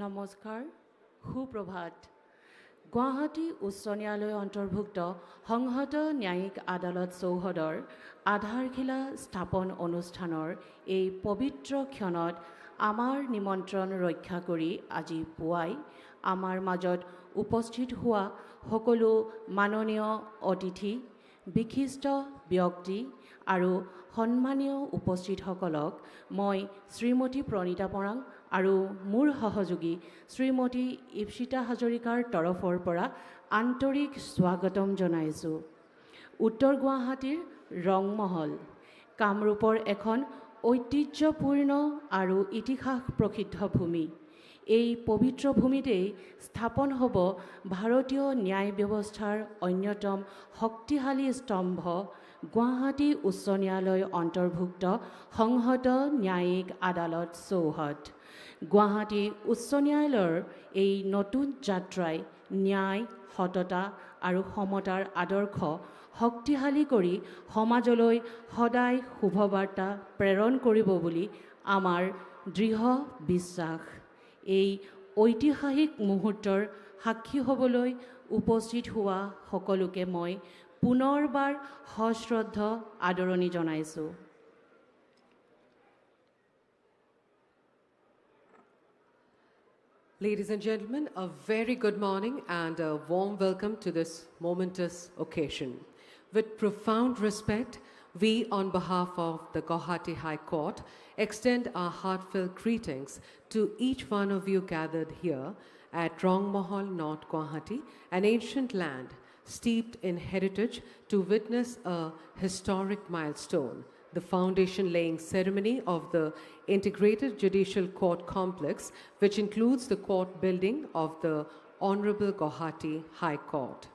নমস্কাৰ, সুপ্ৰভাত। গুৱাহাটী উচ্চ ন্যায়ালয় অন্তৰ্ভুক্ত সংহত ন্যায়িক আদালত চৌহদৰ আধাৰশিলা স্থাপন অনুষ্ঠানৰ এই পবিত্ৰ ক্ষণত আমাৰ নিমন্ত্ৰণ ৰক্ষা কৰি আজি পুৱাই আমাৰ মাজত উপস্থিত হোৱা সকলো মাননীয় অতিথি, বিশিষ্ট ব্যক্তি আৰু সন্মানীয় উপস্থিতসকলক মই শ্ৰীমতী প্ৰণীতা বৰাং আৰু মোৰ সহযোগী শ্ৰীমতী ইপ্সিতা হাজৰিকাৰ তৰফৰ পৰা আন্তৰিক স্বাগতম জনাইছোঁ। উত্তৰ গুৱাহাটীৰ ৰংমহল, কামৰূপৰ এখন ঐতিহ্যপূৰ্ণ আৰু ইতিহাস প্ৰসিদ্ধ ভূমি। এই পবিত্ৰ ভূমিতেই স্থাপন হ'ব ভাৰতীয় ন্যায় ব্যৱস্থাৰ অন্যতম শক্তিশালী স্তম্ভ গুৱাহাটী উচ্চ ন্যায়ালয় অন্তৰ্ভুক্ত সংহত ন্যায়িক আদালত চৌহদ। গুৱাহাটী উচ্চ ন্যায়ালয়ৰ এই নতুন যাত্ৰাই ন্যায়, সততা আৰু সমতাৰ আদৰ্শ শক্তিশালী কৰি সমাজলৈ সদায় শুভবাৰ্তা প্ৰেৰণ কৰিব বুলি আমাৰ দৃঢ় বিশ্বাস। এই ঐতিহাসিক মুহূৰ্তৰ সাক্ষী হ'বলৈ উপস্থিত হোৱা সকলোকে মই পুনৰবাৰ সশ্ৰদ্ধ আদৰণি জনাইছোঁ। Ladies and gentlemen, a very good morning and a warm welcome to this momentous occasion. With profound respect, we, on behalf of the Guwahati High Court, extend our heartfelt greetings to each one of you gathered here at Rangmahal, North Guwahati, an ancient land steeped in heritage, to witness a historic milestone, the foundation-laying ceremony of the Integrated Judicial Court Complex, which includes the court building of the Honorable Guwahati High Court.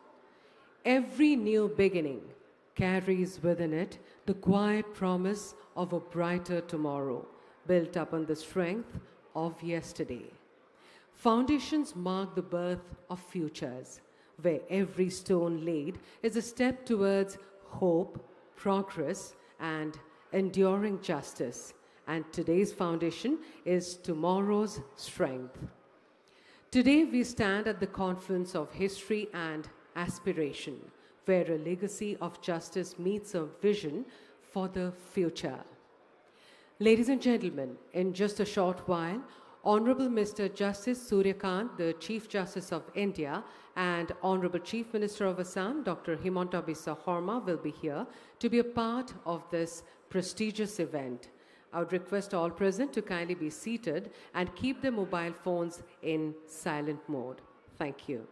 Every new beginning carries within it the quiet promise of a brighter tomorrow, built upon the strength of yesterday. Foundations mark the birth of futures, where every stone laid is a step towards hope, progress, and enduring justice. And today's foundation is tomorrow's strength. Today we stand at the confluence of history and aspiration, where a legacy of justice meets a vision for the future. Ladies and gentlemen, in just a short while, Honorable Mr. Justice Suryakant, the Chief Justice of India, and Honorable Chief Minister of Assam, Dr. Himanta Biswa will be here to be a part of this prestigious event. I would request all present to kindly be seated and keep their mobile phones in silent mode. Thank you.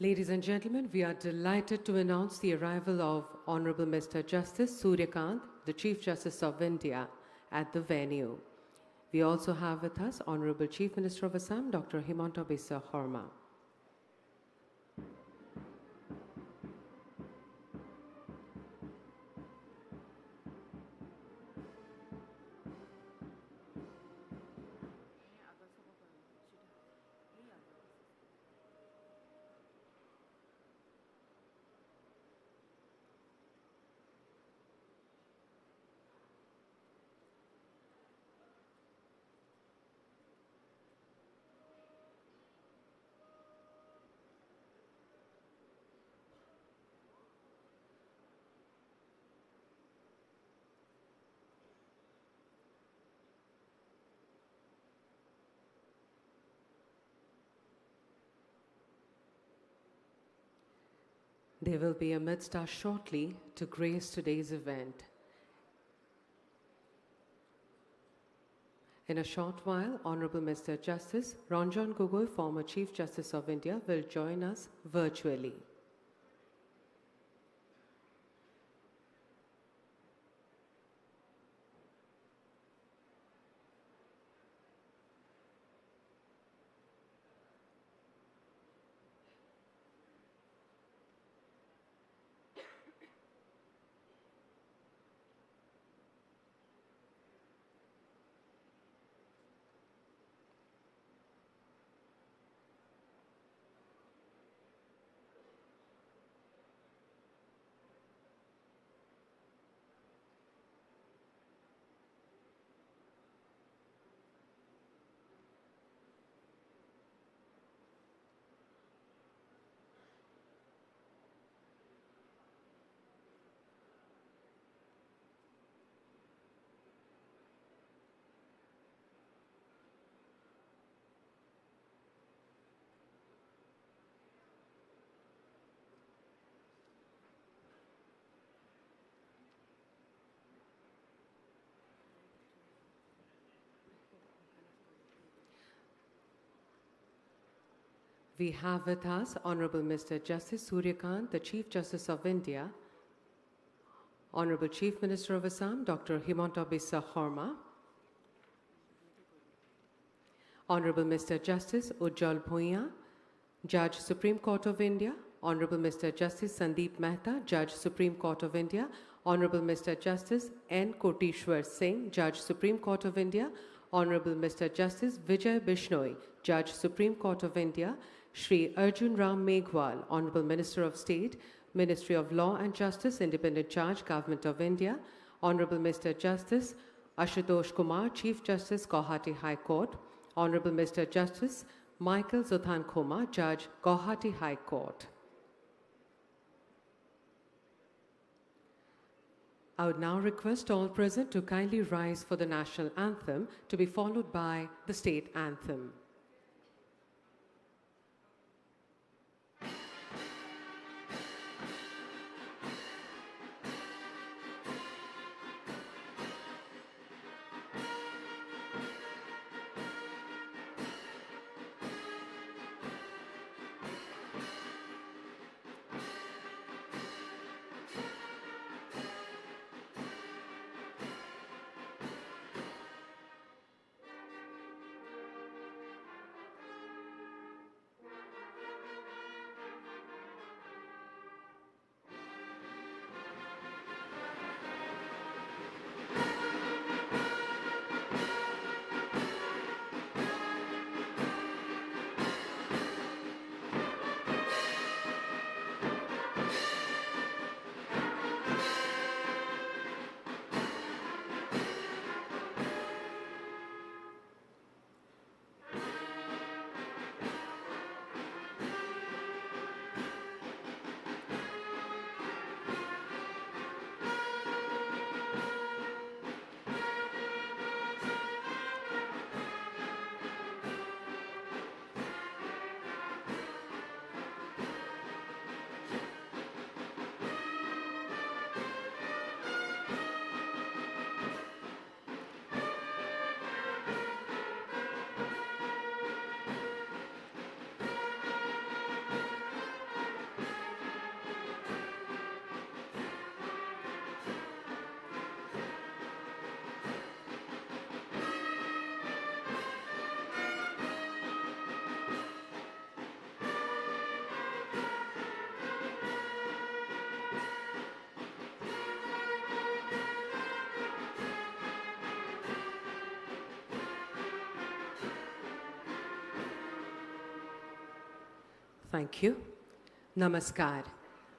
Ladies and gentlemen, we are delighted to announce the arrival of Honorable Mr. Justice Suryakant, the Chief Justice of India, at the venue. We also have with us Honorable Chief Minister of Assam, Dr. Himanta Biswa Sarma. They will be amidst us shortly to grace today's event. In a short while, Honorable Mr. Justice Ranjan Gogoi, former Chief Justice of India, will join us virtually. We have with us Honorable Mr. Justice Suryakant, the Chief Justice of India, Honorable Chief Minister of Assam, Dr. Himanta Biswa Sarma, Honorable Mr. Justice Ujjwal Bhuiya, Judge Supreme Court of India, Honorable Mr. Justice Sandeep Mehta, Judge Supreme Court of India, Honorable Mr. Justice N. Koteshwar Singh, Judge Supreme Court of India, Honorable Mr. Justice Vijay Bishnoi, Judge Supreme Court of India, Shri Arjun Ram Meghwal, Honorable Minister of State, Ministry of Law and Justice, Independent Charge, Government of India, Honorable Mr. Justice Ashutosh Kumar, Chief Justice, Guwahati High Court, Honorable Mr. Justice Michael Zothan Khoma, Judge, Guwahati High Court. I would now request all present to kindly rise for the national anthem, to be followed by the state anthem. Thank you. Namaskar.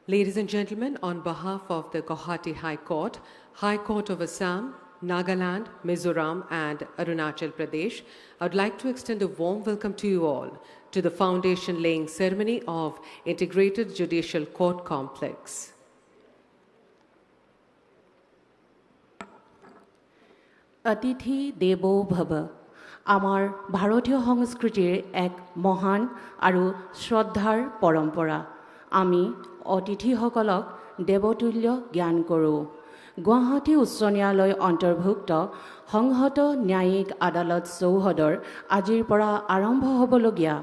Ladies and gentlemen, on behalf of the Guwahati High Court of Assam, Nagaland, Mizoram, and Arunachal Pradesh, I would like to extend a warm welcome to you all to the foundation laying ceremony of Integrated Judicial Court Complex. অতিথি দেবো ভৱ আমাৰ ভাৰতীয় সংস্কৃতিৰ এক মহান আৰু শ্ৰদ্ধাৰ পৰম্পৰা আমি অতিথিসকলক দেৱতুল্য জ্ঞান কৰোঁ গুৱাহাটী উচ্চ ন্যায়ালয় অন্তৰ্ভুক্ত সংহত ন্যায়িক আদালত চৌহদৰ আজিৰ পৰা আৰম্ভ হ'বলগীয়া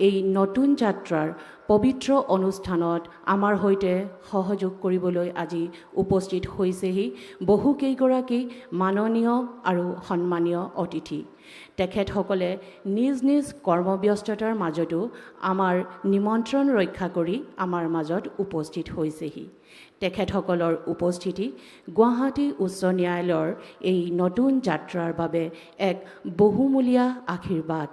এই নতুন যাত্ৰাৰ পবিত্ৰ অনুষ্ঠানত আমাৰ সৈতে সহযোগ কৰিবলৈ আজি উপস্থিত হৈছেহি বহুকেইগৰাকী মাননীয় আৰু সন্মানীয় অতিথি তেখেতসকলে নিজ নিজ কৰ্মব্যস্ততাৰ মাজতো আমাৰ নিমন্ত্ৰণ ৰক্ষা কৰি আমাৰ মাজত উপস্থিত হৈছেহি তেখেতসকলৰ উপস্থিতি গুৱাহাটী উচ্চ ন্যায়ালয়ৰ এই নতুন যাত্ৰাৰ বাবে এক বহুমূলীয়া আশীৰ্বাদ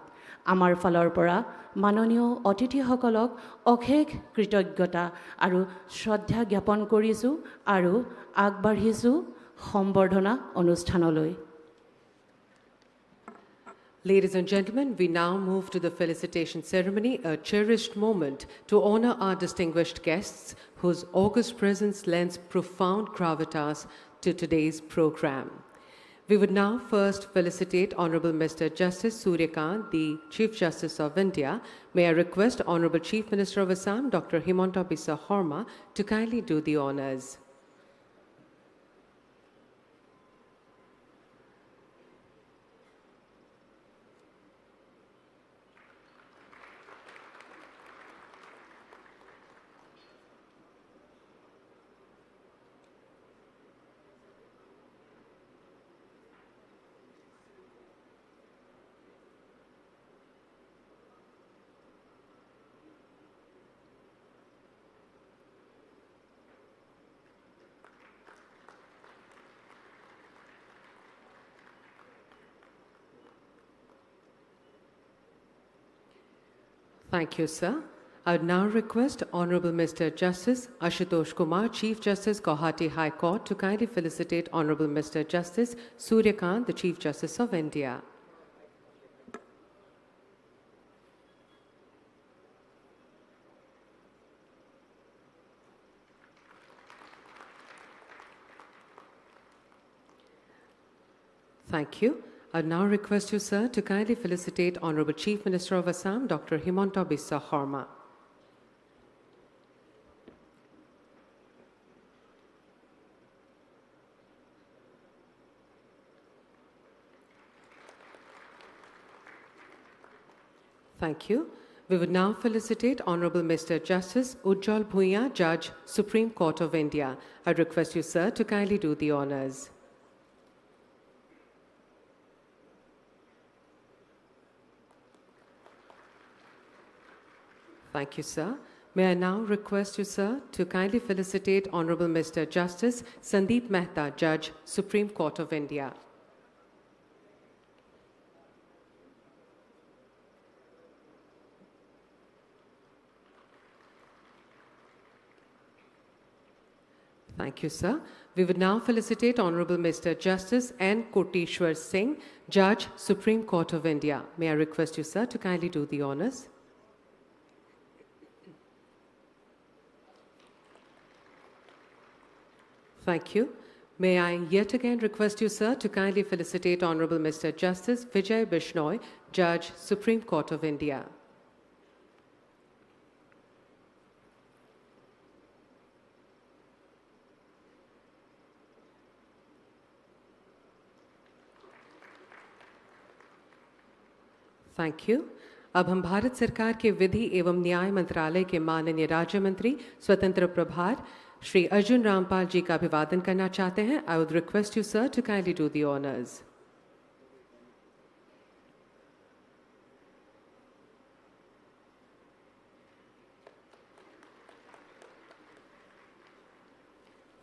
আমাৰ ফালৰ পৰা মাননীয় অতিথিসকলক অশেষ কৃতজ্ঞতা আৰু শ্ৰদ্ধা জ্ঞাপন কৰিছোঁ আৰু আগবাঢ়িছোঁ সম্বৰ্ধনা অনুষ্ঠানলৈ Ladies and gentlemen, we now move to the felicitation ceremony, a cherished moment to honor our distinguished guests whose august presence lends profound gravitas to today's program. We would now first felicitate Honorable Mr. Justice Suryakant, the Chief Justice of India. May I request Honorable Chief Minister of Assam, Dr. Himanta Biswa Sarma, to kindly do the honors. Thank you, sir. I would now request Honorable Mr. Justice Ashutosh Kumar, Chief Justice, Guwahati High Court, to kindly felicitate Honorable Mr. Justice Suryakant, the Chief Justice of India. Thank you. I now request you, sir, to kindly felicitate Honorable Chief Minister of Assam, Dr. Himanta Biswa Sarma. Thank you. We would now felicitate Honorable Mr. Justice Ujjwal Bhuiya, Judge, Supreme Court of India. I request you, sir, to kindly do the honors. Thank you, sir. May I now request you, sir, to kindly felicitate Honorable Mr. Justice Sandeep Mehta, Judge, Supreme Court of India. Thank you, sir. We would now felicitate Honorable Mr. Justice N. Koteshwar Singh, Judge, Supreme Court of India. May I request you, sir, to kindly do the honors. Thank you. May I yet again request you, sir, to kindly felicitate Honorable Mr. Justice Vijay Bishnoi, Judge, Supreme Court of India. Thank you. अब हम भारत सरकार के विधि एवं न्याय मंत्रालय के माननीय राज्य मंत्री स्वतंत्र प्रभार श्री अर्जुन रामपाल जी का अभिवादन करना चाहते हैं. I would request you, sir, to kindly do the honors.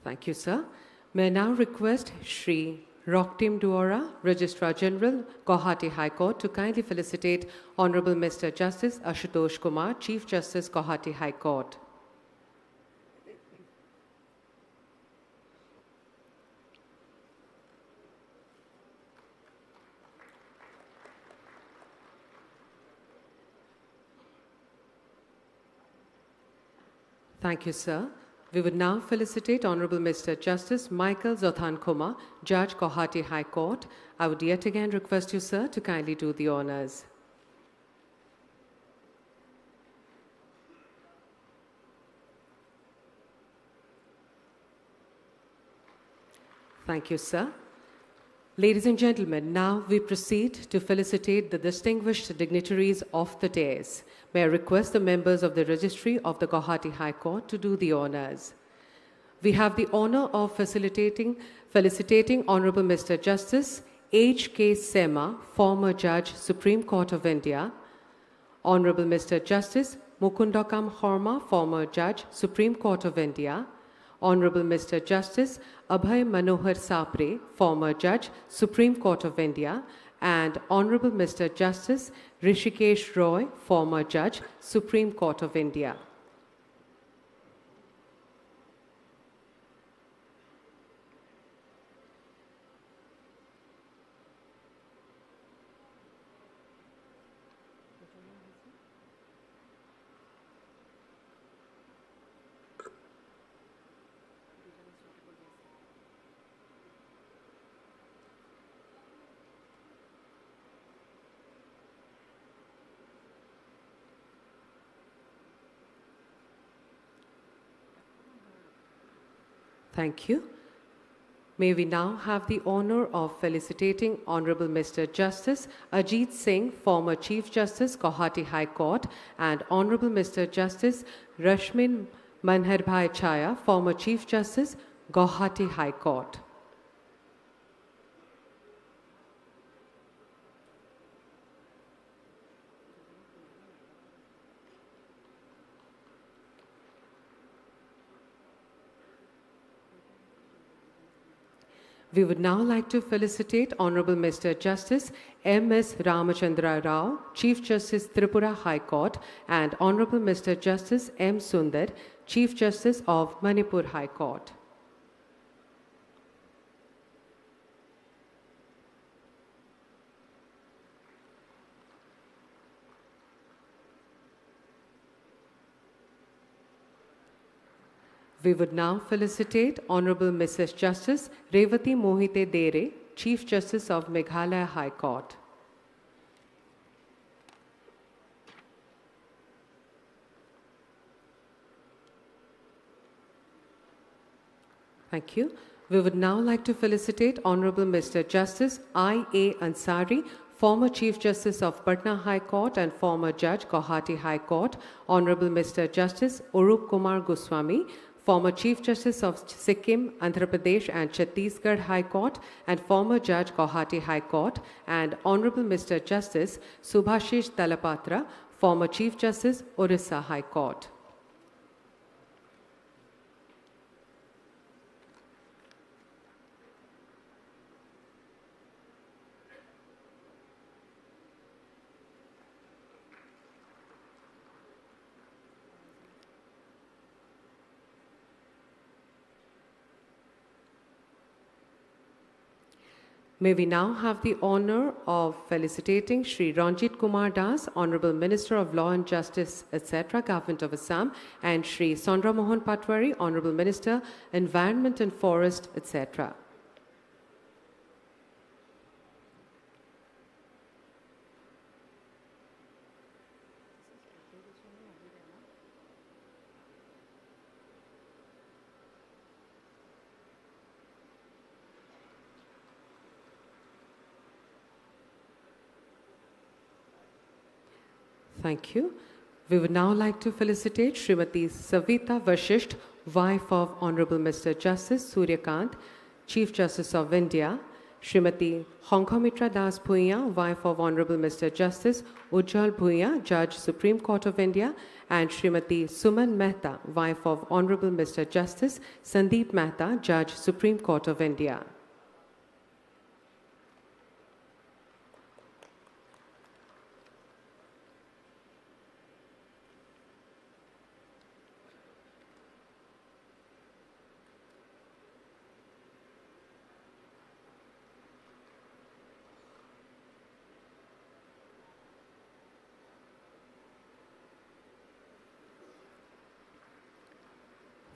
Thank you, sir. May I now request Shri Rocktim Duora, Registrar General, Guwahati High Court, to kindly felicitate Honorable Mr. Justice Ashutosh Kumar, Chief Justice, Guwahati High Court. Thank you, sir. We would now felicitate Honorable Mr. Justice Michael Zothan Kumar, Judge, Guwahati High Court. I would yet again request you, sir, to kindly do the honors. Thank you, sir. Ladies and gentlemen, now we proceed to felicitate the distinguished dignitaries of the dais. May I request the members of the Registry of the Guwahati High Court to do the honors. We have the honor of felicitating Honorable Mr. Justice H.K. Sarma, former Judge, Supreme Court of India, Honorable Mr. Justice Mukundakam Horma, former Judge, Supreme Court of India, Honorable Mr. Justice Abhay Manohar Sapre, former Judge, Supreme Court of India, and Honorable Mr. Justice Rishikesh Roy, former Judge, Supreme Court of India. Thank you. May we now have the honor of felicitating Honorable Mr. Justice Ajit Singh, former Chief Justice, Guwahati High Court, and Honorable Mr. Justice Rashmin Manharbhai Chaya, former Chief Justice, Guwahati High Court. We would now like to felicitate Honorable Mr. Justice M.S. Ramachandra Rao, Chief Justice, Tripura High Court, and Honorable Mr. Justice M. Sundar, Chief Justice of Manipur High Court. We would now felicitate Honorable Mrs. Justice Revati Mohite Dere, Chief Justice of Meghalaya High Court. Thank you. We would now like to felicitate Honorable Mr. Justice I.A. Ansari, former Chief Justice of Patna High Court and former Judge, Guwahati High Court, Honorable Mr. Justice Urup Kumar Goswami, former Chief Justice of Sikkim, Andhra Pradesh and Chhattisgarh High Court, and former Judge, Guwahati High Court, and Honorable Mr. Justice Subhashish Talapatra, former Chief Justice, Orissa High Court. May we now have the honor of felicitating Shri Ranjit Kumar Das, Honorable Minister of Law and Justice, etc., Government of Assam, and Shri Sondra Mohan Patwari, Honorable Minister, Environment and Forest, etc. Thank you. We would now like to felicitate Srimati Savita Vashisht, wife of Honorable Mr. Justice Suryakant, Chief Justice of India, Srimati Hongkomitra Das Bhuiya, wife of Honorable Mr. Justice Ujjal Bhuiya, Judge, Supreme Court of India, and Srimati Suman Mehta, wife of Honorable Mr. Justice Sandeep Mehta, Judge, Supreme Court of India.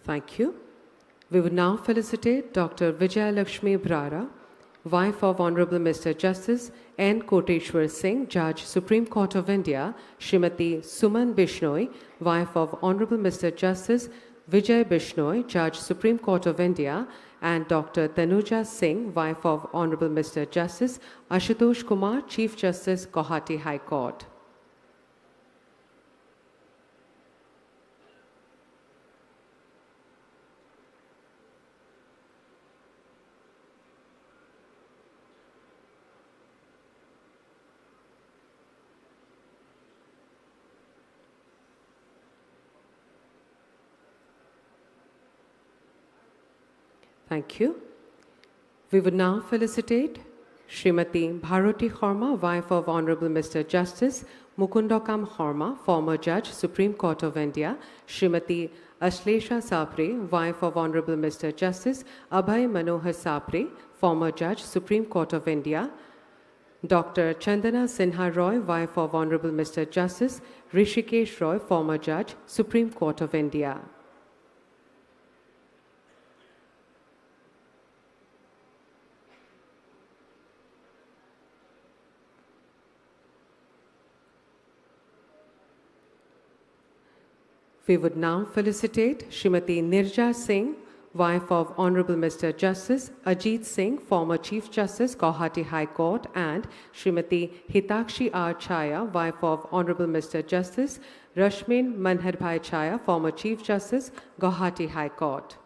Thank you. We would now felicitate Dr. Vijay Lakshmi Brara, wife of Honorable Mr. Justice N. Koteshwar Singh, Judge, Supreme Court of India, Srimati Suman Bishnoi, wife of Honorable Mr. Justice Vijay Bishnoi, Judge, Supreme Court of India, and Dr. Tanuja Singh, wife of Honorable Mr. Justice Ashutosh Kumar, Chief Justice, Guwahati High Court. Thank you. We would now felicitate Srimati Bharati Sarma, wife of Honorable Mr. Justice Mukundakam Sarma, former Judge, Supreme Court of India, Srimati Ashlesha Sapre, wife of Honorable Mr. Justice Abhay Manohar Sapre, former Judge, Supreme Court of India, Dr. Chandana Sinha Roy, wife of Honorable Mr. Justice Rishikesh Roy, former Judge, Supreme Court of India. We would now felicitate Srimati Nirja Singh, wife of Honorable Mr. Justice Ajit Singh, former Chief Justice, Guwahati High Court, and Srimati Hitakshi R. Chaya, wife of Honorable Mr. Justice Rashmin Manharbhai Chaya, former Chief Justice, Guwahati High Court.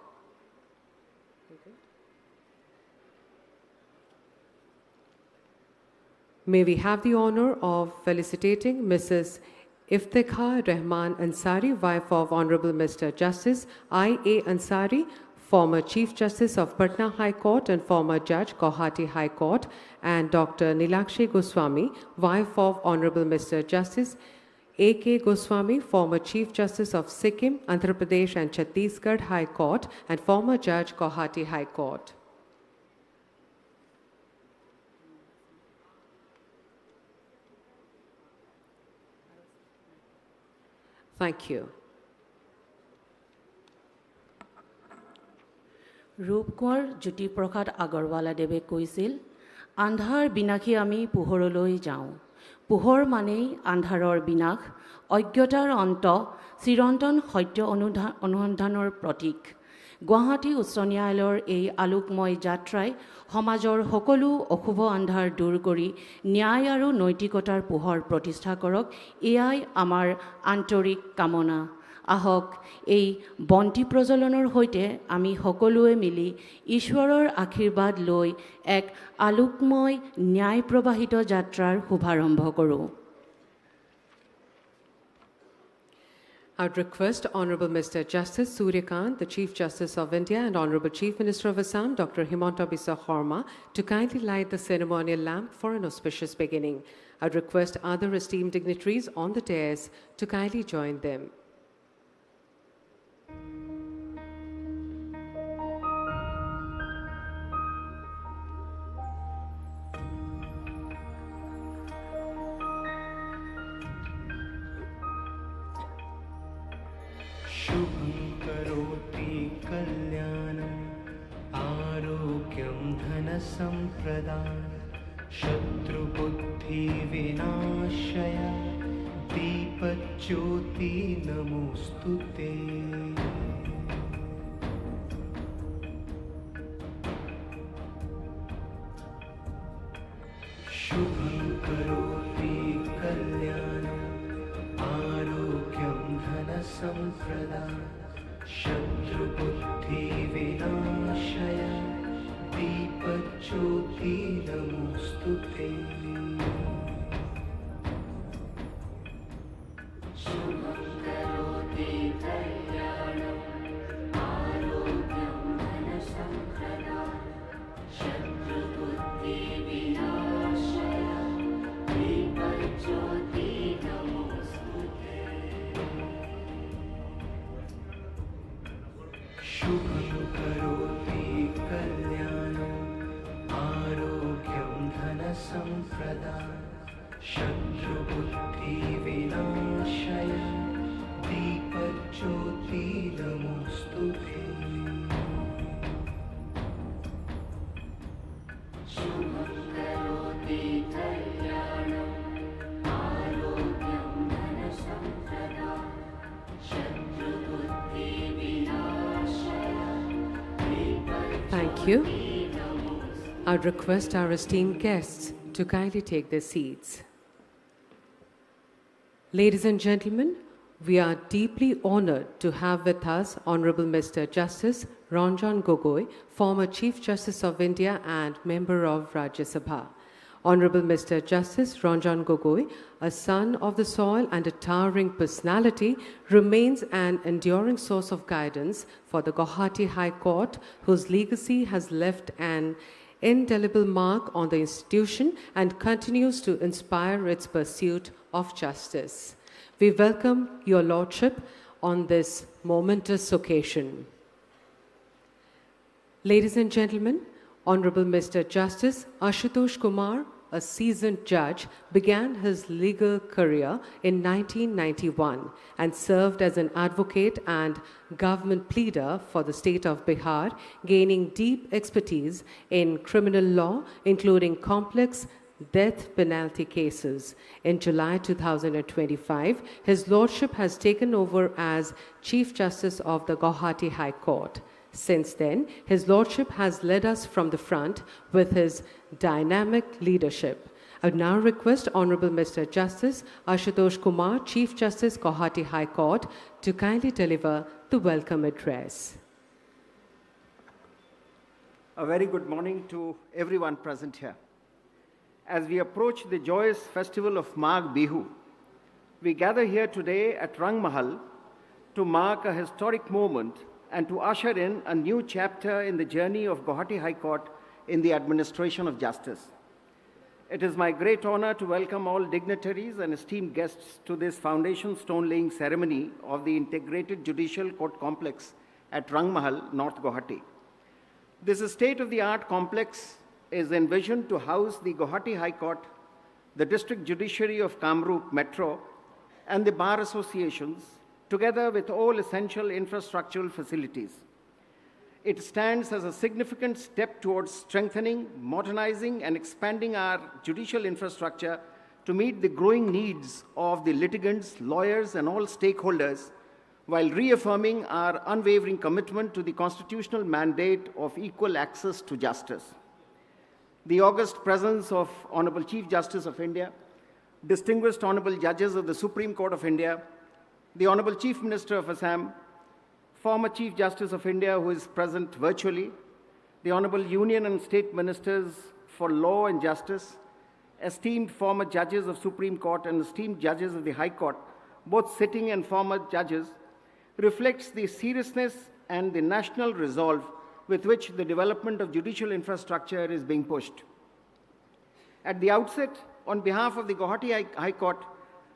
May we have the honor of felicitating Mrs. Iftikhar Rahman Ansari, wife of Honorable Mr. Justice I.A. Ansari, former Chief Justice of Patna High Court and former Judge, Guwahati High Court, and Dr. Nilakshi Goswami, wife of Honorable Mr. Justice A.K. Goswami, former Chief Justice of Sikkim, Andhra Pradesh and Chhattisgarh High Court, and former Judge, Guwahati High Court. Thank you. Rupkonwar Jyotiprasad আগৰৱালাদেৱে কৈছিল, আন্ধাৰ বিনাশী আমি পোহৰলৈ যাওঁ। পোহৰ মানেই আন্ধাৰৰ বিনাশ, অজ্ঞতাৰ অন্ত, চিৰন্তন সত্য অনুসন্ধানৰ প্ৰতীক। গুৱাহাটী উচ্চ ন্যায়ালয়ৰ এই আলোকময় যাত্ৰাই সমাজৰ সকলো অশুভ আন্ধাৰ দূৰ কৰি ন্যায় আৰু নৈতিকতাৰ পোহৰ প্ৰতিষ্ঠা কৰক, এয়াই আমাৰ আন্তৰিক কামনা। আহক এই বন্তি প্ৰজ্বলনৰ সৈতে আমি সকলোৱে মিলি ঈশ্বৰৰ আশীৰ্বাদ লৈ এক আলোকময় ন্যায় প্ৰবাহিত যাত্ৰাৰ শুভাৰম্ভ কৰোঁ। I would request Honorable Mr. Justice Suryakant, the Chief Justice of India, and Honorable Chief Minister of Assam, Dr. Himanta Biswa, to kindly light the ceremonial lamp for an auspicious beginning. I would request other esteemed dignitaries on the dais to kindly join them. शुभं करोति कल्याणं आरोग्यं धनसम्प्रदाय शत्रुबुद्धिविनाशय दीपज्योति नमोऽस्तुते। शुभं करोति कल्याणं आरोग्यं धनसम्प्रदाय शत्रुबुद्धिविनाशय दीपज्योति नमोऽस्तुते। शुभं करोति कल्याणं आरोग्यं धनसम्प्रदाय शत्रुबुद्धिविनाशय दीपज्योति नमोऽस्तुते। शुभं करोति कल्याणं आरोग्यं धनसम्प्रदाय Thank you. I request our esteemed guests to kindly take their seats. Ladies and gentlemen, we are deeply honored to have with us Honorable Mr. Justice Ranjan Gogoi, former Chief Justice of India and member of Rajya Sabha. Honorable Mr. Justice Ranjan Gogoi, a son of the soil and a towering personality, remains an enduring source of guidance for the Guwahati High Court, whose legacy has left an indelible mark on the institution and continues to inspire its pursuit of justice. We welcome Your Lordship on this momentous occasion. Ladies and gentlemen, Honorable Mr. Justice Ashutosh Kumar, a seasoned judge, began his legal career in 1991 and served as an advocate and government pleader for the state of Bihar, gaining deep expertise in criminal law, including complex death penalty cases. In July 2025, His Lordship has taken over as Chief Justice of the Guwahati High Court. Since then, His Lordship has led us from the front with his dynamic leadership. I would now request Honorable Mr. Justice Ashutosh Kumar, Chief Justice, Guwahati High Court, to kindly deliver the welcome address. A very good morning to everyone present here. As we approach the joyous festival of Magh Bihu, we gather here today at Rangmahal to mark a historic moment and to usher in a new chapter in the journey of Guwahati High Court in the administration of justice. It is my great honor to welcome all dignitaries and esteemed guests to this foundation stone-laying ceremony of the Integrated Judicial Court Complex at Rangmahal, North Guwahati. This state-of-the-art complex is envisioned to house the Guwahati High Court, the District Judiciary of Kamrup Metro, and the Bar Associations, together with all essential infrastructural facilities. It stands as a significant step towards strengthening, modernizing, and expanding our judicial infrastructure to meet the growing needs of the litigants, lawyers, and all stakeholders, while reaffirming our unwavering commitment to the constitutional mandate of equal access to justice. The august presence of Honorable Chief Justice of India, distinguished Honorable Judges of the Supreme Court of India, the Honorable Chief Minister of Assam, former Chief Justice of India who is present virtually, the Honorable Union and State Ministers for Law and Justice, esteemed former judges of Supreme Court and esteemed judges of the High Court, both sitting and former judges, reflects the seriousness and the national resolve with which the development of judicial infrastructure is being pushed. At the outset, on behalf of the Guwahati High Court,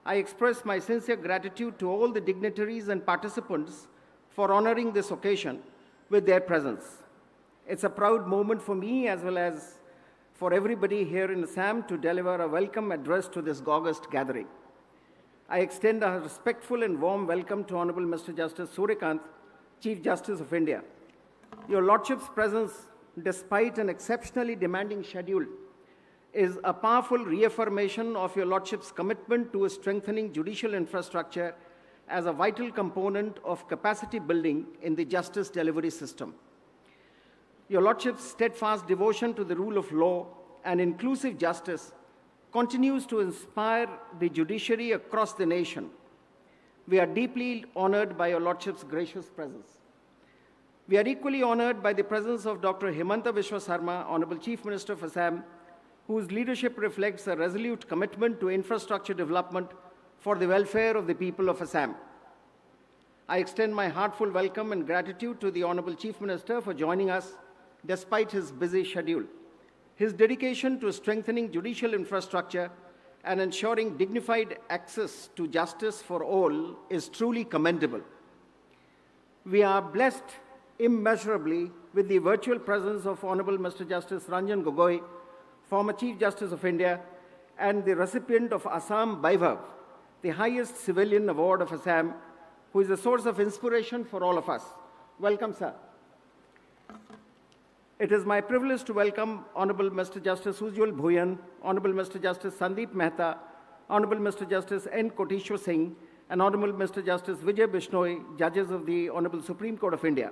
I express my sincere gratitude to all the dignitaries and participants for honoring this occasion with their presence. It's a proud moment for me as well as for everybody here in Assam to deliver a welcome address to this august gathering. I extend a respectful and warm welcome to Honorable Mr. Justice Suryakant, Chief Justice of India. Your Lordship's presence, despite an exceptionally demanding schedule, is a powerful reaffirmation of Your Lordship's commitment to strengthening judicial infrastructure as a vital component of capacity building in the justice delivery system. Your Lordship's steadfast devotion to the rule of law and inclusive justice continues to inspire the judiciary across the nation. We are deeply honored by Your Lordship's gracious presence. We are equally honored by the presence of Dr. Himanta Biswa Sarma, Honorable Chief Minister of Assam, whose leadership reflects a resolute commitment to infrastructure development for the welfare of the people of Assam. I extend my heartfelt welcome and gratitude to the Honorable Chief Minister for joining us despite his busy schedule. His dedication to strengthening judicial infrastructure and ensuring dignified access to justice for all is truly commendable. We are blessed immeasurably with the virtual presence of Honorable Mr. Justice Ranjan Gogoi, former Chief Justice of India, and the recipient of Assam Vaibhav, the highest civilian award of Assam, who is a source of inspiration for all of us. Welcome, sir. It is my privilege to welcome Honorable Mr. Justice Ujjwal Bhuyan, Honorable Mr. Justice Sandeep Mehta, Honorable Mr. Justice N. Koteshwar Singh, and Honorable Mr. Justice Vijay Bishnoi, judges of the Honorable Supreme Court of India.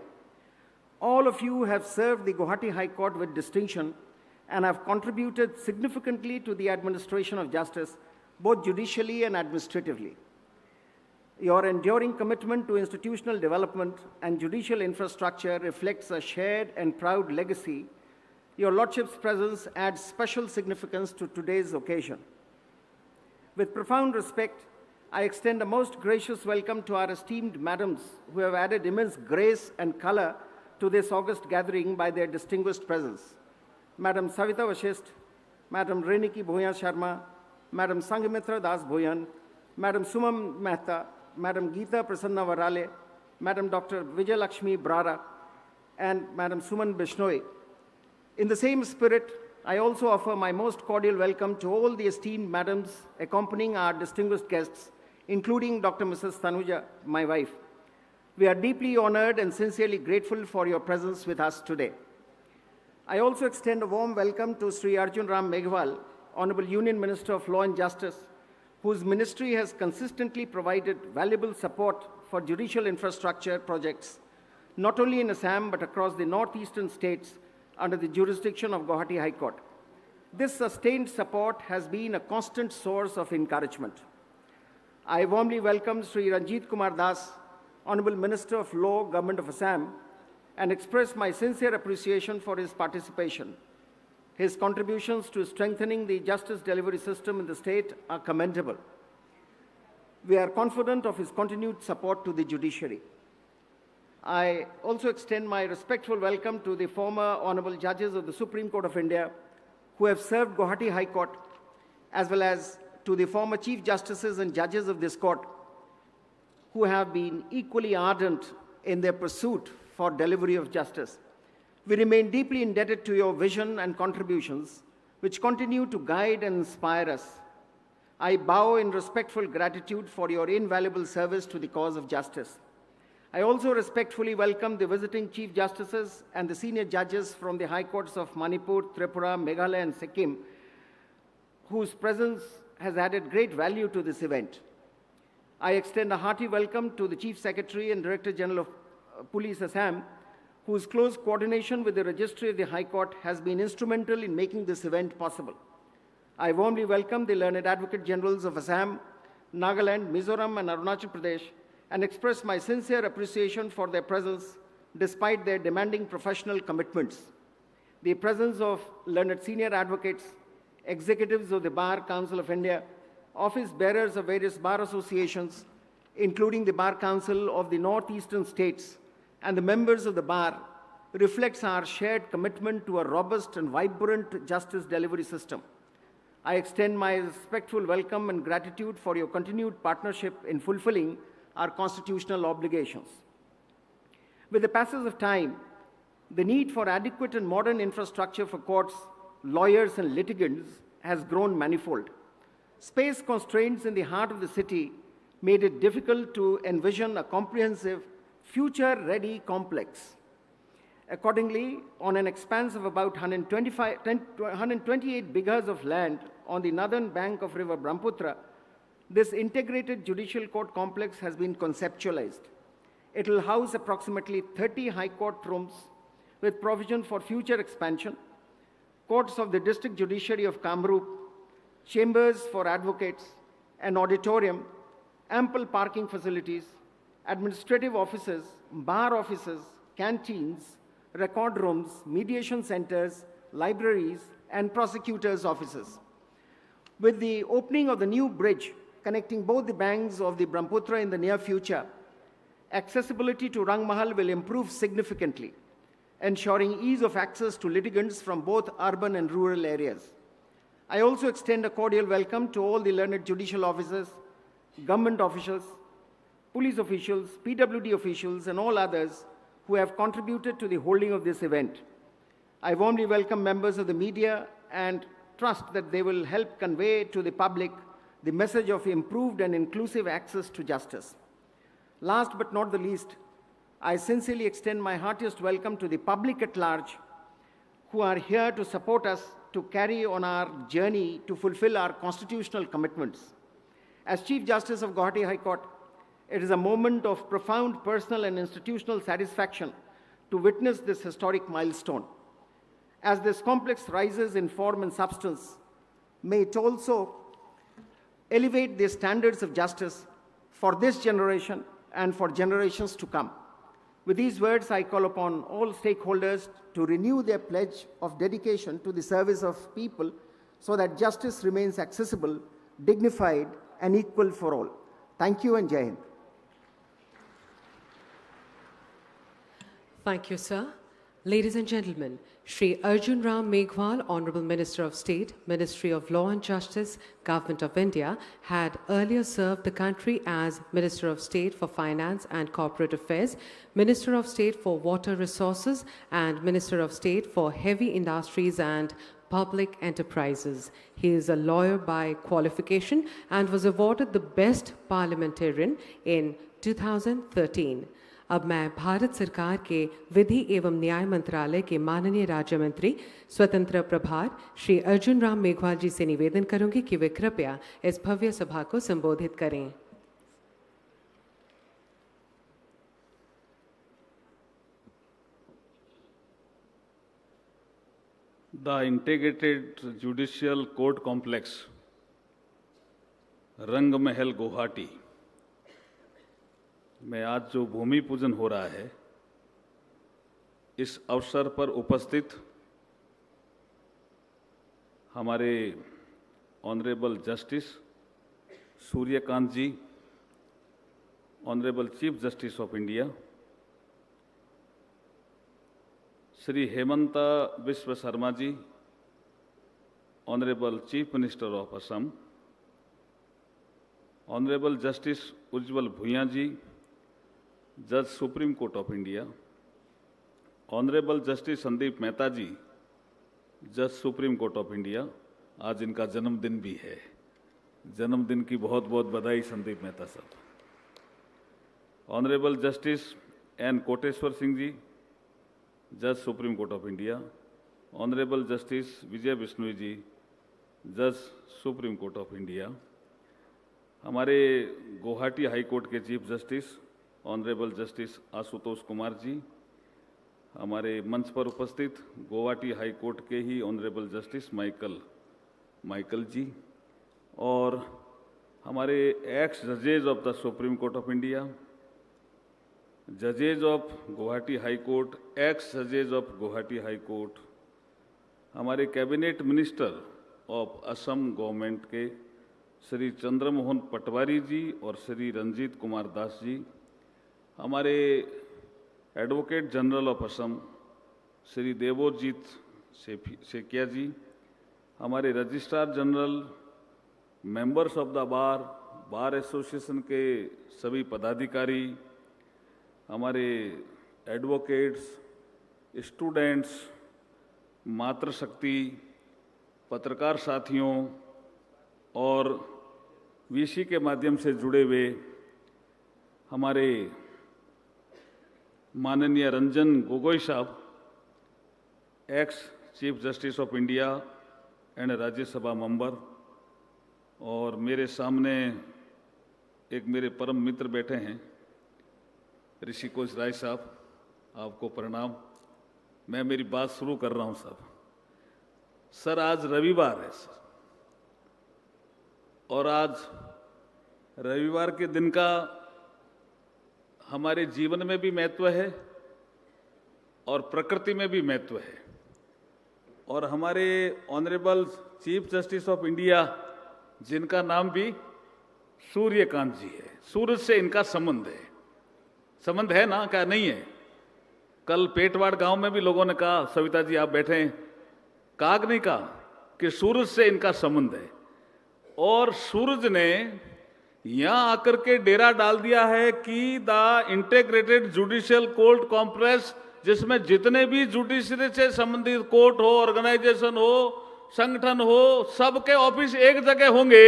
All of you have served the Guwahati High Court with distinction and have contributed significantly to the administration of justice, both judicially and administratively. Your enduring commitment to institutional development and judicial infrastructure reflects a shared and proud legacy. Your Lordship's presence adds special significance to today's occasion. With profound respect, I extend a most gracious welcome to our esteemed madams who have added immense grace and color to this august gathering by their distinguished presence. Madam Savita Vashist, Madam Reniki Bhoyan Sarma, Madam Sanghamitra Das Bhoyan, Madam Sumam Mehta, Madam Geeta Prasanna Varale, Madam Dr. Vijay Lakshmi Brara, and Madam Suman Bishnoi. In the same spirit, I also offer my most cordial welcome to all the esteemed madams accompanying our distinguished guests, including Dr. Mrs. Tanuja, my wife. We are deeply honored and sincerely grateful for your presence with us today. I also extend a warm welcome to Sri Arjun Ram Meghwal, Honorable Union Minister of Law and Justice, whose ministry has consistently provided valuable support for judicial infrastructure projects, not only in Assam but across the northeastern states under the jurisdiction of Guwahati High Court. This sustained support has been a constant source of encouragement. I warmly welcome Sri Ranjit Kumar Das, Honorable Minister of Law, Government of Assam, and express my sincere appreciation for his participation. His contributions to strengthening the justice delivery system in the state are commendable. We are confident of his continued support to the judiciary. I also extend my respectful welcome to the former honorable judges of the Supreme Court of India who have served Guwahati High Court, as well as to the former chief justices and judges of this court who have been equally ardent in their pursuit for delivery of justice. We remain deeply indebted to your vision and contributions, which continue to guide and inspire us. I bow in respectful gratitude for your invaluable service to the cause of justice. I also respectfully welcome the visiting Chief Justices and the senior judges from the High Courts of Manipur, Tripura, Meghalaya, and Sikkim, whose presence has added great value to this event. I extend a hearty welcome to the Chief Secretary and Director General of Police Assam, whose close coordination with the Registry of the High Court has been instrumental in making this event possible. I warmly welcome the learned Advocate Generals of Assam, Nagaland, Mizoram, and Arunachal Pradesh, and express my sincere appreciation for their presence despite their demanding professional commitments. The presence of learned senior advocates, executives of the Bar Council of India, office bearers of various bar associations, including the Bar Council of the Northeastern states, and the members of the bar, reflects our shared commitment to a robust and vibrant justice delivery system. I extend my respectful welcome and gratitude for your continued partnership in fulfilling our constitutional obligations. With the passage of time, the need for adequate and modern infrastructure for courts, lawyers, and litigants has grown manifold. Space constraints in the heart of the city made it difficult to envision a comprehensive, future-ready complex. Accordingly, on an expanse of about 128 bighas of land on the northern bank of River Brahmaputra, this integrated judicial court complex has been conceptualized. It will house approximately 30 high court rooms with provision for future expansion, courts of the district judiciary of Kamrup, chambers for advocates, an auditorium, ample parking facilities, administrative offices, bar offices, canteens, record rooms, mediation centers, libraries, and prosecutors' offices. With the opening of the new bridge connecting both the banks of the Brahmaputra in the near future, accessibility to Rangmahal will improve significantly, ensuring ease of access to litigants from both urban and rural areas. I also extend a cordial welcome to all the learned judicial officers, government officials, police officials, PWD officials, and all others who have contributed to the holding of this event. I warmly welcome members of the media and trust that they will help convey to the public the message of improved and inclusive access to justice. Last but not the least, I sincerely extend my heartiest welcome to the public at large who are here to support us to carry on our journey to fulfill our constitutional commitments. As Chief Justice of Guwahati High Court, it is a moment of profound personal and institutional satisfaction to witness this historic milestone. As this complex rises in form and substance, may it also elevate the standards of justice for this generation and for generations to come. With these words, I call upon all stakeholders to renew their pledge of dedication to the service of people so that justice remains accessible, dignified, and equal for all. Thank you and Jai Hind. Thank you, sir. Ladies and gentlemen, Shri Arjun Ram Meghwal, Honorable Minister of State, Ministry of Law and Justice, Government of India, had earlier served the country as Minister of State for Finance and Corporate Affairs, Minister of State for Water Resources, and Minister of State for Heavy Industries and Public Enterprises. He is a lawyer by qualification and was awarded the Best Parliamentarian in 2013. अब मैं भारत सरकार के विधि एवं न्याय मंत्रालय के माननीय राज्य मंत्री स्वतंत्र प्रभार श्री अर्जुन राम मेघवाल जी से निवेदन करूंगी कि वे कृपया इस भव्य सभा को संबोधित करें। The Integrated Judicial Court Complex, Rangmahal, Guwahati, में आज जो भूमि पूजन हो रहा है, इस अवसर पर उपस्थित हमारे honourable justice Suryakant ji, honourable chief justice of India, Shri Hemanta Biswa Sharma ji, honourable chief minister of Assam, honourable justice उज्जवल भुइयां जी, जज supreme court of India, honourable justice Sandeep Mehta जी, जज सुप्रीम कोर्ट ऑफ इंडिया, आज इनका जन्मदिन भी है। जन्मदिन की बहुत बहुत बधाई संदीप मेहता साहब। Honourable justice N Koteswar Singh ji, जज supreme court of India, honourable justice Vijay Bishnoi जी, जज सुप्रीम कोर्ट ऑफ इंडिया, हमारे गुवाहाटी हाई कोर्ट के chief justice honourable justice Ashutosh Kumar ji, हमारे मंच पर उपस्थित गुवाहाटी हाई कोर्ट के ही ऑनरेबल जस्टिस माइकल जी, और हमारे x जजेज of the supreme court of India, जजेज of Guwahati high court, x जजेज of Guwahati high court, हमारे cabinet minister of Assam government के श्री चंद्रमोहन पटवारी जी और श्री रंजीत कुमार दास जी, हमारे advocate general of Assam Shri Devajit Saikia ji, हमारे registrar general, members of the bar association के सभी पदाधिकारी, हमारे एडवोकेट्स, स्टूडेंट्स, मातृशक्ति, पत्रकार साथियों और वीसी के माध्यम से जुड़े हुए हमारे माननीय रंजन गोगोई साहब, ex chief justice of India and Rajya Sabha member, और मेरे सामने एक मेरे परम मित्र बैठे हैं ऋषिकोश राय साहब, आपको प्रणाम। मैं मेरी बात शुरू कर रहा हूं साहब। सर, आज रविवार है सर, और आज रविवार के दिन का हमारे जीवन में भी महत्व है और प्रकृति में भी महत्व है। और हमारे honourable chief justice of India, जिनका नाम भी सूर्यकांत जी है, सूरज से इनका संबंध है ना, क्या नहीं है? कल पेटवाड़ गांव में भी लोगों ने कहा, सविता जी आप बैठे हैं, कहा नहीं कहा कि सूरज से इनका संबंध है। और सूरज ने यहां आकर के डेरा डाल दिया है कि the integrated judicial court complex, जिसमें जितने भी जुडिशरी से संबंधित कोर्ट हो, ऑर्गेनाइजेशन हो, संगठन हो, सबके ऑफिस एक जगह होंगे।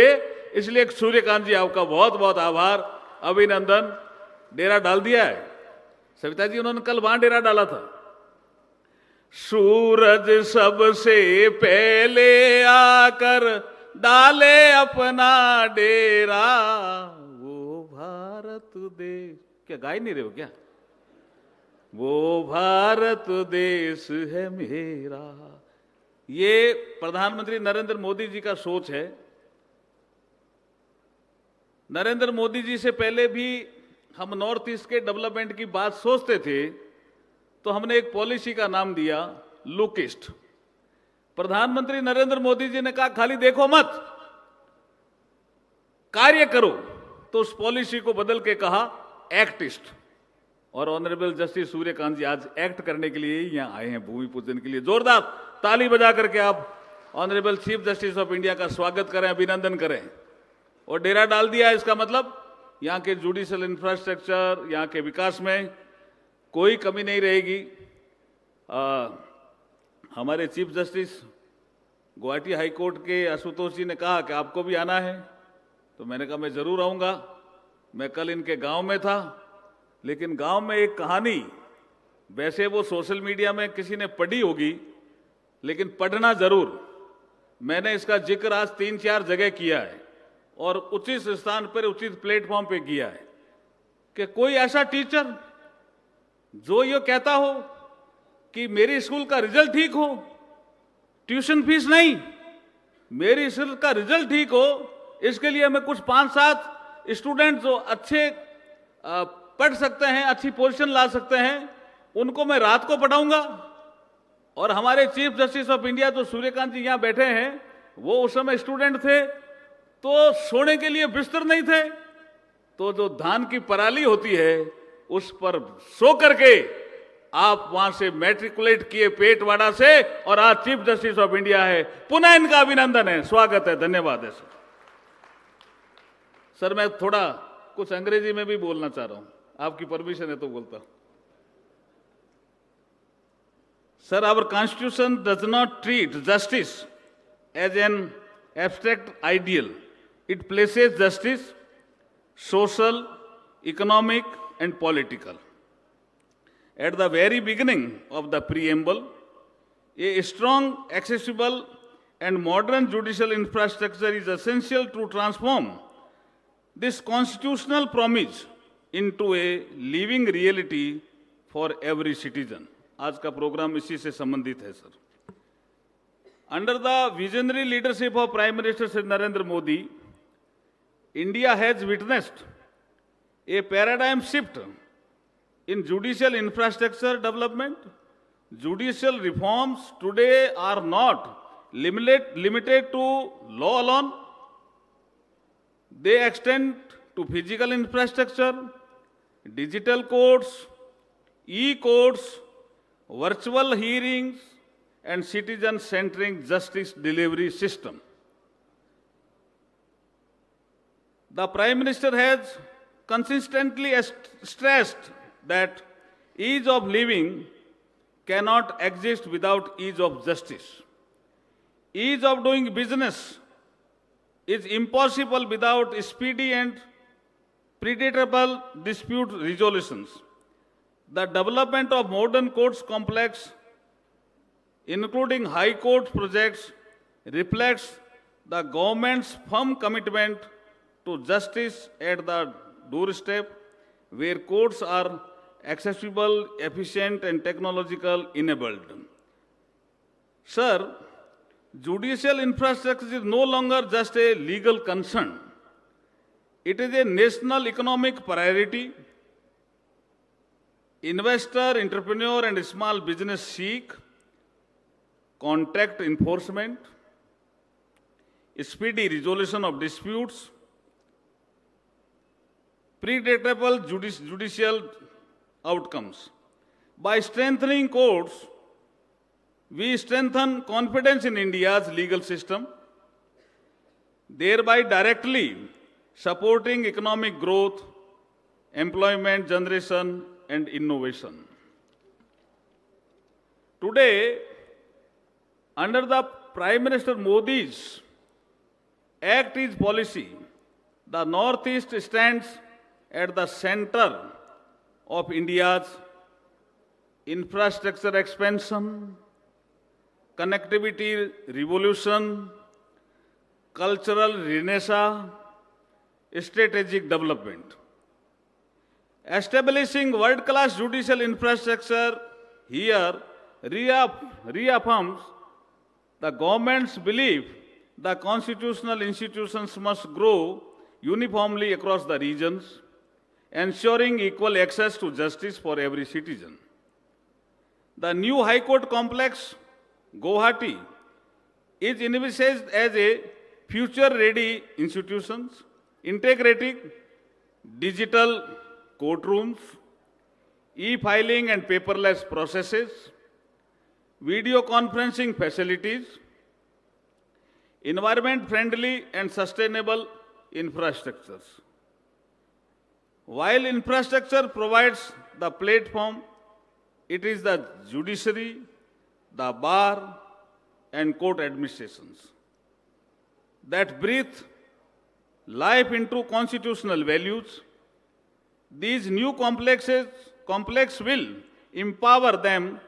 इसलिए सूर्यकांत जी आपका बहुत बहुत आभार, अभिनंदन। डेरा डाल दिया है सविता जी, उन्होंने कल वहां डेरा डाला था। सूरज सबसे पहले आकर डाले अपना डेरा, वो भारत देश। क्या गा ही नहीं रहे हो क्या? वो भारत देश है मेरा। ये प्रधानमंत्री नरेंद्र मोदी जी का सोच है। नरेंद्र मोदी जी से पहले भी हम नॉर्थ ईस्ट के डेवलपमेंट की बात सोचते थे तो हमने एक पॉलिसी का नाम दिया लुक ईस्ट। प्रधानमंत्री नरेंद्र मोदी जी ने कहा खाली देखो मत, कार्य करो, तो उस पॉलिसी को बदल के कहा एक्ट ईस्ट। और ऑनरेबल जस्टिस सूर्यकांत जी आज एक्ट करने के लिए यहां आए हैं, भूमि पूजन के लिए। जोरदार ताली बजा करके आप honourable chief justice of India का स्वागत करें, अभिनंदन करें। और डेरा डाल दिया, इसका मतलब यहां के जुडिशियल इंफ्रास्ट्रक्चर, यहां के विकास में कोई कमी नहीं रहेगी। हमारे chief justice Guwahati high court के आशुतोष जी ने कहा कि आपको भी आना है, तो मैंने कहा मैं जरूर आऊंगा। मैं कल इनके गांव में था, लेकिन गांव में एक कहानी, वैसे वो सोशल मीडिया में किसी ने पढ़ी होगी, लेकिन पढ़ना जरूर। मैंने इसका जिक्र आज 3-4 जगह किया है और उचित स्थान पर, उचित प्लेटफॉर्म पे किया है कि कोई ऐसा टीचर जो ये कहता हो कि मेरी स्कूल का रिजल्ट ठीक हो, ट्यूशन फीस नहीं, मेरी स्कूल का रिजल्ट ठीक हो, इसके लिए मैं कुछ 5-7 स्टूडेंट जो अच्छे पढ़ सकते हैं, अच्छी पोजीशन ला सकते हैं, उनको मैं रात को पढ़ाऊंगा। और हमारे चीफ जस्टिस ऑफ इंडिया जो सूर्यकांत जी यहां बैठे हैं, वो उस समय स्टूडेंट थे तो सोने के लिए बिस्तर नहीं थे, तो जो धान की पराली होती है उस पर सो करके आप वहां से मैट्रिकुलेट किए पेटवाड़ा से, और आज चीफ जस्टिस ऑफ इंडिया है। पुनः इनका अभिनंदन है, स्वागत है, धन्यवाद है सर। सर मैं थोड़ा कुछ अंग्रेजी में भी बोलना चाह रहा हूं, आपकी परमिशन है तो बोलता हूं। Sir, our constitution does not treat justice as an abstract ideal. It places justice, social, economic and political. At the very beginning of the preamble, a strong, accessible and modern judicial infrastructure is essential to transform this constitutional promise into a living reality for every citizen. आज का programme इसी से संबंधित है sir. Under the visionary leadership of Prime Minister Shri Narendra Modi, India has witnessed a paradigm shift in judicial infrastructure development. Judicial reforms today are not limited to law alone. They extend to physical infrastructure, digital courts, e-courts, virtual hearings, and citizen-centric justice delivery system. The Prime Minister has consistently stressed that ease of living cannot exist without ease of justice. Ease of doing business is impossible without speedy and predictable dispute resolutions. The development of modern courts complex, including high court projects, reflects the government's firm commitment to justice at the doorstep, where courts are accessible, efficient, and technological enabled. Sir, judicial infrastructure is no longer just a legal concern. It is a national economic priority. Investor, entrepreneur, and small business seek contract enforcement, speedy resolution of disputes, predictable judicial outcomes. By strengthening courts, we strengthen confidence in India's legal system, thereby directly supporting economic growth, employment generation, and innovation. Today, under the Prime Minister Modi's Act East policy, the Northeast stands at the center of India's infrastructure expansion, connectivity revolution, cultural renaissance, strategic development. Establishing world-class judicial infrastructure here reaffirms the government's belief the constitutional institutions must grow uniformly across the regions, ensuring equal access to justice for every citizen. The new High Court complex, Guwahati, is envisaged as a future-ready institution, integrating digital courtrooms, e-filing and paperless processes, video conferencing facilities, environment-friendly and sustainable infrastructures. While infrastructure provides the platform, it is the judiciary, the bar, and court administrations that breathe life into constitutional values. These new complex will empower them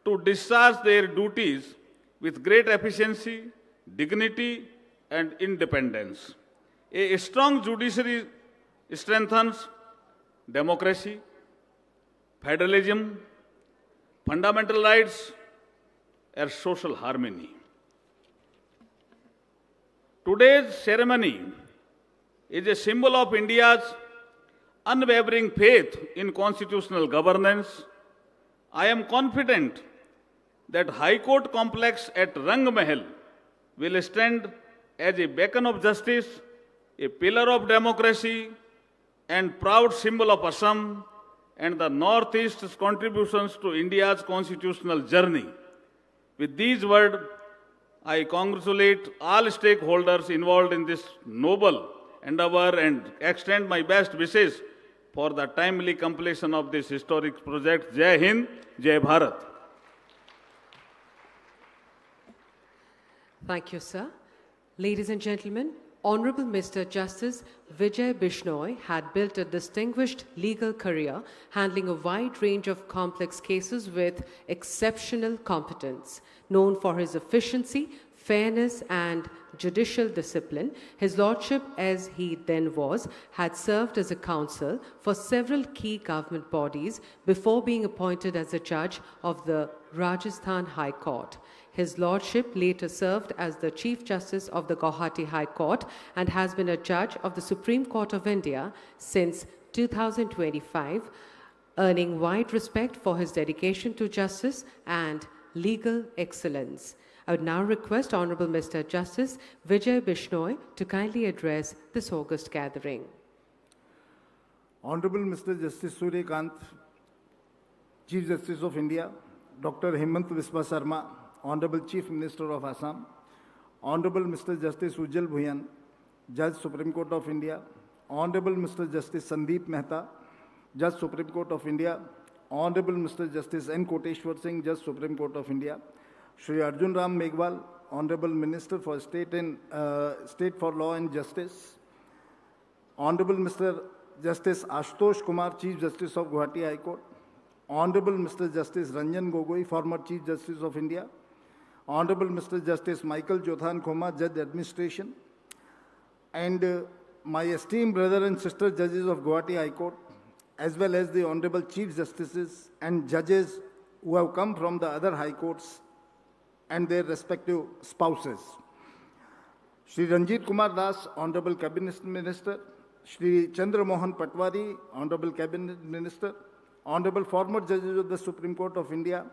to discharge their duties with great efficiency, dignity, and independence. A strong judiciary strengthens democracy, federalism, fundamental rights, and social harmony. Today's ceremony is a symbol of India's unwavering faith in constitutional governance. I am confident that High Court complex at Rangmahal will stand as a beacon of justice, a pillar of democracy, and proud symbol of Assam and the Northeast's contributions to India's constitutional journey. With these words, I congratulate all stakeholders involved in this noble endeavor and extend my best wishes for the timely completion of this historic project. Jai Hind, Jai Bharat. Thank you, sir. Ladies and gentlemen, Honorable Mr. Justice Vijay Bishnoi had built a distinguished legal career handling a wide range of complex cases with exceptional competence. Known for his efficiency, fairness, and judicial discipline, his lordship, as he then was, had served as a counsel for several key government bodies before being appointed as a judge of the Rajasthan High Court. His lordship later served as the Chief Justice of the Guwahati High Court and has been a judge of the Supreme Court of India since 2025, earning wide respect for his dedication to justice and legal excellence. I would now request Honorable Mr. Justice Vijay Bishnoi to kindly address this august gathering. Honorable Mr. Justice Suryakant, Chief Justice of India, Dr. Himanta Biswa Sarma, Honorable Chief Minister of Assam, Honorable Mr. Justice Ujjal Bhuyan, Judge Supreme Court of India, Honorable Mr. Justice Sandeep Mehta, Judge Supreme Court of India, Honorable Mr. Justice N. Koteshwar Singh, Judge Supreme Court of India, Shri Arjun Ram Meghwal, Honorable Minister for State for Law and Justice, Honorable Mr. Justice Ashutosh Kumar, Chief Justice of Guwahati High Court, Honorable Mr. Justice Ranjan Gogoi, former Chief Justice of India, Honorable Mr. Justice Michael Jothan Khoma, Judge Administration, and my esteemed brother and sister judges of Guwahati High Court, as well as the Honorable Chief Justices and judges who have come from the other High Courts and their respective spouses. Shri Ranjit Kumar Das, Honorable Cabinet Minister, Shri Chandra Mohan Patwari, Honorable Cabinet Minister, Honorable former judges of the Supreme Court of India,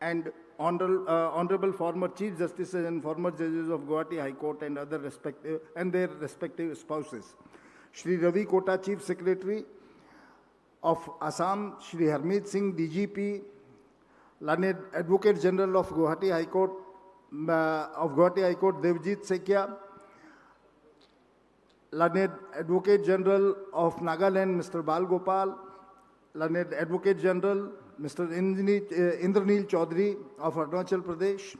and Honorable former Chief Justices and former judges of Guwahati High Court and their respective spouses. Shri Ravi Kota, Chief Secretary of Assam, Shri Harmeet Singh, DGP, Learned Advocate General of Guwahati High Court, Devjit Sekia, Learned Advocate General of Nagaland, Mr. Bal Gopal, Learned Advocate General, Mr. Indranil Chaudhary of Arunachal Pradesh.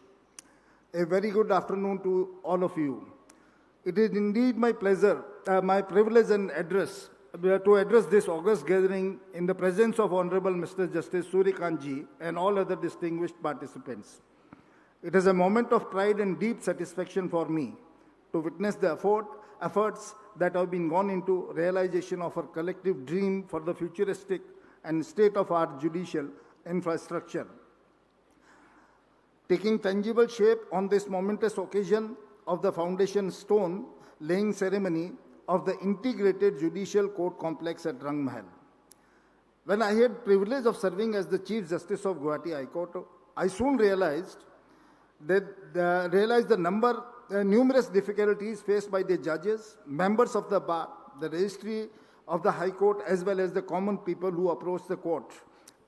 A very good afternoon to all of you. It is indeed my pleasure, my privilege and address to address this august gathering in the presence of Honorable Mr. Justice Suryakant Ji and all other distinguished participants. It is a moment of pride and deep satisfaction for me to witness the effort efforts that have been gone into realization of our collective dream for the futuristic and state-of-art judicial infrastructure. Taking tangible shape on this momentous occasion of the foundation stone laying ceremony of the Integrated Judicial Court Complex at Rangmahal. When I had privilege of serving as the Chief Justice of Guwahati High Court, I soon realized the numerous difficulties faced by the judges, members of the bar, the registry of the High Court, as well as the common people who approach the court,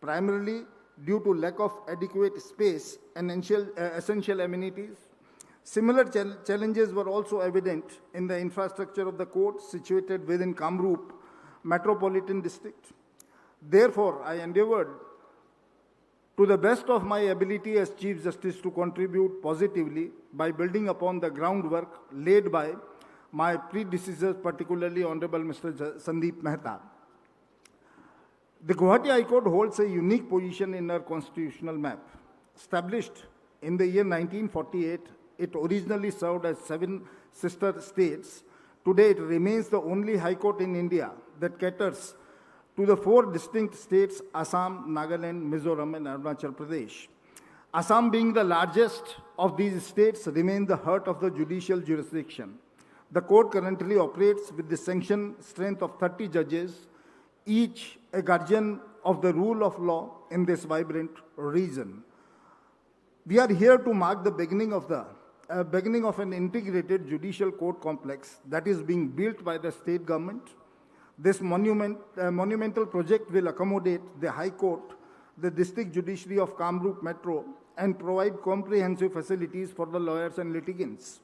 primarily due to lack of adequate space and essential amenities. Similar challenges were also evident in the infrastructure of the court situated within Kamrup Metropolitan District. Therefore, I endeavored to the best of my ability as Chief Justice to contribute positively by building upon the groundwork laid by my predecessors, particularly Honorable Mr. Sandeep Mehta. The Guwahati High Court holds a unique position in our constitutional map. Established in the year 1948, it originally served as 7 sister states. Today, it remains the only High Court in India that caters to the 4 distinct states, Assam, Nagaland, Mizoram, and Arunachal Pradesh. Assam, being the largest of these states, remains the heart of the judicial jurisdiction. The court currently operates with the sanctioned strength of 30 judges, each a guardian of the rule of law in this vibrant region. We are here to mark the beginning of an integrated judicial court complex that is being built by the state government. This monumental project will accommodate the High Court, the District Judiciary of Kamrup Metro, and provide comprehensive facilities for the lawyers and litigants.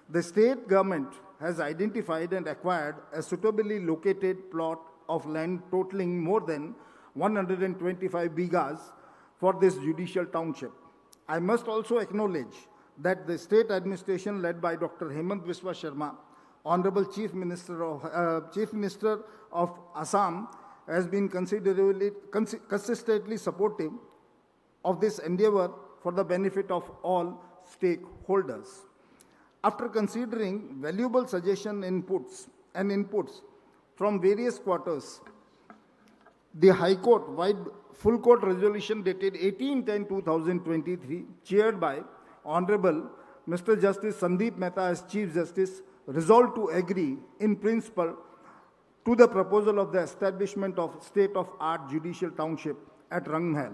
The state government has identified and acquired a suitably located plot of land totaling more than 125 bighas for this judicial township. I must also acknowledge that the state administration led by Dr. Himanta Biswa Sarma, Honorable Chief Minister of Assam, has been consistently supportive of this endeavor for the benefit of all stakeholders. After considering valuable suggestions and inputs from various quarters, the High Court, wide full court resolution dated 18/10/2023, chaired by Honorable Mr. Justice Sandeep Mehta as Chief Justice, resolved to agree in principle to the proposal of the establishment of state-of-art judicial township at Rangmahal.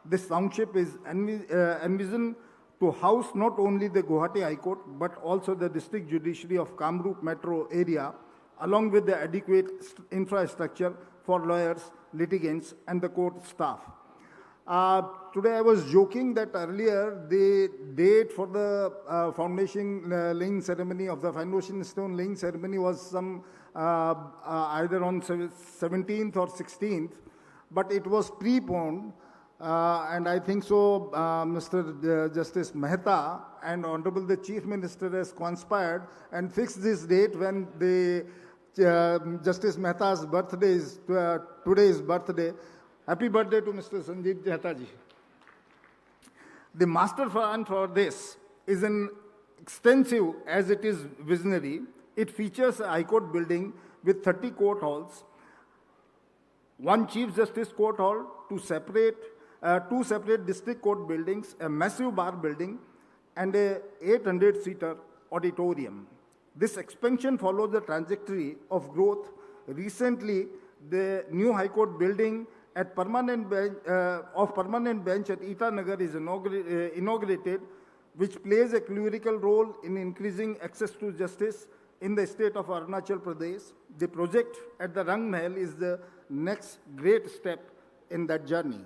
This township is envisioned to house not only the Guwahati High Court but also the District Judiciary of Kamrup Metro area, along with the adequate infrastructure for lawyers, litigants, and the court staff. Today I was joking that earlier the date for the foundation laying ceremony of the foundation stone laying ceremony was either on 17th or 16th, but it was preponed. And I think so, Mr. Justice Mehta and Honorable the Chief Minister has conspired and fixed this date when the Justice Mehta's birthday is today's birthday. Happy birthday to Mr. Sandeep Mehta ji. The master plan for this is an extensive as it is visionary. It features a High Court building with 30 court halls, 1 Chief Justice Court Hall, 2 separate district court buildings, a massive bar building, and a 800-seater auditorium. This expansion follows the trajectory of growth. Recently, the new High Court building at permanent bench at Itanagar is inaugurated, which plays a clerical role in increasing access to justice in the state of Arunachal Pradesh. The project at the Rangmahal is the next great step in that journey.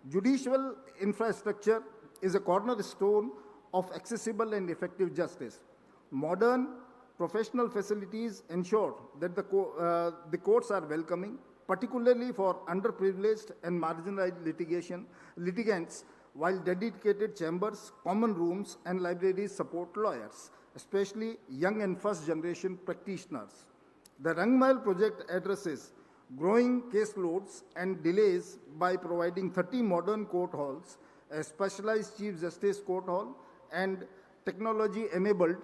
Judicial infrastructure is a cornerstone of accessible and effective justice. Modern professional facilities ensure that the courts are welcoming, particularly for underprivileged and marginalized litigants, while dedicated chambers, common rooms, and libraries support lawyers, especially young and first-generation practitioners. The Rangmahal project addresses growing caseloads and delays by providing 30 modern court halls, a specialized Chief Justice Court Hall, and technology-enabled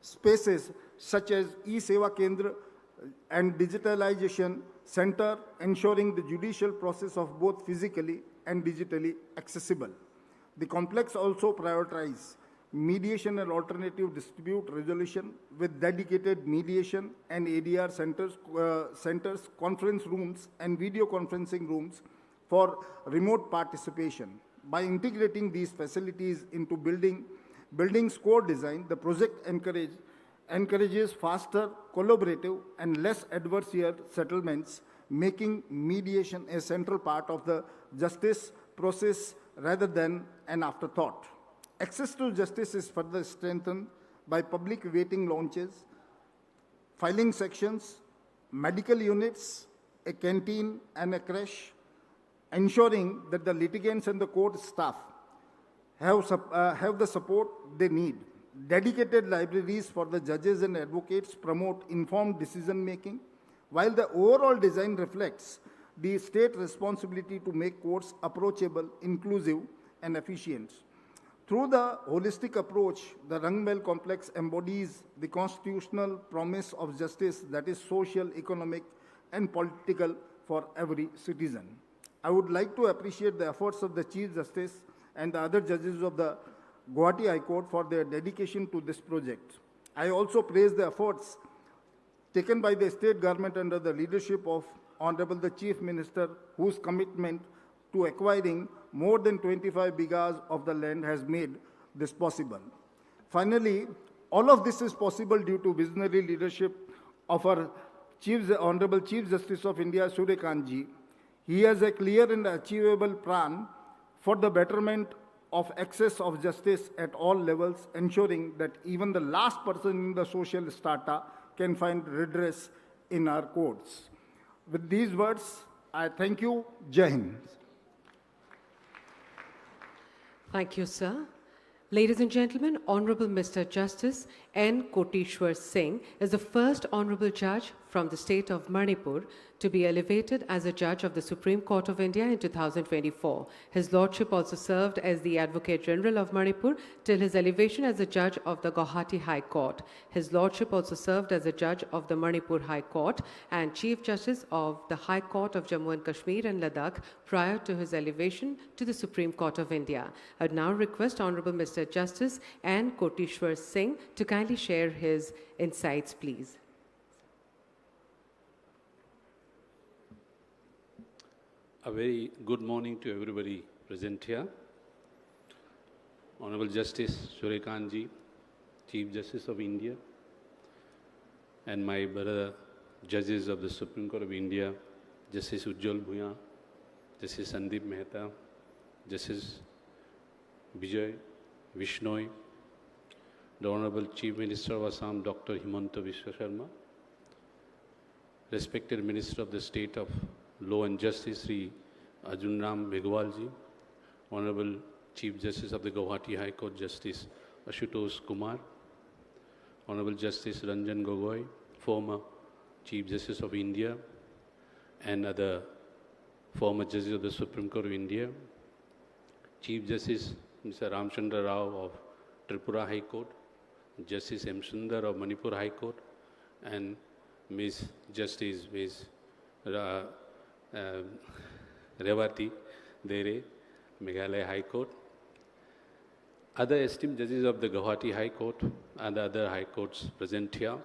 spaces such as E-Seva Kendra and Digitalization Center, ensuring the judicial process of both physically and digitally accessible. The complex also prioritizes mediation and alternative dispute resolution with dedicated mediation and ADR centers, conference rooms, and video conferencing rooms for remote participation. By integrating these facilities into building's core design, the project encourages faster, collaborative, and less adversarial settlements, making mediation a central part of the justice process rather than an afterthought. Access to justice is further strengthened by public waiting launches, filing sections, medical units, a canteen, and a creche, ensuring that the litigants and the court staff have the support they need. Dedicated libraries for the judges and advocates promote informed decision-making, while the overall design reflects the state responsibility to make courts approachable, inclusive, and efficient. Through the holistic approach, the Rangmahal complex embodies the constitutional promise of justice that is social, economic, and political for every citizen. I would like to appreciate the efforts of the Chief Justice and the other judges of the Guwahati High Court for their dedication to this project. I also praise the efforts taken by the state government under the leadership of Honorable the Chief Minister, whose commitment to acquiring more than 25 bighas of the land has made this possible. Finally, all of this is possible due to visionary leadership of our Honorable Chief Justice of India, Suryakant Ji. He has a clear and achievable plan for the betterment of access of justice at all levels, ensuring that even the last person in the social strata can find redress in our courts. With these words, I thank you. Jai Hind. Thank you, sir. Ladies and gentlemen, Honorable Mr. Justice N. Kotishwar Singh is the first Honorable Judge from the state of Manipur to be elevated as a judge of the Supreme Court of India in 2024. His Lordship also served as the Advocate General of Manipur till his elevation as a judge of the Guwahati High Court. His Lordship also served as a judge of the Manipur High Court and Chief Justice of the High Court of Jammu and Kashmir and Ladakh prior to his elevation to the Supreme Court of India. I would now request Honorable Mr. Justice N. Kotishwar Singh to kindly share his insights, please. A very good morning to everybody present here. Honorable Justice Suryakant Ji, Chief Justice of India, and my brother judges of the Supreme Court of India, Justice Ujjwal Bhuyan, Justice Sandeep Mehta, Justice Vijay Vishnoi, the Honorable Chief Minister of Assam, Dr. Himanta Biswa Sarma, respected Minister of the State of Law and Justice, Sri Arjun Ram Meghwal Ji, Honorable Chief Justice of the Guwahati High Court, Justice Ashutosh Kumar, Honorable Justice Ranjan Gogoi, former Chief Justice of India, and other former judges of the Supreme Court of India, Chief Justice Mr. Ramchandra Rao of Tripura High Court, Justice M. Sundar of Manipur High Court, and Ms. Justice Ms. Revati Dere, Meghalaya High Court, other esteemed judges of the Guwahati High Court and the other high courts present here,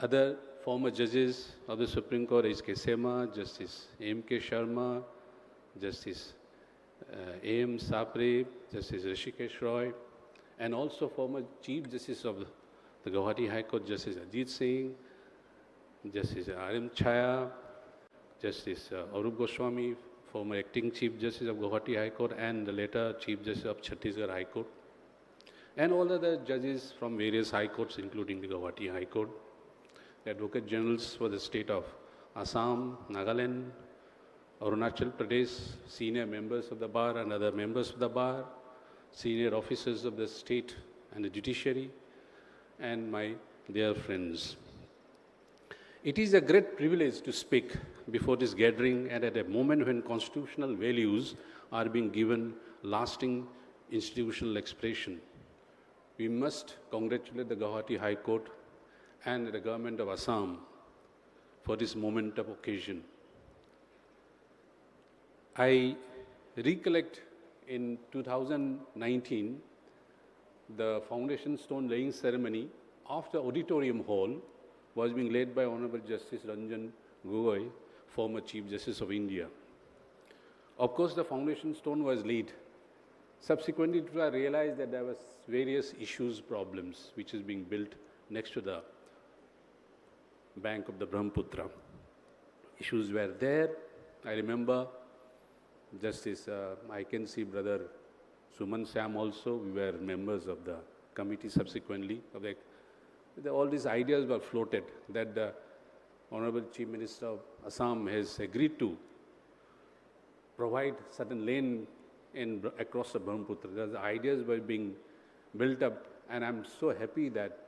other former judges of the Supreme Court, H.K. Sema, Justice M.K. Sharma, Justice A.M. Sapre, Justice Rishikesh Roy, and also former Chief Justice of the Guwahati High Court, Justice Ajit Singh, Justice R.M. Chaya, Justice Arup Goswami, former Acting Chief Justice of Guwahati High Court and the later Chief Justice of Chhattisgarh High Court, and all other judges from various high courts, including the Guwahati High Court, the Advocate Generals for the state of Assam, Nagaland, Arunachal Pradesh, senior members of the bar and other members of the bar, senior officers of the state and the judiciary, and my dear friends. It is a great privilege to speak before this gathering and at a moment when constitutional values are being given lasting institutional expression. we must congratulate the Guwahati High Court and the government of Assam for this moment of occasion. I recollect in 2019, the foundation stone laying ceremony of the auditorium hall was being led by Honorable Justice Ranjan Gogoi, former Chief Justice of India. Of course, the foundation stone was laid. Subsequently, I realized that there was various issues, problems, which is being built next to the bank of the Brahmaputra. Issues were there. I remember Justice, I can see Brother Suman Sam also, we were members of the committee subsequently. All these ideas were floated that the Honorable Chief Minister of Assam has agreed to provide certain lane across the Brahmaputra. The ideas were being built up, and I'm so happy that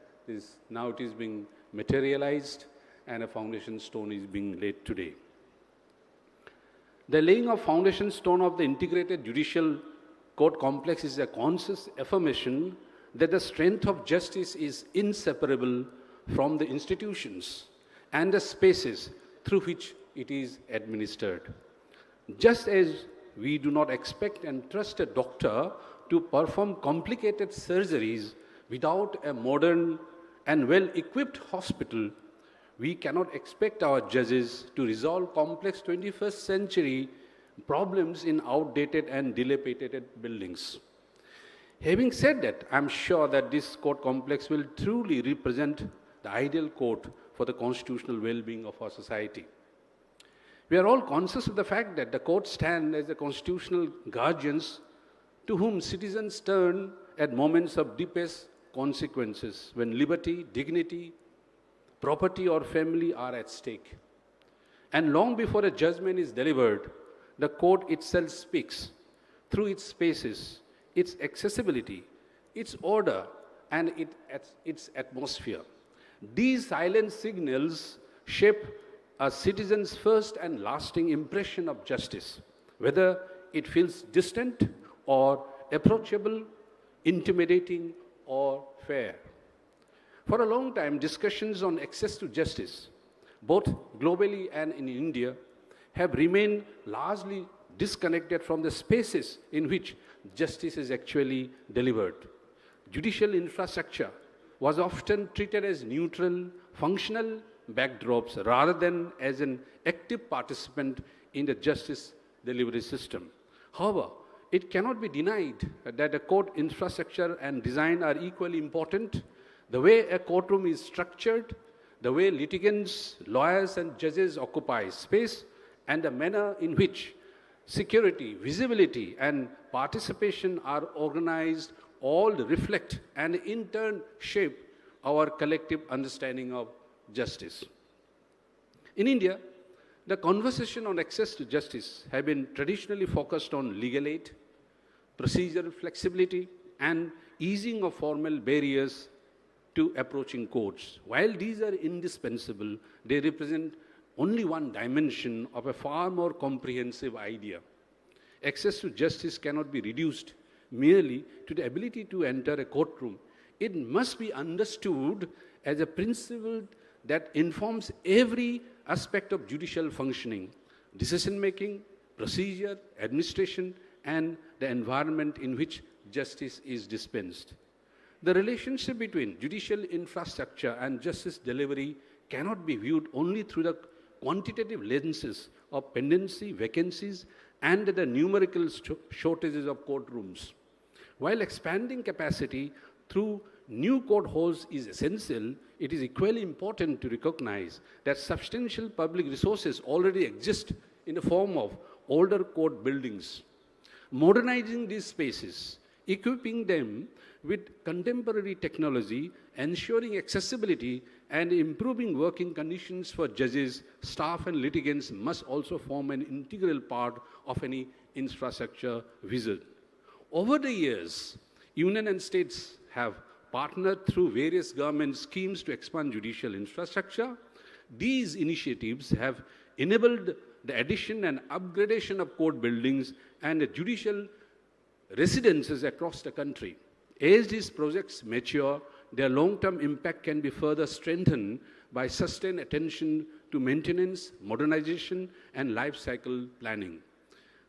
now it is being materialized and a foundation stone is being laid today. The laying of foundation stone of the Integrated Judicial Court Complex is a conscious affirmation that the strength of justice is inseparable from the institutions and the spaces through which it is administered. Just as we do not expect and trust a doctor to perform complicated surgeries without a modern and well-equipped hospital, we cannot expect our judges to resolve complex 21st century problems in outdated and dilapidated buildings. Having said that, I'm sure that this court complex will truly represent the ideal court for the constitutional well-being of our society. We are all conscious of the fact that the courts stand as the constitutional guardians to whom citizens turn at moments of deepest consequences, when liberty, dignity, property or family are at stake. And long before a judgment is delivered, the court itself speaks through its spaces, its accessibility, its order, and its atmosphere. These silent signals shape a citizen's first and lasting impression of justice, whether it feels distant or approachable, intimidating or fair. For a long time, discussions on access to justice, both globally and in India, have remained largely disconnected from the spaces in which justice is actually delivered. Judicial infrastructure was often treated as neutral, functional backdrops rather than as an active participant in the justice delivery system. However, it cannot be denied that the court infrastructure and design are equally important. The way a courtroom is structured, the way litigants, lawyers, and judges occupy space, and the manner in which security, visibility, and participation are organized all reflect and in turn shape our collective understanding of justice. In India, the conversation on access to justice has been traditionally focused on legal aid, procedural flexibility, and easing of formal barriers to approaching courts. While these are indispensable, they represent only one dimension of a far more comprehensive idea. Access to justice cannot be reduced merely to the ability to enter a courtroom. It must be understood as a principle that informs every aspect of judicial functioning, decision-making, procedure, administration, and the environment in which justice is dispensed. The relationship between judicial infrastructure and justice delivery cannot be viewed only through the quantitative lenses of pendency, vacancies, and the numerical shortages of courtrooms. While expanding capacity through new court halls is essential, it is equally important to recognize that substantial public resources already exist in the form of older court buildings. Modernizing these spaces, equipping them with contemporary technology, ensuring accessibility, and improving working conditions for judges, staff, and litigants must also form an integral part of any infrastructure vision. Over the years, union and states have partnered through various government schemes to expand judicial infrastructure. These initiatives have enabled the addition and upgradation of court buildings and judicial residences across the country. As these projects mature, their long-term impact can be further strengthened by sustained attention to maintenance, modernization, and life cycle planning.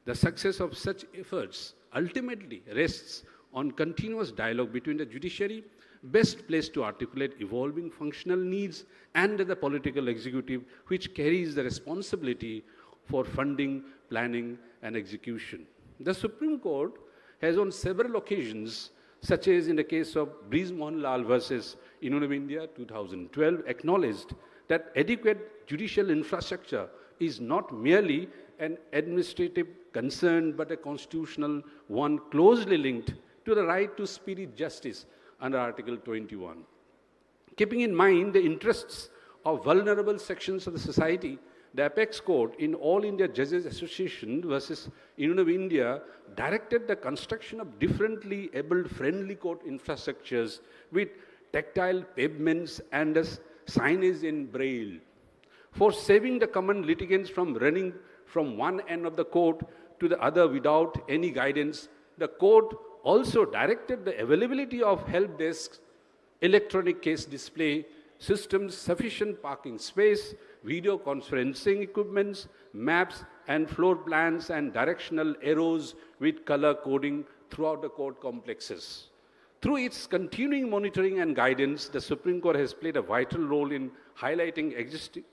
The success of such efforts ultimately rests on continuous dialogue between the judiciary, best placed to articulate evolving functional needs, and the political executive, which carries the responsibility for funding, planning, and execution. The Supreme Court has on several occasions, such as in the case of Rangmahal versus Union of India 2012, acknowledged that adequate judicial infrastructure is not merely an administrative concern but a constitutional one closely linked to the right to speedy justice under Article 21. Keeping in mind the interests of vulnerable sections of the society, the Apex Court in All India Judges Association versus Union of India directed the construction of differently abled friendly court infrastructures with tactile pavements and signage in braille. For saving the common litigants from running from one end of the court to the other without any guidance, the court also directed the availability of help desks, electronic case display systems, sufficient parking space, video conferencing equipments, maps and floor plans and directional arrows with color coding throughout the court complexes. Through its continuing monitoring and guidance, the Supreme Court has played a vital role in highlighting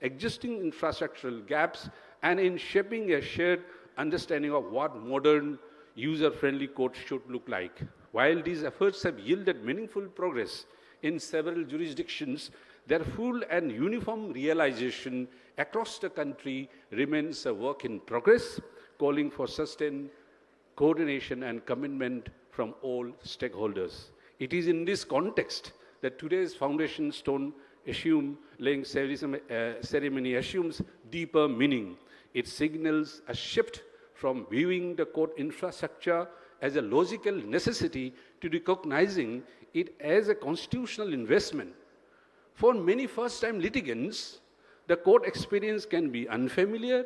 existing infrastructural gaps and in shaping a shared understanding of what modern user-friendly courts should look like. While these efforts have yielded meaningful progress in several jurisdictions, their full and uniform realization across the country remains a work in progress, calling for sustained coordination and commitment from all stakeholders. It is in this context that today's foundation stone laying ceremony assumes deeper meaning. It signals a shift from viewing the court infrastructure as a logical necessity to recognizing it as a constitutional investment. For many first-time litigants, the court experience can be unfamiliar,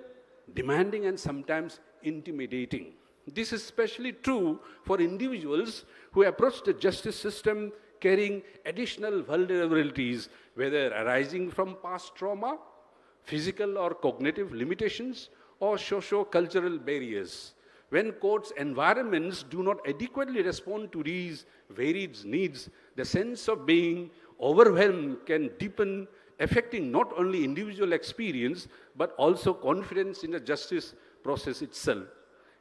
demanding, and sometimes intimidating. This is especially true for individuals who approach the justice system carrying additional vulnerabilities, whether arising from past trauma, physical or cognitive limitations, or socio-cultural barriers. When courts' environments do not adequately respond to these varied needs, the sense of being overwhelmed can deepen, affecting not only individual experience, but also confidence in the justice process itself.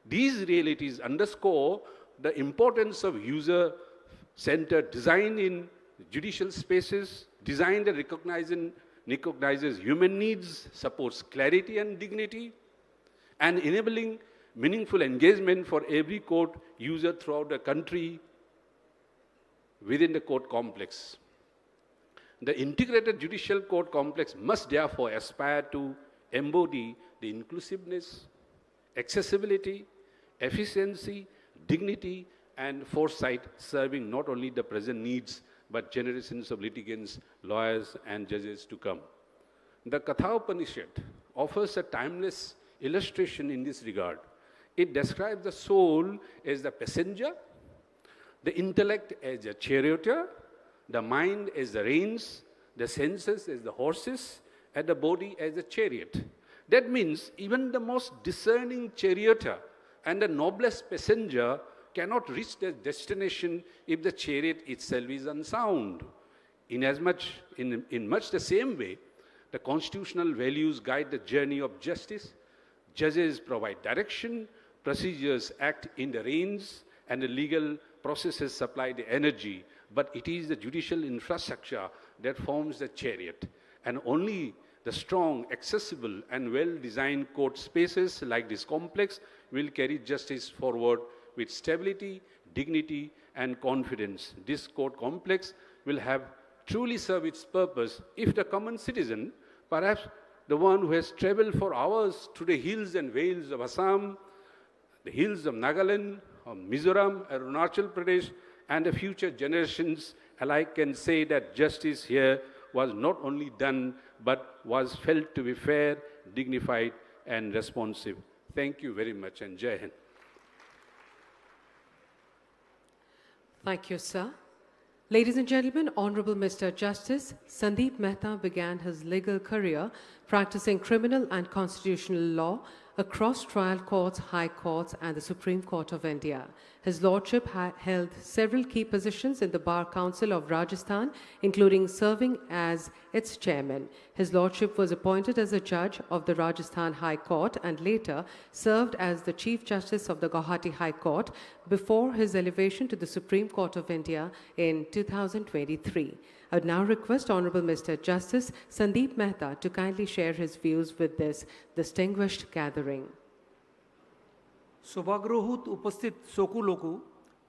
These realities underscore the importance of user-centered design in judicial spaces, design that recognizes human needs, supports clarity and dignity, and enabling meaningful engagement for every court user throughout the country within the court complex. The integrated judicial court complex must therefore aspire to embody the inclusiveness, accessibility, efficiency, dignity, and foresight, serving not only the present needs, but generations of litigants, lawyers, and judges to come. The Katha Upanishad offers a timeless illustration in this regard. It describes the soul as the passenger, the intellect as a charioteer, the mind as the reins, the senses as the horses, and the body as a chariot. That means even the most discerning charioteer and the noblest passenger cannot reach their destination if the chariot itself is unsound. In much the same way, the constitutional values guide the journey of justice. Judges provide direction, procedures act in the reins, and the legal processes supply the energy. But it is the judicial infrastructure that forms the chariot. And only the strong, accessible, and well-designed court spaces like this complex will carry justice forward with stability, dignity, and confidence. This court complex will have truly served its purpose if the common citizen, perhaps the one who has traveled for hours through the hills and vales of Assam, the hills of Nagaland, of Mizoram, Arunachal Pradesh, and the future generations alike can say that justice here was not only done, but was felt to be fair, dignified, and responsive. Thank you very much, and Jai Hind. Thank you, sir. Ladies and gentlemen, Honorable Mr. Justice Sandeep Mehta began his legal career practicing criminal and constitutional law across trial courts, high courts, and the Supreme Court of India. His lordship held several key positions in the Bar Council of Rajasthan, including serving as its chairman. His lordship was appointed as a judge of the Rajasthan High Court and later served as the Chief Justice of the Guwahati High Court before his elevation to the Supreme Court of India in 2023. I would now request Honorable Mr. Justice Sandeep Mehta to kindly share his views with this distinguished gathering. সভাগৃহত উপস্থিত সকু লোকু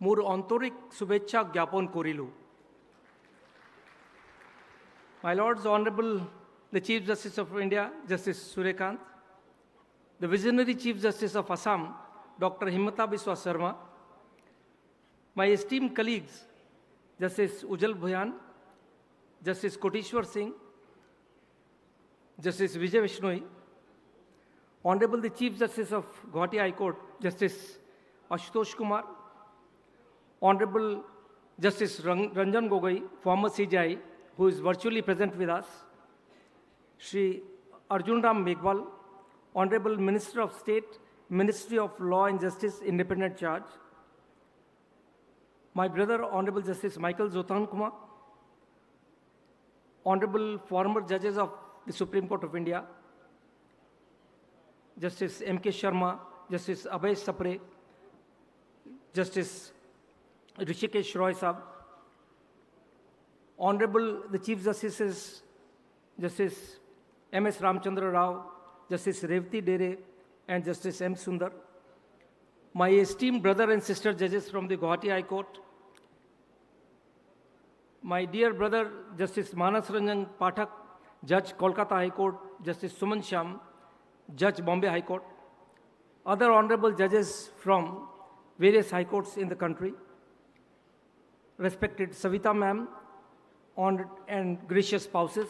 মোর আন্তরিক শুভেচ্ছা জ্ঞাপন করিলু। My Lords, Honorable the Chief Justice of India, Justice Suryakant, the visionary Chief Justice of Assam, Dr. Himanta Biswa Sarma, my esteemed colleagues, Justice Ujjal Bhuyan, Justice Koteshwar Singh, Justice Vijay Vishnoi, Honorable the Chief Justice of Guwahati High Court, Justice Ashutosh Kumar, Honorable Justice Ranjan Gogoi, former CJI, who is virtually present with us, Shri Arjun Ram Meghwal, Honorable Minister of State, Ministry of Law and Justice, Independent Charge, my brother, Honorable Justice Michael Zotan Kumar, Honorable former judges of the Supreme Court of India, Justice M.K. Sharma, Justice Abhay Sapre, Justice Rishikesh Roy Sahab, Honorable the Chief Justices, Justice M.S. Ramchandra Rao, Justice Revati Dere, and Justice M. Sundar, my esteemed brother and sister judges from the Guwahati High Court, my dear brother Justice Manas Ranjan Pathak, Judge Kolkata High Court, Justice Suman Shyam, Judge Bombay High Court, other honorable judges from various high courts in the country, respected Savita ma'am, honored and gracious spouses,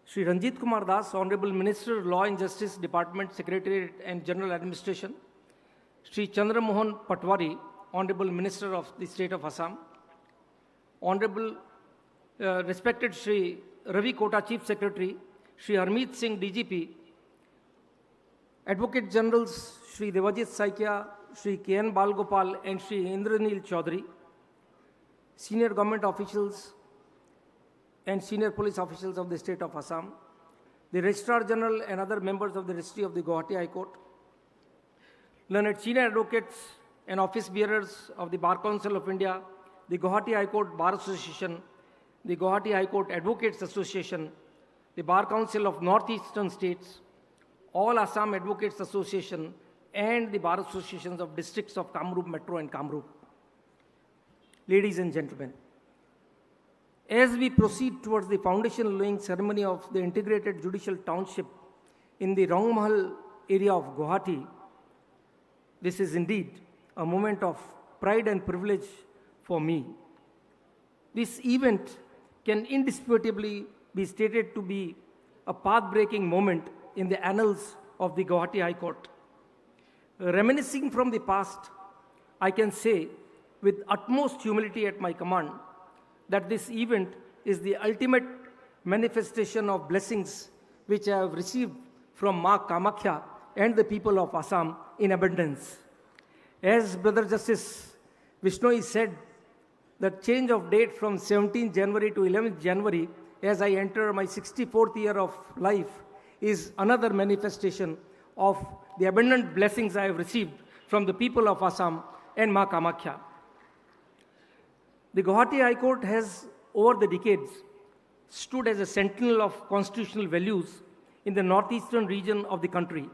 Shri Ranjit Kumar Das, Honorable Minister, Law and Justice Department, Secretariat and General Administration, Shri Chandra Mohan Patwari, Honorable Minister of the State of Assam, Honorable respected Shri Ravi Kota, Chief Secretary, Shri Harmeet Singh, DGP, Advocate Generals Shri Devajit Saikia, Shri K.N. Balgopal, and Shri Indranil Chaudhary, senior government officials and senior police officials of the State of Assam, the Registrar General and other members of the Registry of the Guwahati High Court, learned senior advocates and office bearers of the Bar Council of India, the Guwahati High Court Bar Association, the Guwahati High Court Advocates Association, the Bar Council of Northeastern States, all Assam Advocates Association, and the Bar Associations of Districts of Kamrup Metro and Kamrup. Ladies and gentlemen, as we proceed towards the foundation laying ceremony of the Integrated Judicial Township in the Rangmahal area of Guwahati, this is indeed a moment of pride and privilege for me. This event can indisputably be stated to be a path-breaking moment in the annals of the Guwahati High Court. Reminiscing from the past, I can say with utmost humility at my command that this event is the ultimate manifestation of blessings which I have received from Ma Kamakhya and the people of Assam in abundance. As Brother Justice Vishnoi said, the change of date from 17th January to 11th January as I enter my 64th year of life is another manifestation of the abundant blessings I have received from the people of Assam and Ma Kamakhya. The Guwahati High Court has, over the decades, stood as a sentinel of constitutional values in the northeastern region of the country.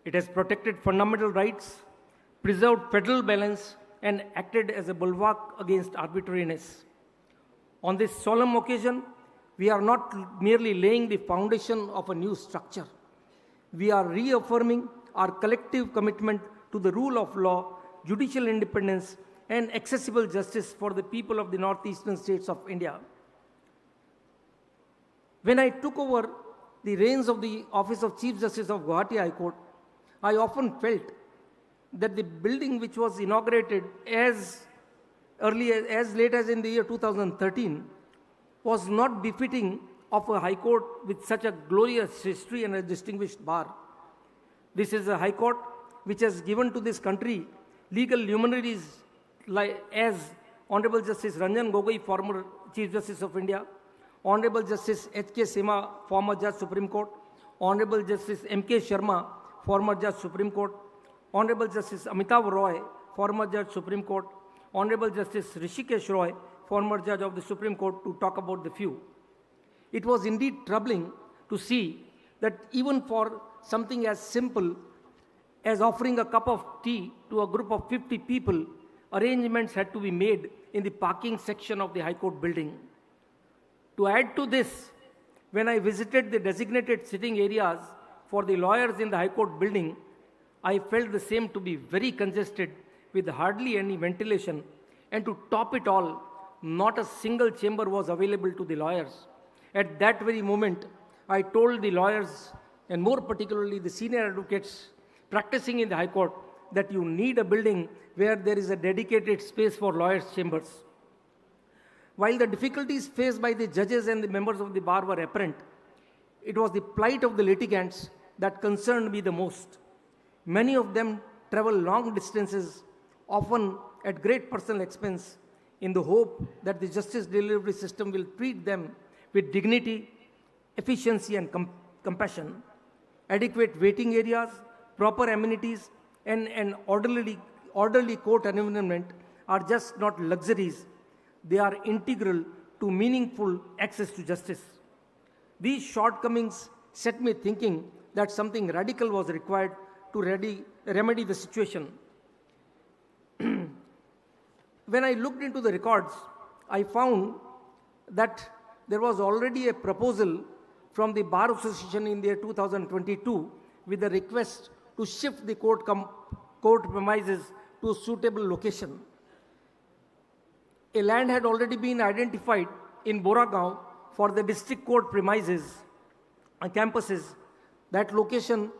It has protected fundamental rights, preserved federal balance, and acted as a bulwark against arbitrariness. On this solemn occasion, we are not merely laying the foundation of a new structure. We are reaffirming our collective commitment to the rule of law, judicial independence, and accessible justice for the people of the northeastern states of India. When I took over the reins of the Office of Chief Justice of Guwahati High Court, I often felt that the building which was inaugurated as late as in the year 2013 was not befitting of a high court with such a glorious history and a distinguished bar. This is a high court which has given to this country legal luminaries as Honorable Justice Ranjan Gogoi, former Chief Justice of India, Honorable Justice H.K. Sema, former Judge Supreme Court, Honorable Justice M.K. Sharma, former Judge Supreme Court, Honorable Justice Amitav Roy, former Judge Supreme Court, Honorable Justice Rishikesh Roy, former Judge of the Supreme Court, to talk about the few. It was indeed troubling to see that even for something as simple as offering a cup of tea to a group of 50 people, arrangements had to be made in the parking section of the High Court building. To add to this, when I visited the designated sitting areas for the lawyers in the High Court building, I felt the same to be very congested with hardly any ventilation, and to top it all, not a single chamber was available to the lawyers. At that very moment, I told the lawyers, and more particularly the senior advocates practicing in the High Court, that you need a building where there is a dedicated space for lawyers' chambers. While the difficulties faced by the judges and the members of the bar were apparent, it was the plight of the litigants that concerned me the most. Many of them travel long distances, often at great personal expense, in the hope that the justice delivery system will treat them with dignity, efficiency, and compassion. Adequate waiting areas, proper amenities, and an orderly court environment are just not luxuries. They are integral to meaningful access to justice. These shortcomings set me thinking that something radical was required to remedy the situation. When I looked into the records, I found that there was already a proposal from the Bar Association in the year 2022 with a request to shift the court premises to a suitable location. A land had already been identified in Boragaon for the district court premises and campuses. That location,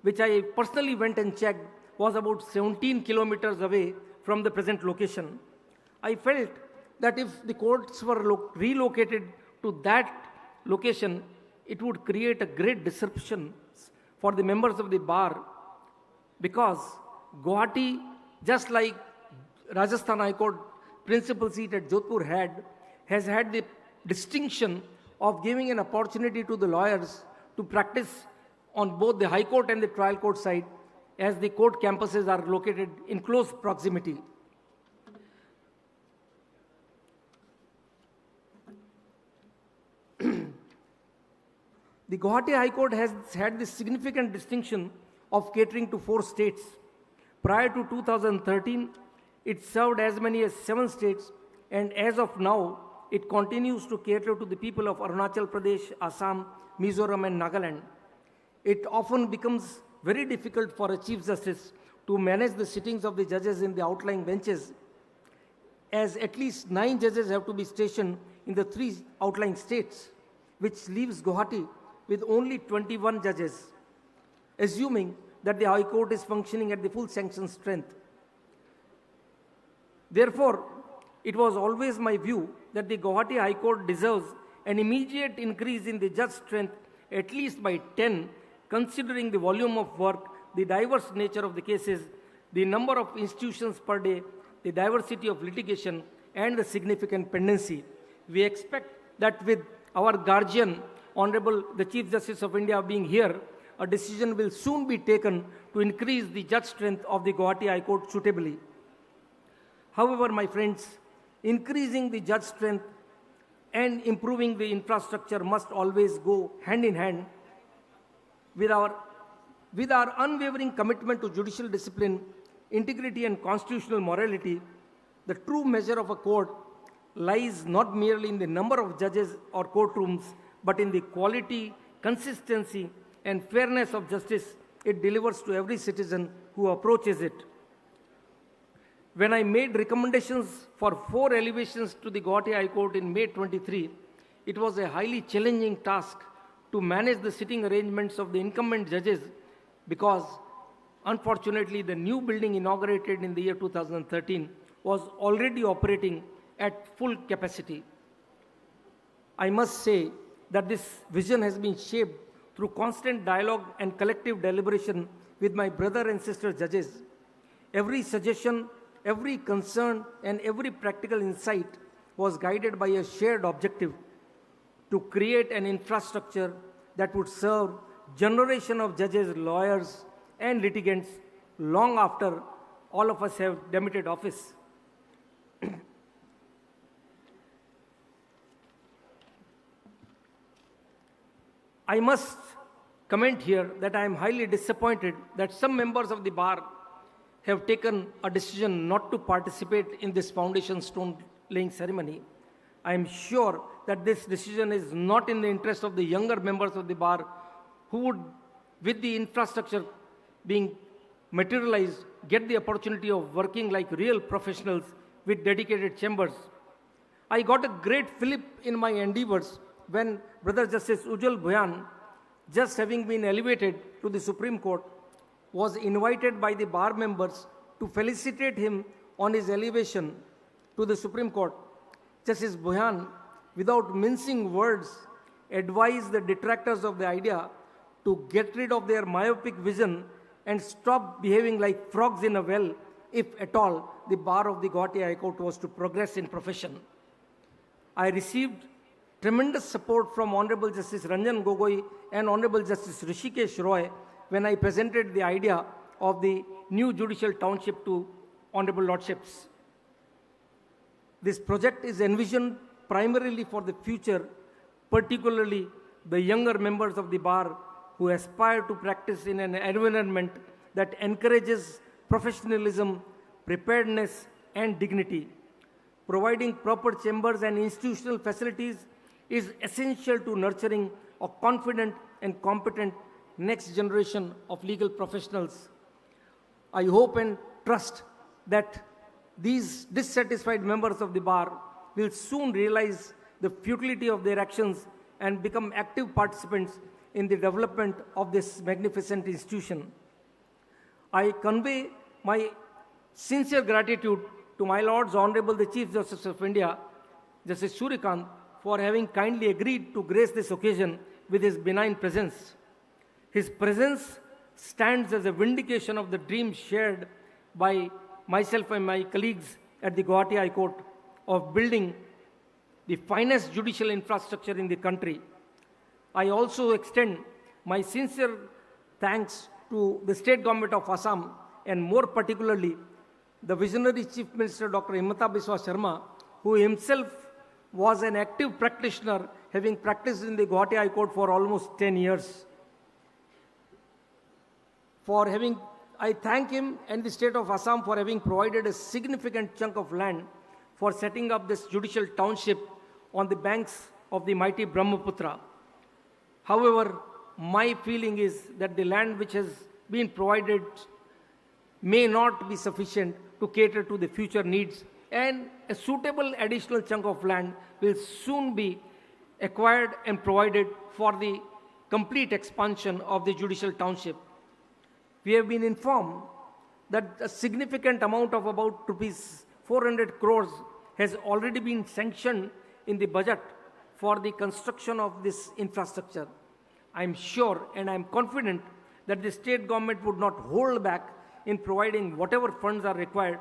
which I personally went and checked, was about 17 kilometers away from the present location. I felt that if the courts were relocated to that location, it would create a great disruption for the members of the bar, because Guwahati, just like Rajasthan High Court principal seat at Jodhpur has had the distinction of giving an opportunity to the lawyers to practice on both the High Court and the trial court side, as the court campuses are located in close proximity. The Guwahati High Court has had the significant distinction of catering to 4 states. Prior to 2013, it served as many as 7 states, and as of now, it continues to cater to the people of Arunachal Pradesh, Assam, Mizoram, and Nagaland. It often becomes very difficult for a Chief Justice to manage the sittings of the judges in the outlying benches, as at least 9 judges have to be stationed in the 3 outlying states, which leaves Guwahati with only 21 judges, assuming that the High Court is functioning at the full sanctioned strength. Therefore, it was always my view that the Guwahati High Court deserves an immediate increase in the judge strength, at least by 10, considering the volume of work, the diverse nature of the cases, the number of institutions per day, the diversity of litigation, and the significant pendency. We expect that with our guardian, Honorable the Chief Justice of India, being here, a decision will soon be taken to increase the judge strength of the Guwahati High Court suitably. However, my friends, increasing the judge strength and improving the infrastructure must always go hand in hand with our unwavering commitment to judicial discipline, integrity, and constitutional morality. The true measure of a court lies not merely in the number of judges or courtrooms, but in the quality, consistency, and fairness of justice it delivers to every citizen who approaches it. When I made recommendations for 4 elevations to the Guwahati High Court in May 23, it was a highly challenging task to manage the sitting arrangements of the incumbent judges, because Unfortunately, the new building inaugurated in the year 2013 was already operating at full capacity. I must say that this vision has been shaped through constant dialogue and collective deliberation with my brother and sister judges. Every suggestion, every concern, and every practical insight was guided by a shared objective to create an infrastructure that would serve generation of judges, lawyers, and litigants long after all of us have demitted office. I must comment here that I am highly disappointed that some members of the bar have taken a decision not to participate in this foundation stone laying ceremony. I am sure that this decision is not in the interest of the younger members of the bar who would, with the infrastructure being materialized, get the opportunity of working like real professionals with dedicated chambers. I got a great fillip in my endeavors when Brother Justice Ujjwal Bhuyan, just having been elevated to the Supreme Court, was invited by the bar members to felicitate him on his elevation to the Supreme Court. Justice Bhuyan, without mincing words, advised the detractors of the idea to get rid of their myopic vision and stop behaving like frogs in a well, if at all the bar of the Guwahati High Court was to progress in profession. I received tremendous support from Honorable Justice Ranjan Gogoi and Honorable Justice Rishikesh Roy when I presented the idea of the new judicial township to Honorable Lordships. This project is envisioned primarily for the future, particularly the younger members of the bar who aspire to practice in an environment that encourages professionalism, preparedness, and dignity. Providing proper chambers and institutional facilities is essential to nurturing a confident and competent next generation of legal professionals. I hope and trust that these dissatisfied members of the bar will soon realize the futility of their actions and become active participants in the development of this magnificent institution. I convey my sincere gratitude to my Lord's Honorable the Chief Justice of India, Justice Surikant, for having kindly agreed to grace this occasion with his benign presence. His presence stands as a vindication of the dream shared by myself and my colleagues at the Guwahati High Court of building the finest judicial infrastructure in the country. I also extend my sincere thanks to the State Government of Assam and more particularly the visionary Chief Minister Dr. Himanta Biswa Sarma, who himself was an active practitioner having practiced in the Guwahati High Court for almost 10 years. I thank him and the state of Assam for having provided a significant chunk of land for setting up this judicial township on the banks of the mighty Brahmaputra. However, my feeling is that the land which has been provided may not be sufficient to cater to the future needs, and a suitable additional chunk of land will soon be acquired and provided for the complete expansion of the judicial township. We have been informed that a significant amount of about rupees 400 crores has already been sanctioned in the budget for the construction of this infrastructure. I am sure and I am confident that the state government would not hold back in providing whatever funds are required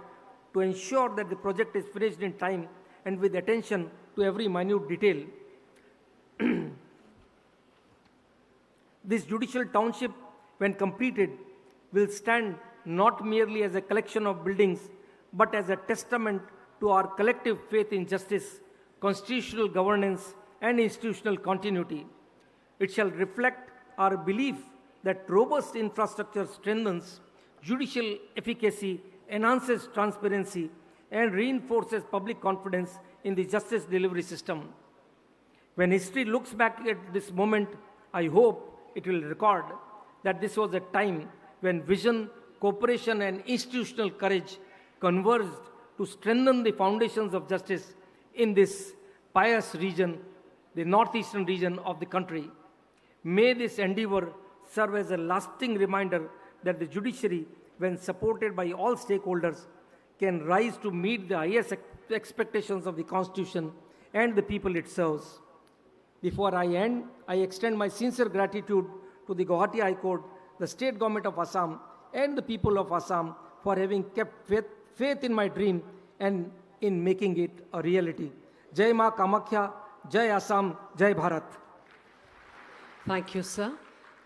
to ensure that the project is finished in time and with attention to every minute detail. This judicial township, when completed, will stand not merely as a collection of buildings, but as a testament to our collective faith in justice, constitutional governance, and institutional continuity. It shall reflect our belief that robust infrastructure strengthens judicial efficacy, enhances transparency, and reinforces public confidence in the justice delivery system. When history looks back at this moment, I hope it will record that this was a time when vision, cooperation, and institutional courage converged to strengthen the foundations of justice in this pious region, the northeastern region of the country. May this endeavor serve as a lasting reminder that the judiciary, when supported by all stakeholders, can rise to meet the highest expectations of the Constitution and the people it serves. Before I end, I extend my sincere gratitude to the Guwahati High Court, the State Government of Assam, and the people of Assam for having kept faith in my dream and in making it a reality. Jai Ma Kamakhya, Jai Assam, Jai Bharat. Thank you, sir.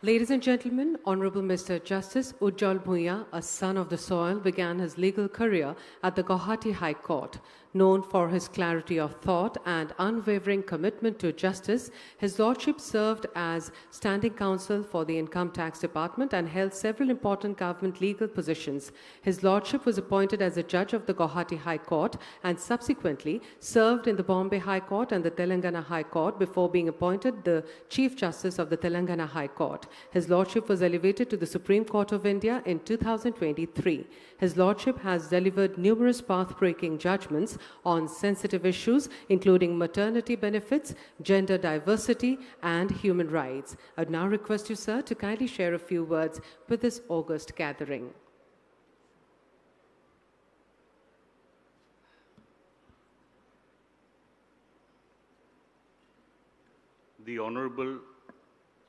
Ladies and gentlemen, Honorable Mr. Justice Ujjal Bhuiyan, a son of the soil, began his legal career at the Guwahati High Court. Known for his clarity of thought and unwavering commitment to justice, his lordship served as standing counsel for the Income Tax Department and held several important government legal positions. His lordship was appointed as a judge of the Guwahati High Court and subsequently served in the Bombay High Court and the Telangana High Court before being appointed the Chief Justice of the Telangana High Court. His lordship was elevated to the Supreme Court of India in 2023. His lordship has delivered numerous path-breaking judgments on sensitive issues, including maternity benefits, gender diversity, and human rights. I would now request you, sir, to kindly share a few words with this august gathering. The Honorable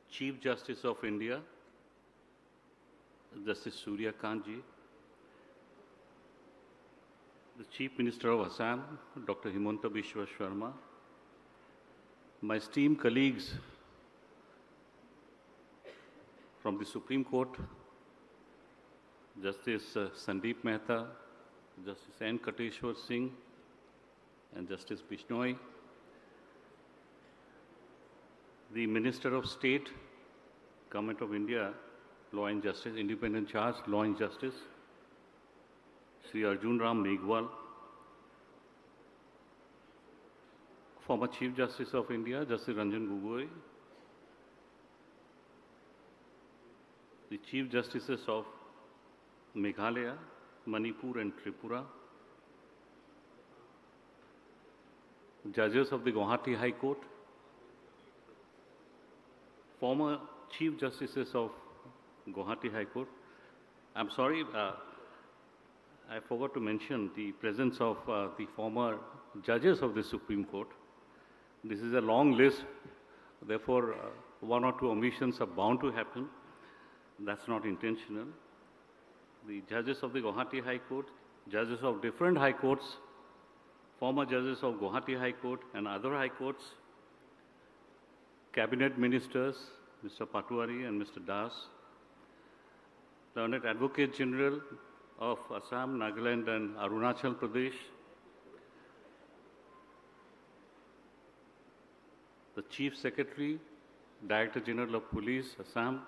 Chief Justice of India, Justice Surya Kantji, the Chief Minister of Assam, Dr. Himanta Biswa Sarma, my esteemed colleagues from the Supreme Court, Justice Sandeep Mehta, Justice N. Kateshwar Singh, and Justice Bishnoi, the Minister of State, Government of India, Law and Justice, Independent Charge, Law and Justice, Sri Arjun Ram Meghwal, former Chief Justice of India, Justice Ranjan Gogoi, the Chief Justices of Meghalaya, Manipur and Tripura, judges of the Guwahati High Court, former Chief Justices of Guwahati High Court. I'm sorry, I forgot to mention the presence of the former judges of the Supreme Court. This is a long list, therefore one or two omissions are bound to happen. That's not intentional. The judges of the Guwahati High Court, judges of different high courts, former judges of Guwahati High Court and other high courts, cabinet ministers, Mr. Patwari and Mr. Das, Learned Advocate General of Assam, Nagaland and Arunachal Pradesh, the Chief Secretary, Director General of Police, Assam,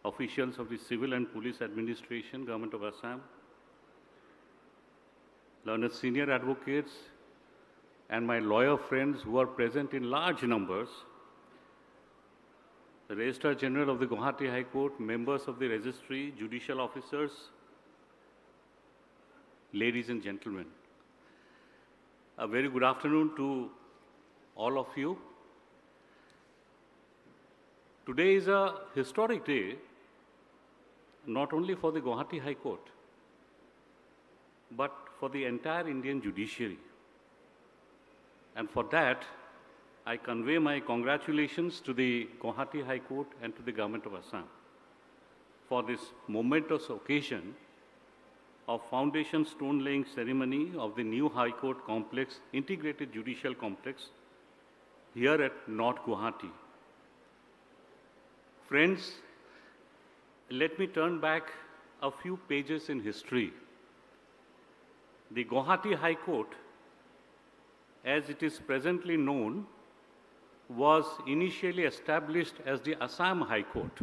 officials of the Civil and Police Administration, Government of Assam, learned senior advocates, and my lawyer friends who are present in large numbers, the Registrar General of the Guwahati High Court, members of the registry, judicial officers, ladies and gentlemen. A very good afternoon to all of you. Today is a historic day, not only for the Guwahati High Court, but for the entire Indian judiciary. And for that, I convey my congratulations to the Guwahati High Court and to the Government of Assam for this momentous occasion of foundation stone laying ceremony of the new High Court complex, Integrated Judicial Complex, here at North Guwahati. Friends, let me turn back a few pages in history. The Guwahati High Court, as it is presently known, was initially established as the Assam High Court.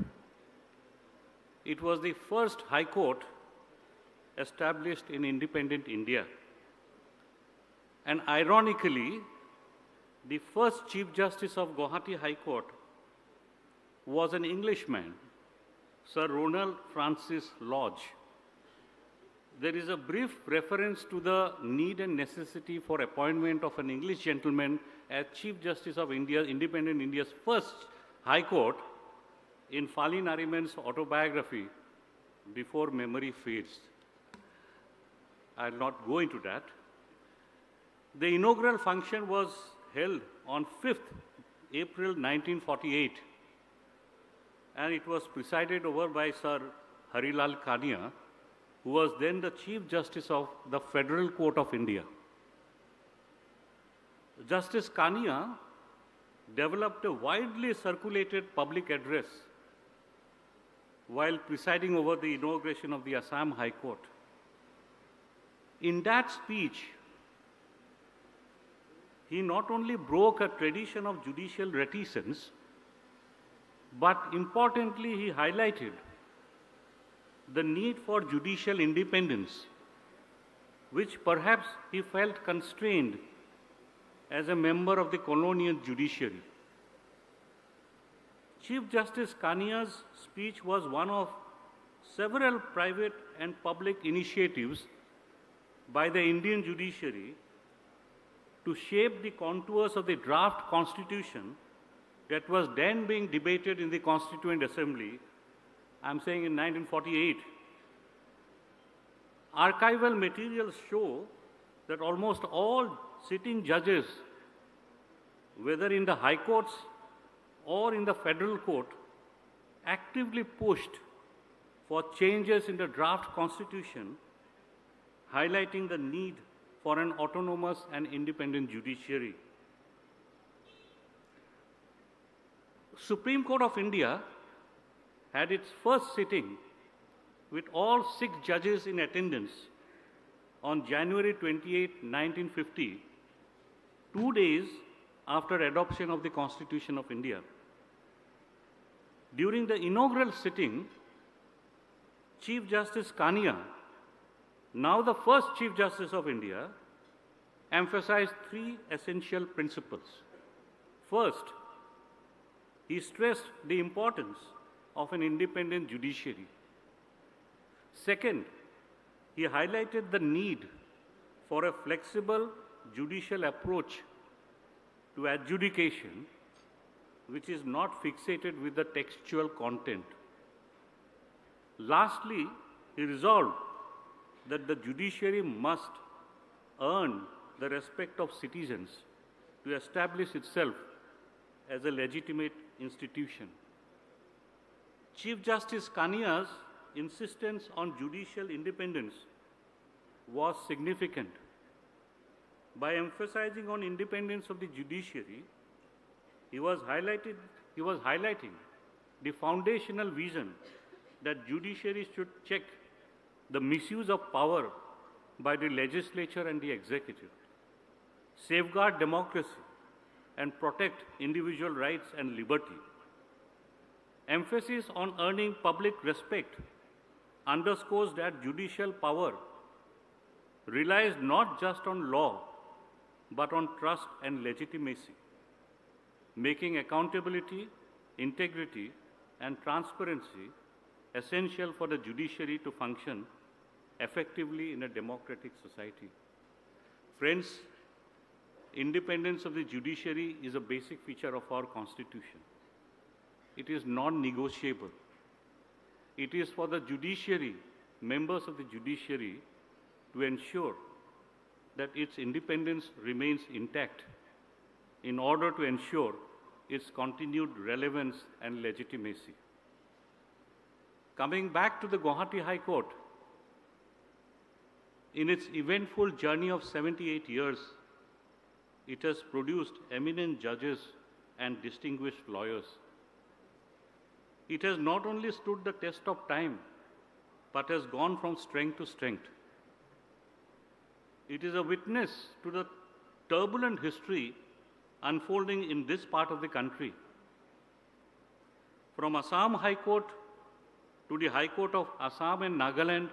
It was the first High Court established in independent India. And ironically, the first Chief Justice of Guwahati High Court was an Englishman, Sir Ronald Francis Lodge. There is a brief reference to the need and necessity for appointment of an English gentleman as Chief Justice of India, independent India's first High Court in Fali Nariman's autobiography, before memory fades. I'll not go into that. The inaugural function was held on 5th April 1948, and it was presided over by Sir Harilal Kania, who was then the Chief Justice of the Federal Court of India. Justice Kania developed a widely circulated public address while presiding over the inauguration of the Assam High Court. In that speech, he not only broke a tradition of judicial reticence, but importantly, he highlighted the need for judicial independence, which perhaps he felt constrained as a member of the colonial judiciary. Chief Justice Kania's speech was one of several private and public initiatives by the Indian judiciary to shape the contours of the draft constitution that was then being debated in the Constituent Assembly, I'm saying in 1948. Archival materials show that almost all sitting judges, whether in the high courts or in the federal court, actively pushed for changes in the draft constitution, highlighting the need for an autonomous and independent judiciary. Supreme Court of India had its first sitting with all 6 judges in attendance on January 28, 1950, 2 days after adoption of the Constitution of India. During the inaugural sitting, Chief Justice Kania, now the first Chief Justice of India, emphasized 3 essential principles. First, he stressed the importance of an independent judiciary. Second, he highlighted the need for a flexible judicial approach to adjudication, which is not fixated with the textual content. Lastly, he resolved that the judiciary must earn the respect of citizens to establish itself as a legitimate institution. Chief Justice Kania's insistence on judicial independence was significant. By emphasizing on independence of the judiciary, he was highlighting the foundational vision that judiciary should check the misuse of power by the legislature and the executive, safeguard democracy, and protect individual rights and liberty. Emphasis on earning public respect underscores that judicial power relies not just on law, but on trust and legitimacy, making accountability, integrity, and transparency essential for the judiciary to function effectively in a democratic society. Friends, independence of the judiciary is a basic feature of our Constitution. It is non-negotiable. It is for the judiciary, members of the judiciary, to ensure that its independence remains intact in order to ensure its continued relevance and legitimacy. Coming back to the Guwahati High Court, in its eventful journey of 78 years, it has produced eminent judges and distinguished lawyers. It has not only stood the test of time, but has gone from strength to strength. It is a witness to the turbulent history unfolding in this part of the country. From Assam High Court to the High Court of Assam and Nagaland,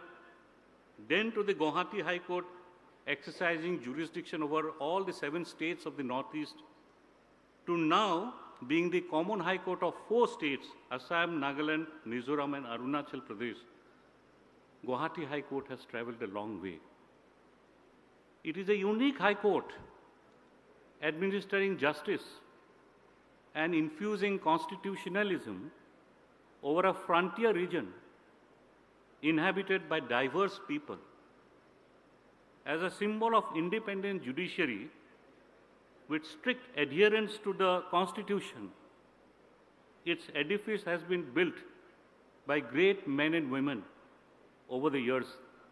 then to the Guwahati High Court exercising jurisdiction over all the 7 states of the Northeast, to now being the common High Court of 4 states, Assam, Nagaland, Mizoram, and Arunachal Pradesh. Guwahati High Court has traveled a long way. It is a unique High Court, administering justice and infusing constitutionalism over a frontier region inhabited by diverse people. As a symbol of independent judiciary with strict adherence to the Constitution, its edifice has been built by great men and women over the years,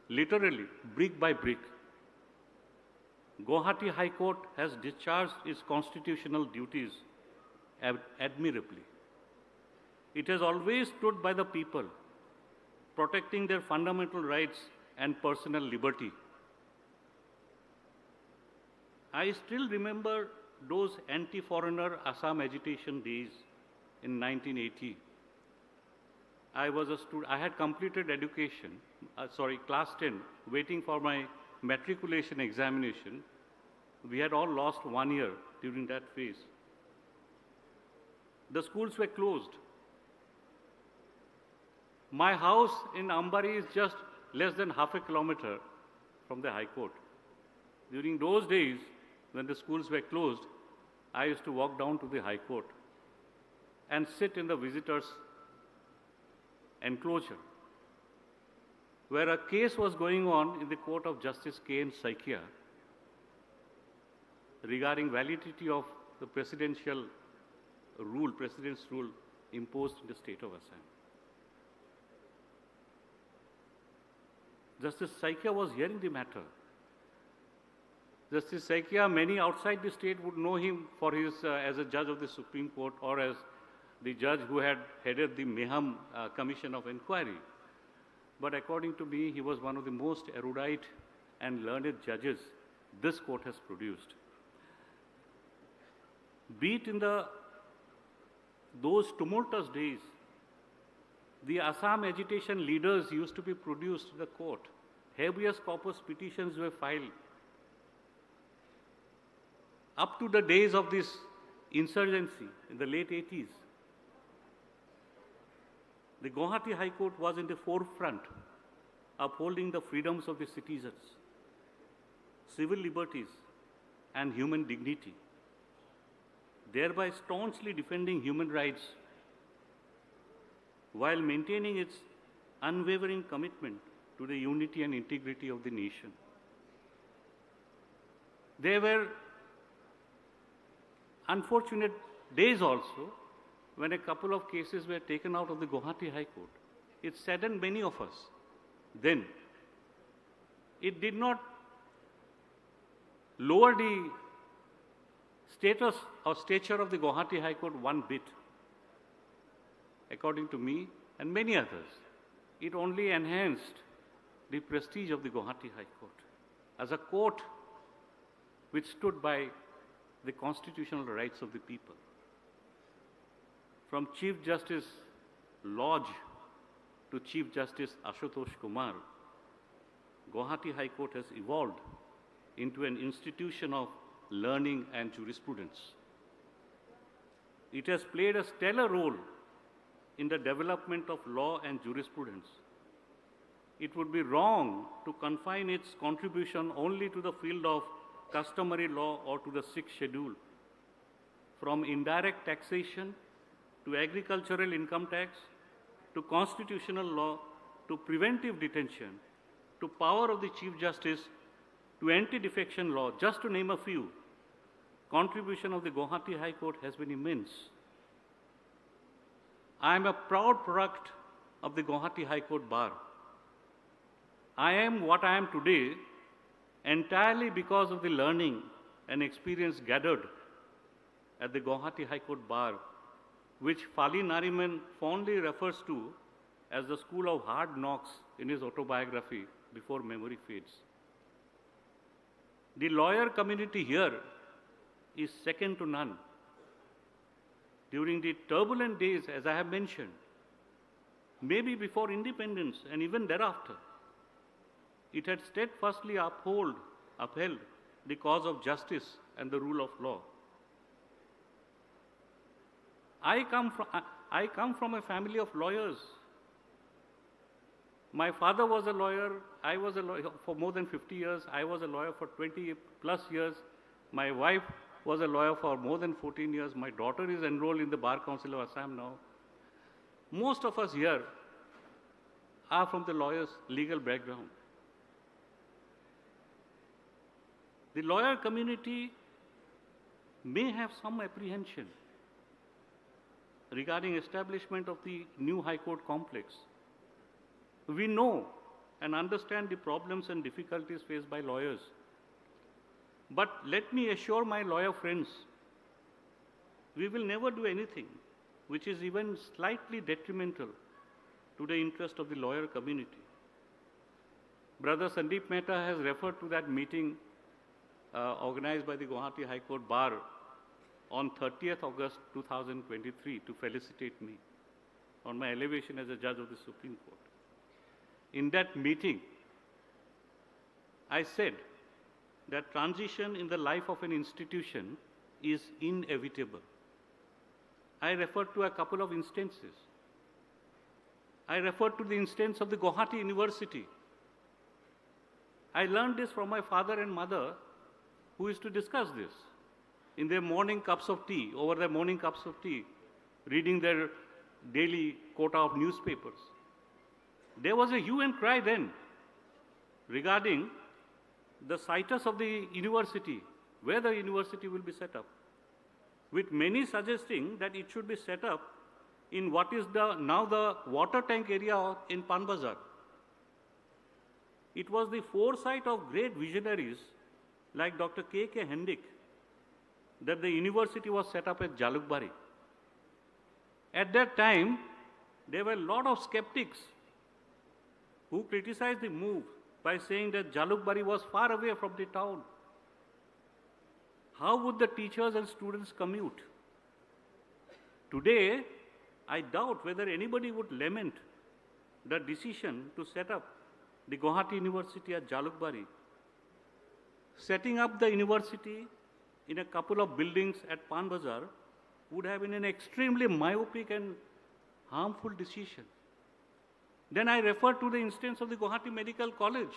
literally brick by brick. Guwahati High Court has discharged its constitutional duties admirably. It has always stood by the people, protecting their fundamental rights and personal liberty. I still remember those anti-foreigner Assam agitation days in 1980. I had completed education, class 10, waiting for my matriculation examination. We had all lost 1 year during that phase. The schools were closed. My house in Ambari is just less than half a kilometer from the High Court. During those days, when the schools were closed, I used to walk down to the High Court and sit in the visitors' enclosure, where a case was going on in the Court of Justice K.N. Saikia regarding validity of the president's rule imposed in the state of Assam. Justice Saikia was hearing the matter. Justice Saikia, many outside the state would know him for his, as a judge of the Supreme Court or as the judge who had headed the Meham Commission of Inquiry. But according to me, he was one of the most erudite and learned judges this court has produced. Be it in those tumultuous days, the Assam agitation leaders used to be produced to the court. Habeas corpus petitions were filed. Up to the days of this insurgency in the late 80s, the Guwahati High Court was in the forefront, upholding the freedoms of the citizens, civil liberties, and human dignity, thereby staunchly defending human rights while maintaining its unwavering commitment to the unity and integrity of the nation. There were unfortunate days also when a couple of cases were taken out of the Guwahati High Court. It saddened many of us. Then, it did not lower the status or stature of the Guwahati High Court one bit. According to me and many others, it only enhanced the prestige of the Guwahati High Court as a court which stood by the constitutional rights of the people. From Chief Justice Lodge to Chief Justice Ashutosh Kumar, Guwahati High Court has evolved into an institution of learning and jurisprudence. It has played a stellar role in the development of law and jurisprudence. It would be wrong to confine its contribution only to the field of customary law or to the sixth schedule. From indirect taxation to agricultural income tax, to constitutional law, to preventive detention, to power of the Chief Justice, to anti-defection law, just to name a few, contribution of the Guwahati High Court has been immense. I am a proud product of the Guwahati High Court bar. I am what I am today entirely because of the learning and experience gathered at the Guwahati High Court bar, which Fali Nariman fondly refers to as the school of hard knocks in his autobiography, Before Memory Fades. The lawyer community here is second to none. During the turbulent days, as I have mentioned, maybe before independence and even thereafter, it had steadfastly upheld the cause of justice and the rule of law. I come from a family of lawyers. My father was a lawyer. I was a lawyer for more than 50 years. I was a lawyer for 20 plus years. My wife was a lawyer for more than 14 years. My daughter is enrolled in the Bar Council of Assam now. Most of us here are from the lawyer's legal background. The lawyer community may have some apprehension regarding establishment of the new High Court complex. We know and understand the problems and difficulties faced by lawyers. But let me assure my lawyer friends, we will never do anything which is even slightly detrimental to the interest of the lawyer community. Brother Sandeep Mehta has referred to that meeting organized by the Guwahati High Court Bar on 30th August 2023 to felicitate me on my elevation as a judge of the Supreme Court. In that meeting, I said that transition in the life of an institution is inevitable. I referred to a couple of instances. I referred to the instance of the Guwahati University. I learned this from my father and mother, who used to discuss this in their morning cups of tea, over their morning cups of tea, reading their daily quota of newspapers. There was a hue and cry then regarding the situs of the university, where the university will be set up, with many suggesting that it should be set up in what is now the water tank area in Pan Bazar. It was the foresight of great visionaries like Dr. K.K. Hendick that the university was set up at Jalukbari. At that time, there were a lot of skeptics who criticized the move by saying that Jalukbari was far away from the town. How would the teachers and students commute? Today, I doubt whether anybody would lament the decision to set up the Guwahati University at Jalukbari. Setting up the university in a couple of buildings at Pan Bazar would have been an extremely myopic and harmful decision. Then I refer to the instance of the Guwahati Medical College.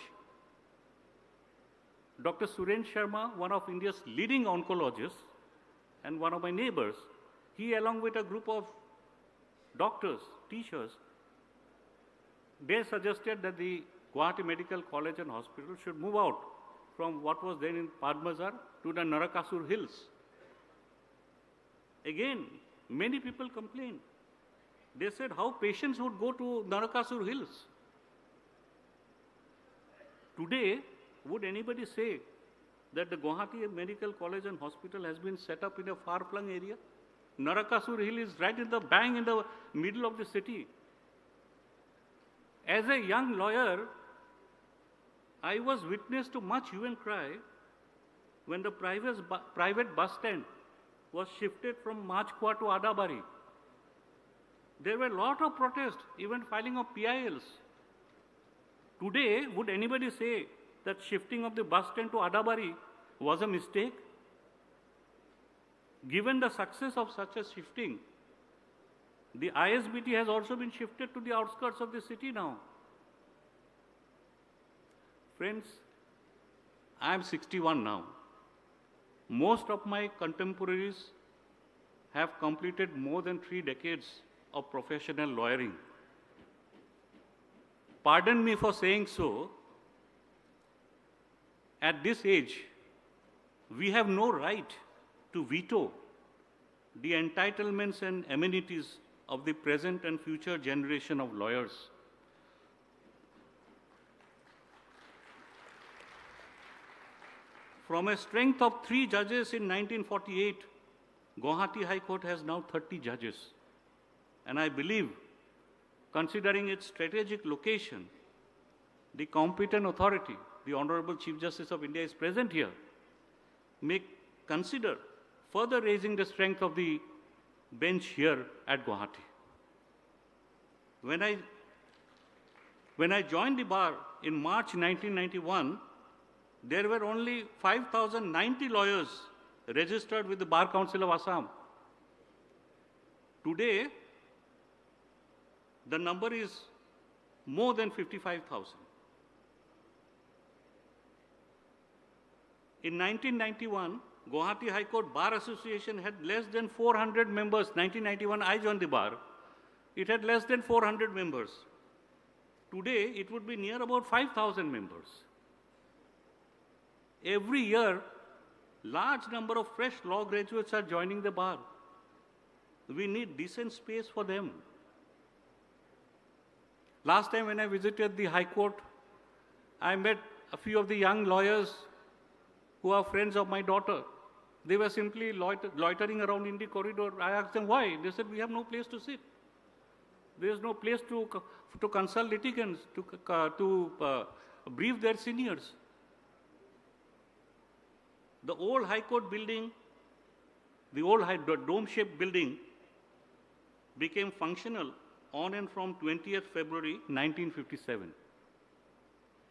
Dr. Suren Sharma, one of India's leading oncologists and one of my neighbors, he along with a group of doctors, teachers, they suggested that the Guwahati Medical College and Hospital should move out from what was then in Padmazar to the Narakasur Hills. Again, many people complained. They said how patients would go to Narakasur Hills. Today, would anybody say that the Guwahati Medical College and Hospital has been set up in a far-flung area? Narakasur Hill is right in the bang in the middle of the city. As a young lawyer, I was witness to much hue and cry when the private bus stand was shifted from Majkwa to Adabari. There were a lot of protests, even filing of PILs. Today, would anybody say that shifting of the bus stand to Adabari was a mistake? Given the success of such a shifting, the ISBT has also been shifted to the outskirts of the city now. Friends, I am 61 now. Most of my contemporaries have completed more than 3 decades of professional lawyering. Pardon me for saying so. At this age, we have no right to veto the entitlements and amenities of the present and future generation of lawyers. From a strength of 3 judges in 1948, Guwahati High Court has now 30 judges. And I believe, considering its strategic location, the competent authority, the Honorable Chief Justice of India is present here, may consider further raising the strength of the bench here at Guwahati. When I joined the bar in March 1991, there were only 5,090 lawyers registered with the Bar Council of Assam. Today, the number is more than 55,000. In 1991, Guwahati High Court Bar Association had less than 400 members. 1991, I joined the bar. It had less than 400 members. today it would be near about 5,000 members. Every year, large number of fresh law graduates are joining the bar. We need decent space for them. Last time when I visited the High Court, I met a few of the young lawyers who are friends of my daughter. They were simply loitering around in the corridor. I asked them why. They said, we have no place to sit. There is no place to consult litigants, to brief their seniors. The old High Court building, the old dome-shaped building, became functional on and from 20th February 1957.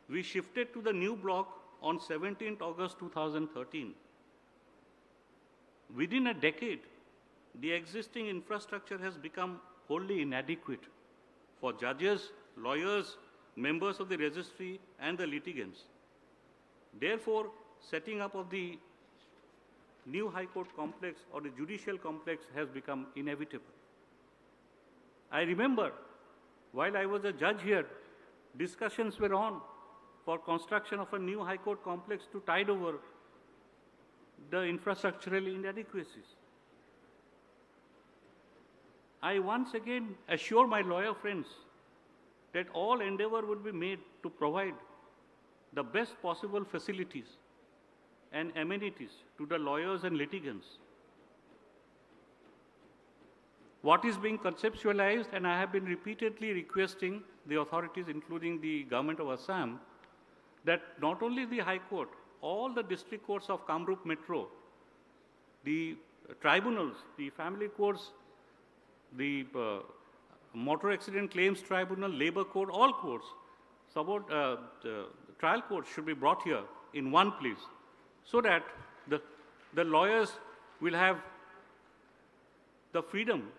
We shifted to the new block on 17th August 2013. Within a decade, the existing infrastructure has become wholly inadequate for judges, lawyers, members of the registry, and the litigants. Therefore, setting up of the new High Court complex or the judicial complex has become inevitable. I remember, while I was a judge here, discussions were on for construction of a new High Court complex to tide over the infrastructural inadequacies. I once again assure my lawyer friends that all endeavor would be made to provide the best possible facilities and amenities to the lawyers and litigants. What is being conceptualized, and I have been repeatedly requesting the authorities, including the government of Assam, that not only the High Court, all the district courts of Kamrup Metro, the tribunals, the family courts, the motor accident claims tribunal, labor court, all courts, trial courts should be brought here in one place so that the lawyers will have the freedom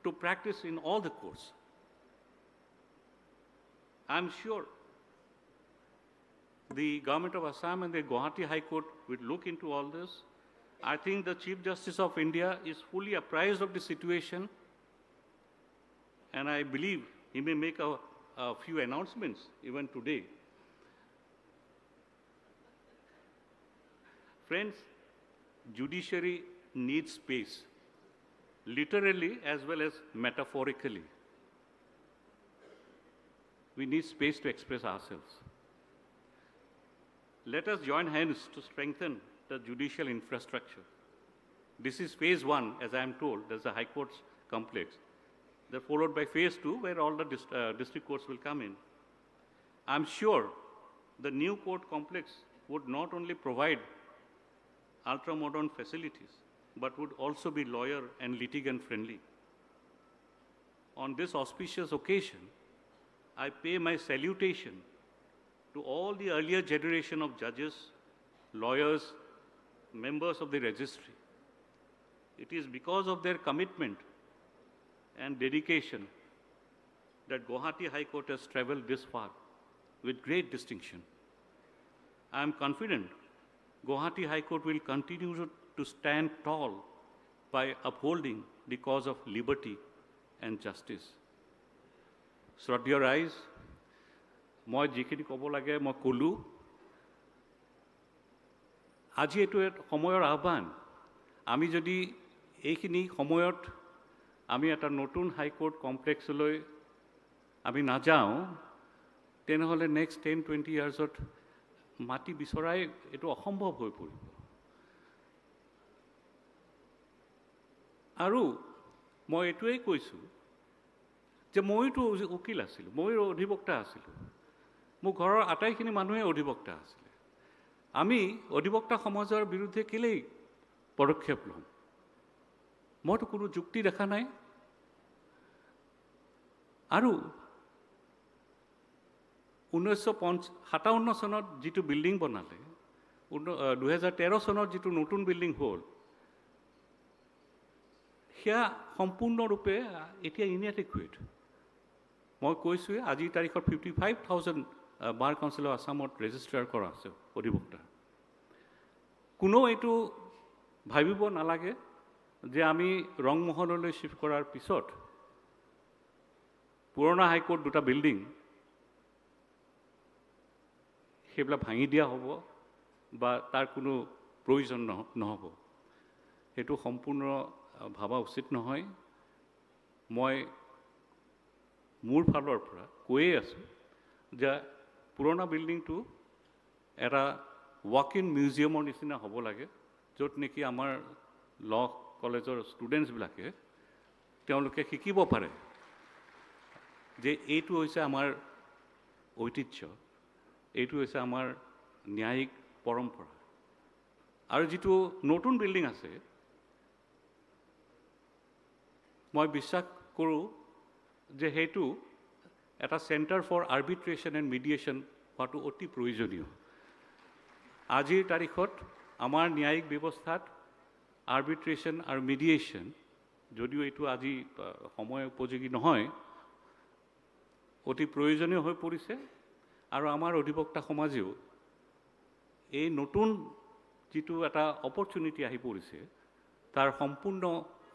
to practice in all the courts. I'm sure the government of Assam and the Guwahati High Court will look into all this. I think the Chief Justice of India is fully apprised of the situation, and I believe he may make a few announcements even today. Friends, judiciary needs space, literally as well as metaphorically. We need space to express ourselves. Let us join hands to strengthen the judicial infrastructure. This is phase one, as I am told. There's the High Court's complex. They're followed by phase two, where all the district courts will come in. I'm sure the new court complex would not only provide ultra-modern facilities, but would also be lawyer and litigant friendly. On this auspicious occasion, I pay my salutation to all the earlier generation of judges, lawyers, members of the registry. It is because of their commitment and dedication that Guwahati High Court has traveled this far with great distinction. I am confident Guwahati High Court will continue to stand tall by upholding the cause of liberty and justice. Shraddha Rais, মই যিখিনি ক'ব লাগে মই ক'লো। আজি এইটো সময়ৰ আহ্বান। আমি যদি এইখিনি সময়ত আমি এটা নতুন হাইকোৰ্ট কমপ্লেক্সলৈ আমি নাযাওঁ, তেনেহ'লে নেক্সট 10-20 ইয়াৰ্ছত মাটি বিচৰাই এইটো অসম্ভৱ হৈ পৰিব। আৰু মই এইটোৱেই কৈছোঁ যে মইতো উকিল আছিলোঁ, মই অধিবক্তা আছিলোঁ, মোৰ ঘৰৰ আটাইখিনি মানুহে অধিবক্তা আছিলে। আমি অধিবক্তা সমাজৰ বিৰুদ্ধে কেলেই পদক্ষেপ ল'ম? মইতো কোনো যুক্তি দেখা নাই। আৰু 1957 চনত যিটো বিল্ডিং বনালে, 2013 চনত যিটো নতুন বিল্ডিং হ'ল, সেয়া সম্পূৰ্ণৰূপে এতিয়া ইনএডিকুৱেট। মই কৈছোঁৱে আজিৰ তাৰিখত 55,000 বাৰ কাউন্সিল অফ আছামত ৰেজিষ্টাৰ কৰা আছে অধিবক্তা। কোনো এইটো ভাবিব নালাগে যে আমি ৰংমহললৈ শ্বিফ্ট কৰাৰ পিছত পুৰণা হাইকোৰ্ট দুটা বিল্ডিং সেইবিলাক ভাঙি দিয়া হ'ব বা তাৰ কোনো প্ৰয়োজন নহ'ব সেইটো সম্পূৰ্ণ ভাবা উচিত নহয় মই মোৰ ফালৰ পৰা কৈয়ে আছোঁ যে পুৰণা বিল্ডিংটো এটা ৱাক ইন মিউজিয়ামৰ নিচিনা হ'ব লাগে য'ত নেকি আমাৰ ল কলেজৰ ষ্টুডেণ্টছবিলাকে তেওঁলোকে শিকিব পাৰে যে এইটো হৈছে আমাৰ ঐতিহ্য এইটো হৈছে আমাৰ ন্যায়িক পৰম্পৰা আৰু যিটো নতুন বিল্ডিং আছে মই বিশ্বাস কৰোঁ যে সেইটো এটা চেণ্টাৰ ফৰ আৰ্বিট্ৰেশ্যন এণ্ড মিডিয়েশ্যন হোৱাটো অতি প্ৰয়োজনীয় আজিৰ তাৰিখত আমাৰ ন্যায়িক ব্যৱস্থাত আৰ্বিট্ৰেশ্যন আৰু মিডিয়েশ্যন যদিও এইটো আজি সময় উপযোগী নহয় অতি প্ৰয়োজনীয় হৈ পৰিছে আৰু আমাৰ অধিবক্তা সমাজেও এই নতুন যিটো এটা অপৰচুনিটি আহি পৰিছে তাৰ সম্পূৰ্ণ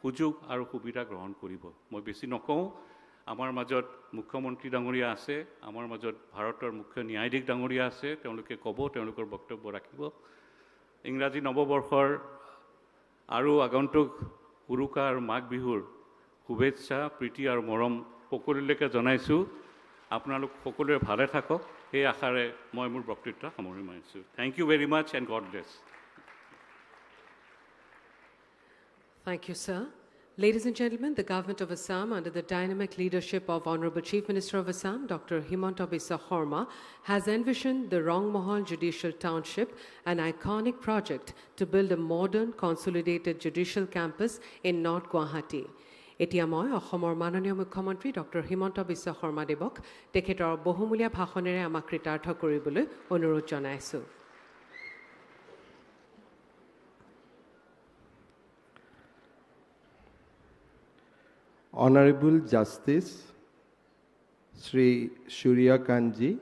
সুযোগ আৰু সুবিধা গ্ৰহণ কৰিব মই বেছি নকওঁ আমাৰ মাজত মুখ্যমন্ত্ৰী ডাঙৰীয়া আছে আমাৰ মাজত ভাৰতৰ মুখ্য ন্যায়াধীশ ডাঙৰীয়া আছে তেওঁলোকে ক'ব তেওঁলোকৰ বক্তব্য ৰাখিব ইংৰাজী নৱবৰ্ষৰ আৰু আগন্তুক উৰুকা আৰু মাঘ বিহুৰ শুভেচ্ছা প্ৰীতি আৰু মৰম সকলোলৈকে জনাইছোঁ আপোনালোক সকলোৱে ভালে থাকক এই আশাৰে মই মোৰ বক্তৃতা সামৰি মাৰিছোঁ thank you very much and God bless Thank you, sir. Ladies and gentlemen, the government of Assam, under the dynamic leadership of Honorable Chief Minister of Assam, Dr. Himanta Biswa Sarma, has envisioned the Rangmahal Judicial Township, an iconic project to build a modern, consolidated judicial campus in North Guwahati. এতিয়া মই অসমৰ মাননীয় মুখ্যমন্ত্ৰী doctor Himanta Biswa Sarma দেৱক তেখেতৰ বহুমূলীয়া ভাষণেৰে আমাক কৃতাৰ্থ কৰিবলৈ অনুৰোধ জনাইছোঁ Honorable Justice Sri Surya Kanji,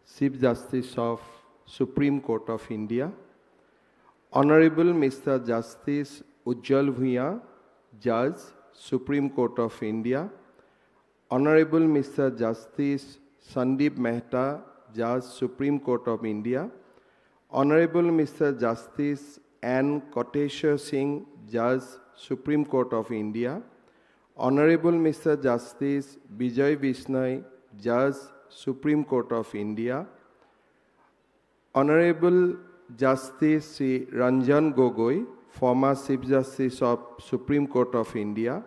Chief Justice of Supreme Court of India, Honorable Mr. Justice Ujjal Bhuya, Judge, Supreme Court of India, Honorable Mr. Justice Sandeep Mehta, Judge, Supreme Court of India, Honorable Mr. Justice N. Koteshwar Singh, Judge, Supreme Court of India, Honorable Mr. Justice Bijay Bishnoi, Judge, Supreme Court of India, Honorable Justice Sri Ranjan Gogoi, former Chief Justice of Supreme Court of India,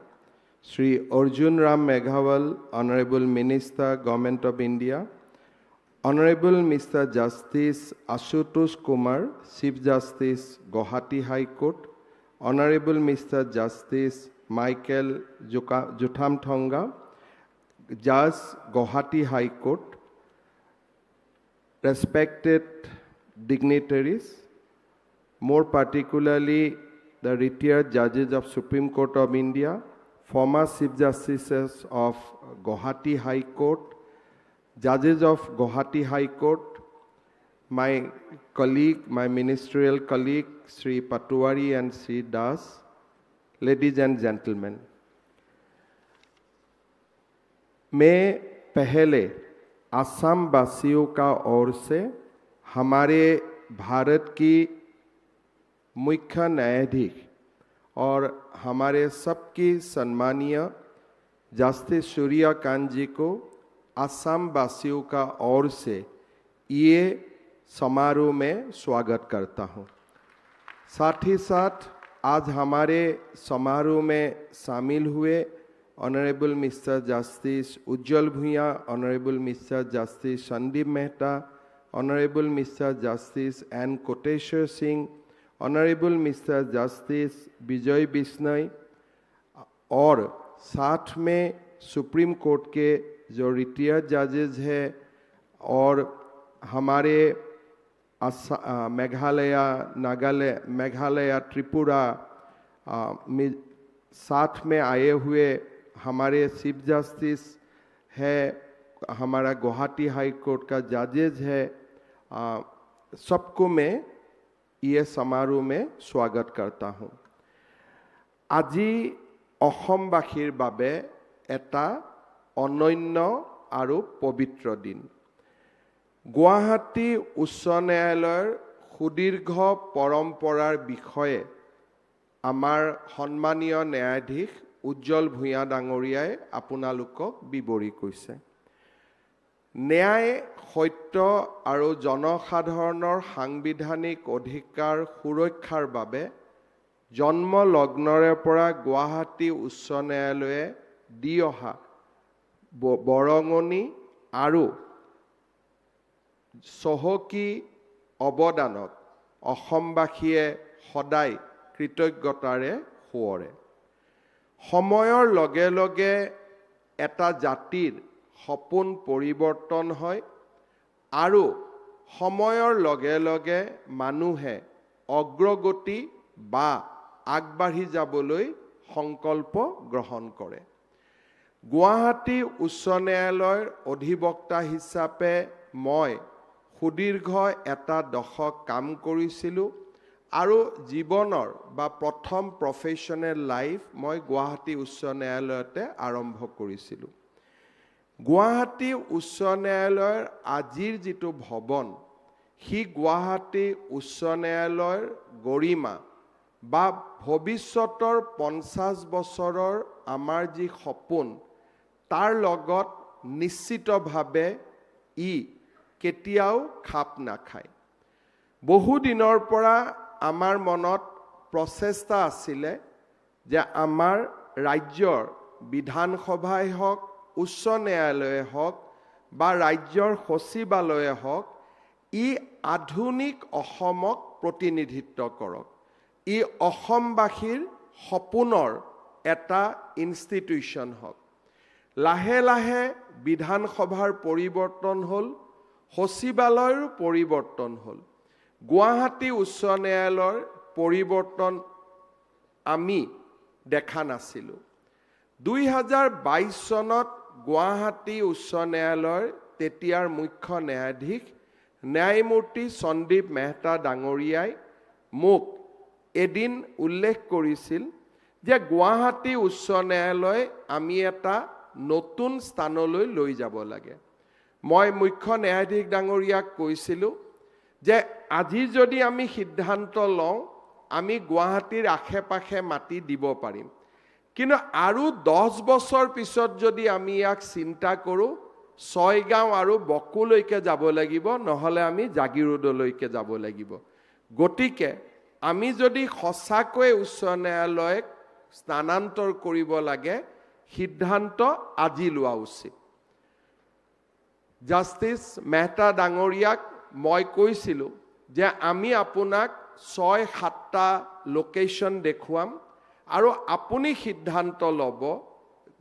Sri Arjun Ram Meghawal, Honorable Minister, Government of India, Honorable Mr. Justice Ashutosh Kumar, Chief Justice, Guwahati High Court, Honorable Mr. Justice Michael Juthamthonga, Judge, Guwahati High Court, respected dignitaries, more particularly the retired judges of Supreme Court of India, former Chief Justices of Guwahati High Court, judges of Guwahati High Court, my colleague, my ministerial colleague, Sri Patwari and Sri Das, ladies and gentlemen, मैं पहले असम वासियों का ओर से हमारे भारत की मुख्य न्यायाधीश और हमारे सबकी सम्मानीय जस्टिस सूर्यकांत जी को असम वासियों का ओर से ये समारोह में स्वागत करता हूँ साथ ही साथ आज हमारे समारोह में शामिल हुए honourable mister justice Ujjwal Bhuyan honourable mister justice Sandeep Mehta honourable mister justice N Koteswar Singh honourable mister justice Vijay Bishnoi और साथ में सुप्रीम कोर्ट के जो रिटायर्ड जजेस हैं और हमारे मेघालय मेघालय त्रिपुरा साथ में आए हुए हमारे चीफ जस्टिस है हमारा गुवाहाटी हाई कोर्ट का जजेस है सबको मैं ये समारोह में स्वागत करता हूँ আজি অসমবাসীৰ বাবে এটা অনন্য আৰু পবিত্ৰ দিন গুৱাহাটী উচ্চ ন্যায়ালয়ৰ সুদীৰ্ঘ পৰম্পৰাৰ বিষয়ে আমাৰ সন্মানীয় ন্যায়াধীশ উজ্জ্বল ভূঞা ডাঙৰীয়াই আপোনালোকক বিৱৰি কৈছে। ন্যায়, সত্য আৰু জনসাধাৰণৰ সাংবিধানিক অধিকাৰ সুৰক্ষাৰ বাবে জন্মলগ্নৰে পৰা গুৱাহাটী উচ্চ ন্যায়ালয়ে দি অহা বৰঙণি আৰু চহকী অৱদানক অসমবাসীয়ে সদায় কৃতজ্ঞতাৰে সোঁৱৰে। সময়ৰ লগে লগে এটা জাতিৰ সপোন পৰিৱৰ্তন হয় আৰু সময়ৰ লগে লগে মানুহে অগ্ৰগতি বা আগবাঢ়ি যাবলৈ সংকল্প গ্ৰহণ কৰে। গুৱাহাটী উচ্চ ন্যায়ালয়ৰ অধিবক্তা হিচাপে মই সুদীৰ্ঘ এটা দশক কাম কৰিছিলোঁ আৰু জীৱনৰ বা প্ৰথম প্ৰফেশ্যনেল লাইফ মই গুৱাহাটী উচ্চ ন্যায়ালয়তে আৰম্ভ কৰিছিলোঁ। গুৱাহাটী উচ্চ ন্যায়ালয়ৰ আজিৰ যিটো ভৱন, সি গুৱাহাটী উচ্চ ন্যায়ালয়ৰ গৰিমা বা ভৱিষ্যতৰ 50 বছৰৰ আমাৰ যি সপোন, তাৰ লগত নিশ্চিতভাৱে ই কেতিয়াও খাপ নাখায়। বহু দিনৰ পৰা আমাৰ মনত প্ৰচেষ্টা আছিলে যে আমাৰ ৰাজ্যৰ বিধানসভাই হওক, উচ্চ ন্যায়ালয়ে হওক বা ৰাজ্যৰ সচিবালয়ে হওক, ই আধুনিক অসমক প্ৰতিনিধিত্ব কৰক। ই অসমবাসীৰ সপোনৰ এটা ইনষ্টিটিউশ্যন হওক। লাহে লাহে বিধানসভাৰ পৰিৱৰ্তন হ'ল, সচিবালয়ৰো পৰিৱৰ্তন হ'ল। গুৱাহাটী উচ্চ ন্যায়ালয়ৰ পৰিৱৰ্তন আমি দেখা নাছিলোঁ। 2022 চনত গুৱাহাটী উচ্চ ন্যায়ালয়ৰ তেতিয়াৰ মুখ্য ন্যায়াধীশ ন্যায়মূৰ্তি সন্দীপ মেহতা ডাঙৰীয়াই মোক এদিন উল্লেখ কৰিছিল যে গুৱাহাটী উচ্চ ন্যায়ালয় আমি এটা নতুন স্থানলৈ লৈ যাব লাগে। মই মুখ্য ন্যায়াধীশ ডাঙৰীয়াক কৈছিলোঁ যে আজি যদি আমি সিদ্ধান্ত লওঁ, আমি গুৱাহাটীৰ আশে পাশে মাটি দিব পাৰিম, কিন্তু আৰু 10 বছৰ পিছত যদি আমি ইয়াক চিন্তা কৰোঁ, ছয়গাঁও আৰু বকুলৈকে যাব লাগিব, নহ'লে আমি জাগিৰোডলৈকে যাব লাগিব। গতিকে আমি যদি সঁচাকৈ উচ্চ ন্যায়ালয়ক স্থানান্তৰ কৰিব লাগে, সিদ্ধান্ত আজি লোৱা উচিত। জাষ্টিছ মেহতা ডাঙৰীয়াক মই কৈছিলোঁ যে আমি আপোনাক 6-7টা লোকেশ্যন দেখুৱাম আৰু আপুনি সিদ্ধান্ত ল'ব,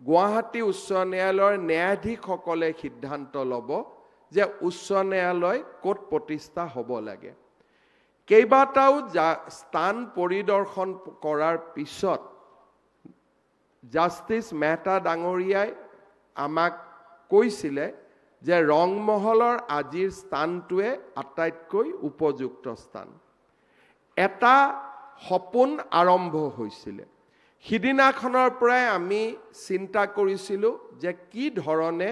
গুৱাহাটী উচ্চ ন্যায়ালয়ৰ ন্যায়াধীশসকলে সিদ্ধান্ত ল'ব যে উচ্চ ন্যায়ালয় ক'ত প্ৰতিষ্ঠা হ'ব লাগে। কেইবাটাও স্থান পৰিদৰ্শন কৰাৰ পিছত জাষ্টিছ মেহতা ডাঙৰীয়াই আমাক কৈছিলে যে ৰংমহলৰ আজিৰ স্থানটোৱে আটাইতকৈ উপযুক্ত স্থান। এটা সপোন আৰম্ভ হৈছিলে। সিদিনাখনৰ পৰাই আমি চিন্তা কৰিছিলোঁ যে কি ধৰণে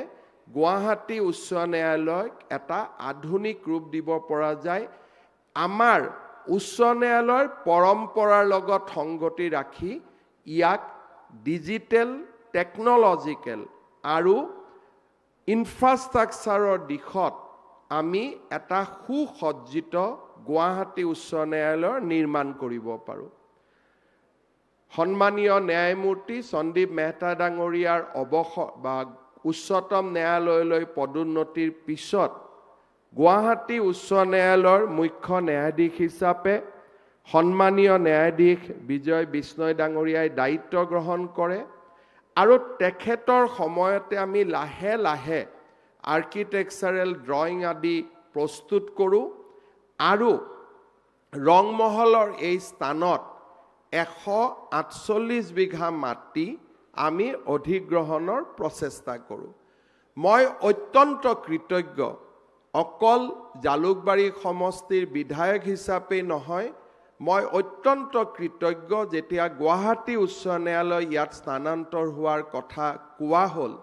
গুৱাহাটী উচ্চ ন্যায়ালয়ক এটা আধুনিক ৰূপ দিব পৰা যায়, আমাৰ উচ্চ ন্যায়ালয়ৰ পৰম্পৰাৰ লগত সংগতি ৰাখি ইয়াক ডিজিটেল, টেকনলজিকেল আৰু ইনফ্ৰাষ্ট্ৰাকচাৰৰ দিশত আমি এটা সুসজ্জিত গুৱাহাটী উচ্চ ন্যায়ালয়ৰ নিৰ্মাণ কৰিব পাৰোঁ। সন্মানীয় ন্যায়মূৰ্তি সন্দীপ মেহতা ডাঙৰীয়াৰ অৱসৰ বা উচ্চতম ন্যায়ালয়লৈ পদোন্নতিৰ পিছত গুৱাহাটী উচ্চ ন্যায়ালয়ৰ মুখ্য ন্যায়াধীশ হিচাপে সন্মানীয় ন্যায়াধীশ বিজয় বিষ্ণয় ডাঙৰীয়াই দায়িত্ব গ্ৰহণ কৰে আৰু তেখেতৰ সময়তে আমি লাহে লাহে আৰ্কিটেকচাৰেল ড্ৰয়িং আদি প্ৰস্তুত কৰোঁ আৰু ৰংমহলৰ এই স্থানত 148 বিঘা মাটি আমি অধিগ্ৰহণৰ প্ৰচেষ্টা কৰোঁ। মই অত্যন্ত কৃতজ্ঞ, অকল জালুকবাৰী সমষ্টিৰ বিধায়ক হিচাপে নহয়, মই অত্যন্ত কৃতজ্ঞ যেতিয়া গুৱাহাটী উচ্চ ন্যায়ালয় ইয়াত স্থানান্তৰ হোৱাৰ কথা কোৱা হ'ল,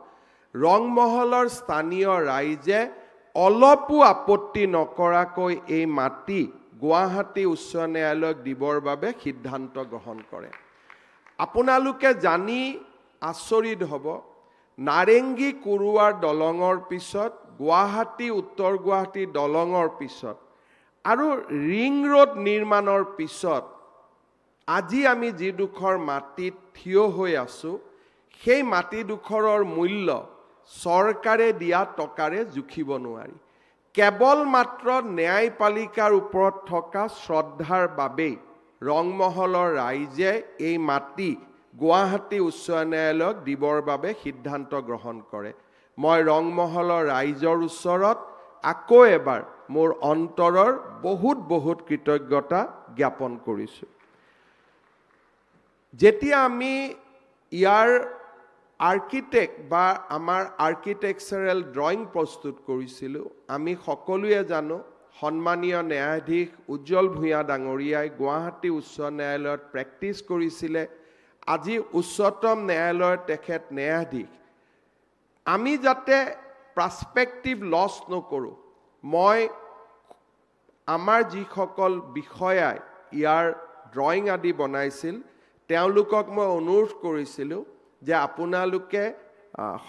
ৰংমহলৰ স্থানীয় ৰাইজে অলপো আপত্তি নকৰাকৈ এই মাটি গুৱাহাটী উচ্চ ন্যায়ালয়ক দিবৰ বাবে সিদ্ধান্ত গ্ৰহণ কৰে। আপোনালোকে জানি আচৰিত হ'ব, নাৰেংগী কুৰুৱাৰ দলঙৰ পিছত, গুৱাহাটী উত্তৰ গুৱাহাটী দলঙৰ পিছত আৰু ৰিং ৰোড নিৰ্মাণৰ পিছত আজি আমি যিডোখৰ মাটিত থিয় হৈ আছোঁ, সেই মাটিডোখৰৰ মূল্য চৰকাৰে দিয়া টকাৰে জুখিব নোৱাৰি। কেৱল মাত্ৰ ন্যায়পালিকাৰ ওপৰত থকা শ্ৰদ্ধাৰ বাবেই ৰংমহলৰ ৰাইজে এই মাটি গুৱাহাটী উচ্চ ন্যায়ালয়ক দিবৰ বাবে সিদ্ধান্ত গ্ৰহণ কৰে। মই ৰংমহলৰ ৰাইজৰ ওচৰত আকৌ এবাৰ মোৰ অন্তৰৰ বহুত কৃতজ্ঞতা জ্ঞাপন কৰিছোঁ। যেতিয়া আমি ইয়াৰ আৰ্কিটেক্ট বা আমাৰ আৰ্কিটেকচাৰেল ড্ৰয়িং প্ৰস্তুত কৰিছিলোঁ, আমি সকলোৱে জানো সন্মানীয় ন্যায়াধীশ উজ্জ্বল ভূঞা ডাঙৰীয়াই গুৱাহাটী উচ্চ ন্যায়ালয়ত প্ৰেক্টিছ কৰিছিলে। আজি উচ্চতম ন্যায়ালয়ৰ তেখেত ন্যায়াধীশ। আমি যাতে পাৰ্সপেক্টিভ লছ নকৰোঁ, মই আমাৰ যিসকল বিষয়াই ইয়াৰ ড্ৰয়িং আদি বনাইছিল তেওঁলোকক মই অনুৰোধ কৰিছিলোঁ যে আপোনালোকে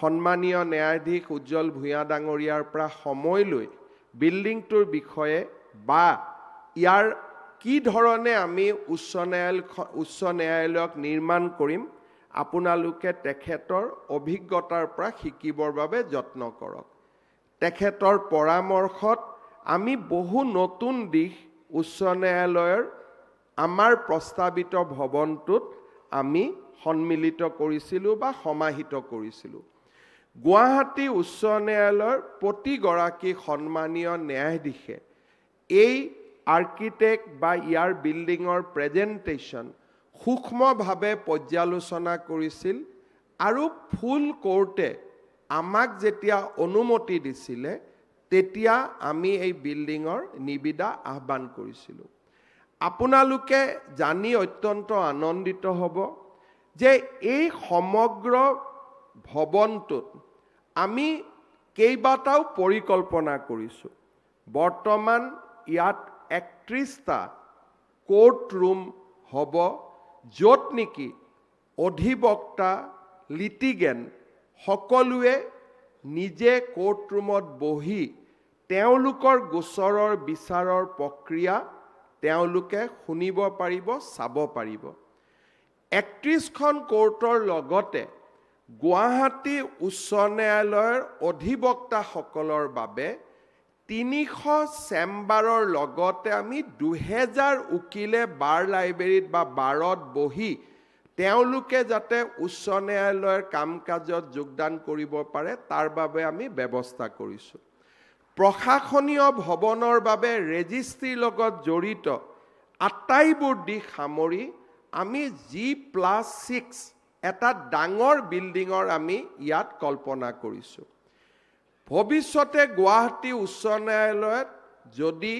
সন্মানীয় ন্যায়াধীশ উজ্জ্বল ভূঞা ডাঙৰীয়াৰ পৰা সময় লৈ বিল্ডিংটোৰ বিষয়ে বা ইয়াৰ কি ধৰণে আমি উচ্চ ন্যায়ালয়ক নিৰ্মাণ কৰিম আপোনালোকে তেখেতৰ অভিজ্ঞতাৰ পৰা শিকিবৰ বাবে যত্ন কৰক। তেখেতৰ পৰামৰ্শত আমি বহু নতুন দিশ উচ্চ ন্যায়ালয়ৰ আমাৰ প্ৰস্তাৱিত ভৱনটোত আমি সন্মিলিত কৰিছিলোঁ বা সমাহিত কৰিছিলোঁ। গুৱাহাটী উচ্চ ন্যায়ালয়ৰ প্ৰতিগৰাকী সন্মানীয় ন্যায়াধীশে এই আৰ্কিটেক্ট বা ইয়াৰ বিল্ডিঙৰ প্ৰেজেণ্টেশ্যন সূক্ষ্মভাৱে পৰ্যালোচনা কৰিছিল আৰু ফুল কোৰ্টে আমাক যেতিয়া অনুমতি দিছিলে তেতিয়া আমি এই বিল্ডিঙৰ নিবিদা আহ্বান কৰিছিলোঁ। আপোনালোকে জানি অত্যন্ত আনন্দিত হ'ব যে এই সমগ্ৰ ভৱনটোত আমি কেইবাটাও পৰিকল্পনা কৰিছোঁ। বৰ্তমান ইয়াত 31টা কোৰ্ট ৰুম হ'ব, য'ত নেকি অধিবক্তা লিটিগেণ্ট সকলোৱে নিজে কোৰ্ট ৰুমত বহি তেওঁলোকৰ গোচৰৰ বিচাৰৰ প্ৰক্ৰিয়া তেওঁলোকে শুনিব পাৰিব, চাব পাৰিব। 31খন কোৰ্টৰ লগতে গুৱাহাটী উচ্চ ন্যায়ালয়ৰ অধিবক্তাসকলৰ বাবে 300 চেম্বাৰৰ লগতে আমি 2000 উকিলে বাৰ লাইব্ৰেৰীত বা বাৰত বহি তেওঁলোকে যাতে উচ্চ ন্যায়ালয়ৰ কাম কাজত যোগদান কৰিব পাৰে তাৰ বাবে আমি ব্যৱস্থা কৰিছোঁ। প্ৰশাসনীয় ভৱনৰ বাবে ৰেজিষ্ট্ৰীৰ লগত জড়িত আটাইবোৰ দিশ সামৰি আমি G+6 এটা ডাঙৰ বিল্ডিঙৰ আমি ইয়াত কল্পনা কৰিছোঁ। ভৱিষ্যতে গুৱাহাটী উচ্চ ন্যায়ালয়ত যদি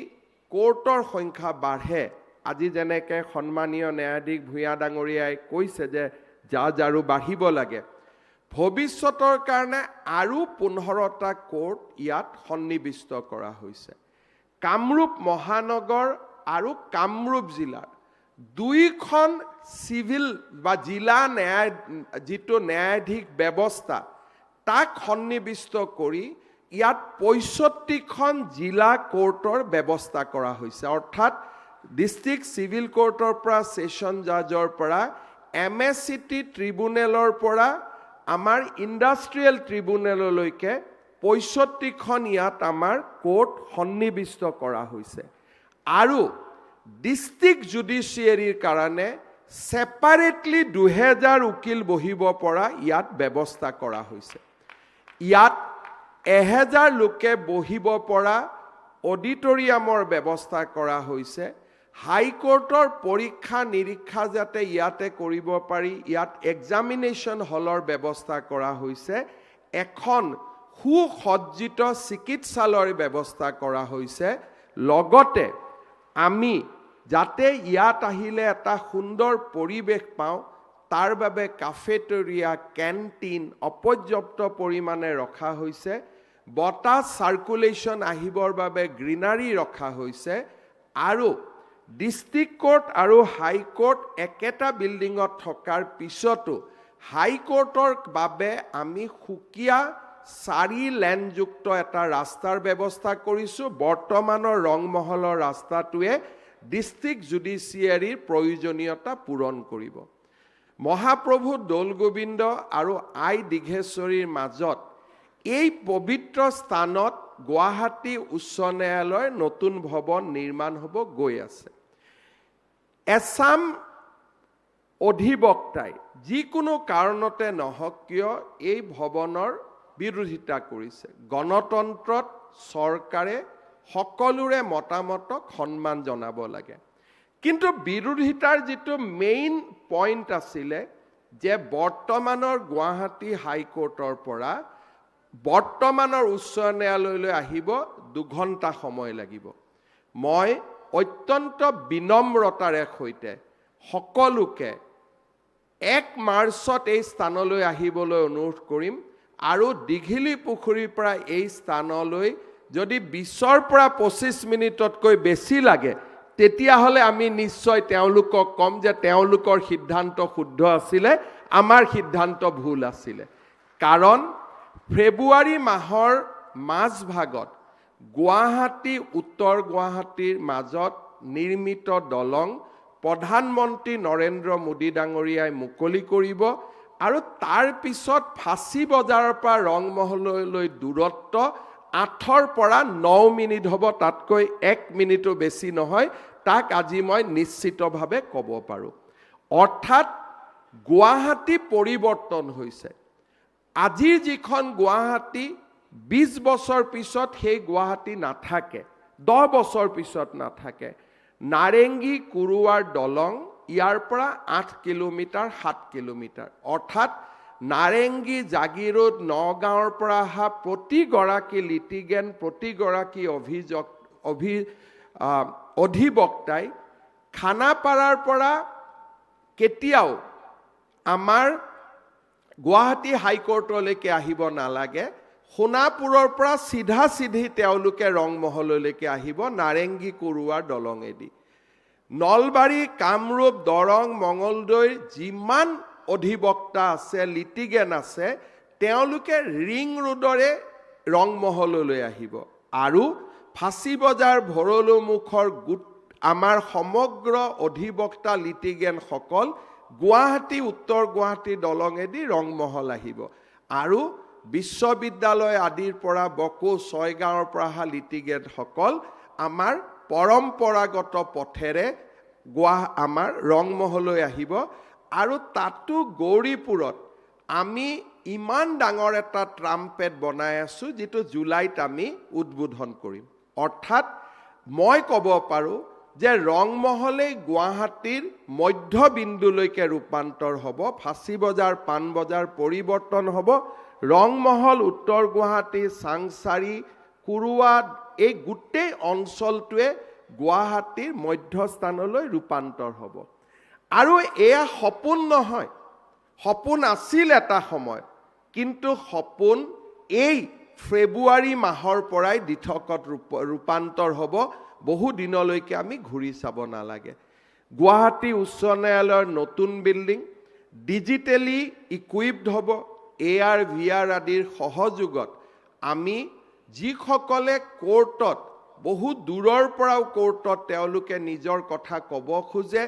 কোৰ্টৰ সংখ্যা বাঢ়ে, আজি যেনেকৈ সন্মানীয় ন্যায়াধীশ ভূঞা ডাঙৰীয়াই কৈছে যে আৰু বাঢ়িব লাগে, ভৱিষ্যতৰ কাৰণে আৰু 15টা কোৰ্ট ইয়াত সন্নিৱিষ্ট কৰা হৈছে। কামৰূপ মহানগৰ আৰু কামৰূপ জিলাৰ 2খন চিভিল বা জিলা যিটো ন্যায়াধীশ ব্যৱস্থা তাক সন্নিৱিষ্ট কৰি ইয়াত 65খন জিলা কোৰ্টৰ ব্যৱস্থা কৰা হৈছে। অৰ্থাৎ ডিষ্ট্ৰিক্ট চিভিল কোৰ্টৰ পৰা ছেছন জাজৰ পৰা MSCT ট্ৰিব্যুনেলৰ পৰা আমাৰ ইণ্ডাষ্ট্ৰিয়েল ট্ৰিব্যুনেললৈকে 65খন ইয়াত আমাৰ কোৰ্ট সন্নিৱিষ্ট কৰা হৈছে। আৰু ডিষ্ট্ৰিক্ট জুডিচিয়াৰীৰ কাৰণে সেপাৰেটলি 2000 উকিল বহিব পৰা ইয়াত ব্যৱস্থা কৰা হৈছে। ইয়াত 1000 লোকে বহিব পৰা অডিটৰিয়ামৰ ব্যৱস্থা কৰা হৈছে। হাইকোৰ্টৰ পৰীক্ষা নিৰীক্ষা যাতে ইয়াতে কৰিব পাৰি ইয়াত এক্সামিনেশ্যন হলৰ ব্যৱস্থা কৰা হৈছে। এখন সুসজ্জিত চিকিৎসালয়ৰ ব্যৱস্থা কৰা হৈছে। লগতে আমি যাতে ইয়াত আহিলে এটা সুন্দৰ পৰিৱেশ পাওঁ তাৰ বাবে কাফেটেৰিয়া, কেণ্টিন অপৰ্যাপ্ত পৰিমাণে ৰখা হৈছে। বতাহ সাৰ্কুলেশ্যন আহিবৰ বাবে গ্ৰীনাৰী ৰখা হৈছে আৰু ডিষ্ট্ৰিক্ট কোৰ্ট আৰু হাই কোৰ্ট একেটা বিল্ডিঙত থকাৰ পিছতো হাই কোৰ্টৰ বাবে আমি সুকীয়া 4 লেনযুক্ত এটা ৰাস্তাৰ ব্যৱস্থা কৰিছোঁ বৰ্তমানৰ ৰংমহলৰ ৰাস্তাটোৱে ডিষ্ট্ৰিক্ট জুডিচিয়াৰীৰ প্ৰয়োজনীয়তা পূৰণ কৰিব মহাপ্ৰভু দৌল গোবিন্দ আৰু আই দীঘেশ্বৰীৰ মাজত এই পবিত্ৰ স্থানত গুৱাহাটী উচ্চ ন্যায়ালয়ৰ নতুন ভৱন নিৰ্মাণ হ'ব গৈ আছে এছাম অধিবক্তাই যিকোনো কাৰণতে নহওক কিয় এই ভৱনৰ বিৰোধিতা কৰিছে গণতন্ত্ৰত চৰকাৰে সকলোৰে মতামতক সন্মান জনাব লাগে কিন্তু বিৰোধিতাৰ যিটো মেইন পইণ্ট আছিলে যে বৰ্তমানৰ গুৱাহাটী হাইকোৰ্টৰ পৰা বৰ্তমানৰ উচ্চ ন্যায়ালয়লৈ আহিব 2 ঘণ্টা সময় লাগিব মই অত্যন্ত বিনম্ৰতাৰে সৈতে সকলোকে 1 মাৰ্চত এই স্থানলৈ আহিবলৈ অনুৰোধ কৰিম আৰু দীঘিলী পুখুৰীৰ পৰা এই স্থানলৈ যদি 20 পৰা 25 মিনিটতকৈ বেছি লাগে তেতিয়াহ'লে আমি নিশ্চয় তেওঁলোকক কম যে তেওঁলোকৰ সিদ্ধান্ত শুদ্ধ আছিলে আমাৰ সিদ্ধান্ত ভুল আছিলে কাৰণ ফেব্ৰুৱাৰী মাহৰ মাজভাগত গুৱাহাটী উত্তৰ গুৱাহাটীৰ মাজত নিৰ্মিত দলং প্ৰধানমন্ত্ৰী নৰেন্দ্ৰ মোদী ডাঙৰীয়াই মুকলি কৰিব আৰু তাৰ পিছত ফাঁচী বজাৰৰ পৰা ৰংমহললৈ দূৰত্ব 8 পৰা 9 মিনিট হ'ব তাতকৈ 1 মিনিটো বেছি নহয় তাক আজি মই নিশ্চিতভাৱে ক'ব পাৰোঁ অৰ্থাৎ গুৱাহাটী পৰিৱৰ্তন হৈছে আজিৰ যিখন গুৱাহাটী 20 বছৰ পিছত সেই গুৱাহাটী নাথাকে 10 বছৰ পিছত নাথাকে নাৰেংগী কুৰুৱাৰ দলং ইয়াৰ পৰা 8 কিলোমিটাৰ 7 কিলোমিটাৰ অৰ্থাৎ নাৰেংগী জাগিৰোড নগাঁৱৰ পৰা অহা প্ৰতিগৰাকী লিটিগেণ্ট প্ৰতিগৰাকী অধিবক্তাই খানাপাৰাৰ পৰা কেতিয়াও আমাৰ গুৱাহাটী হাইকোৰ্টলৈকে আহিব নালাগে সোণাপুৰৰ পৰা চিধি তেওঁলোকে ৰংমহললৈকে আহিব নাৰেংগী কুৰুৱাৰ দলঙেদি নলবাৰী কামৰূপ দৰং মঙলদৈৰ যিমান অধিবক্তা আছে লিটিগেন আছে তেওঁলোকে ৰিং ৰোডৰে ৰংমহললৈ আহিব আৰু ফাঁচী বজাৰ ভৰলুমুখৰ আমাৰ সমগ্ৰ অধিবক্তা লিটিগেন সকল গুৱাহাটী উত্তৰ গুৱাহাটী দলঙেদি ৰংমহল আহিব আৰু বিশ্ববিদ্যালয় আদিৰ পৰা বকো ছয়গাঁৱৰ পৰা অহা লিটিগেন সকল আমাৰ পৰম্পৰাগত পথেৰে আমাৰ ৰংমহললৈ আহিব আৰু তাতো গৌৰীপুৰত আমি ইমান ডাঙৰ এটা ট্ৰাম্পেট বনাই আছোঁ যিটো জুলাইত আমি উদ্বোধন কৰিম অৰ্থাৎ মই ক'ব পাৰোঁ যে ৰংমহলেই গুৱাহাটীৰ মধ্যবিন্দুলৈকে ৰূপান্তৰ হ'ব ফাঁচী বজাৰ পাণবজাৰ পৰিৱৰ্তন হ'ব ৰংমহল উত্তৰ গুৱাহাটী চাংচাৰী কুৰুৱা এই গোটেই অঞ্চলটোৱে গুৱাহাটীৰ মধ্যস্থানলৈ ৰূপান্তৰ হ'ব আৰু এয়া সপোন নহয় সপোন আছিল এটা সময় কিন্তু সপোন এই ফেব্ৰুৱাৰী মাহৰ পৰাই দিঠকত ৰূপান্তৰ হ'ব বহু দিনলৈকে আমি ঘূৰি চাব নালাগে গুৱাহাটী উচ্চ ন্যায়ালয়ৰ নতুন বিল্ডিং ডিজিটেলি ইকুইপড হ'ব AR VR আদিৰ সহযোগত আমি যিসকলে কোৰ্টত বহু দূৰৰ পৰাও কোৰ্টত তেওঁলোকে নিজৰ কথা ক'ব খোজে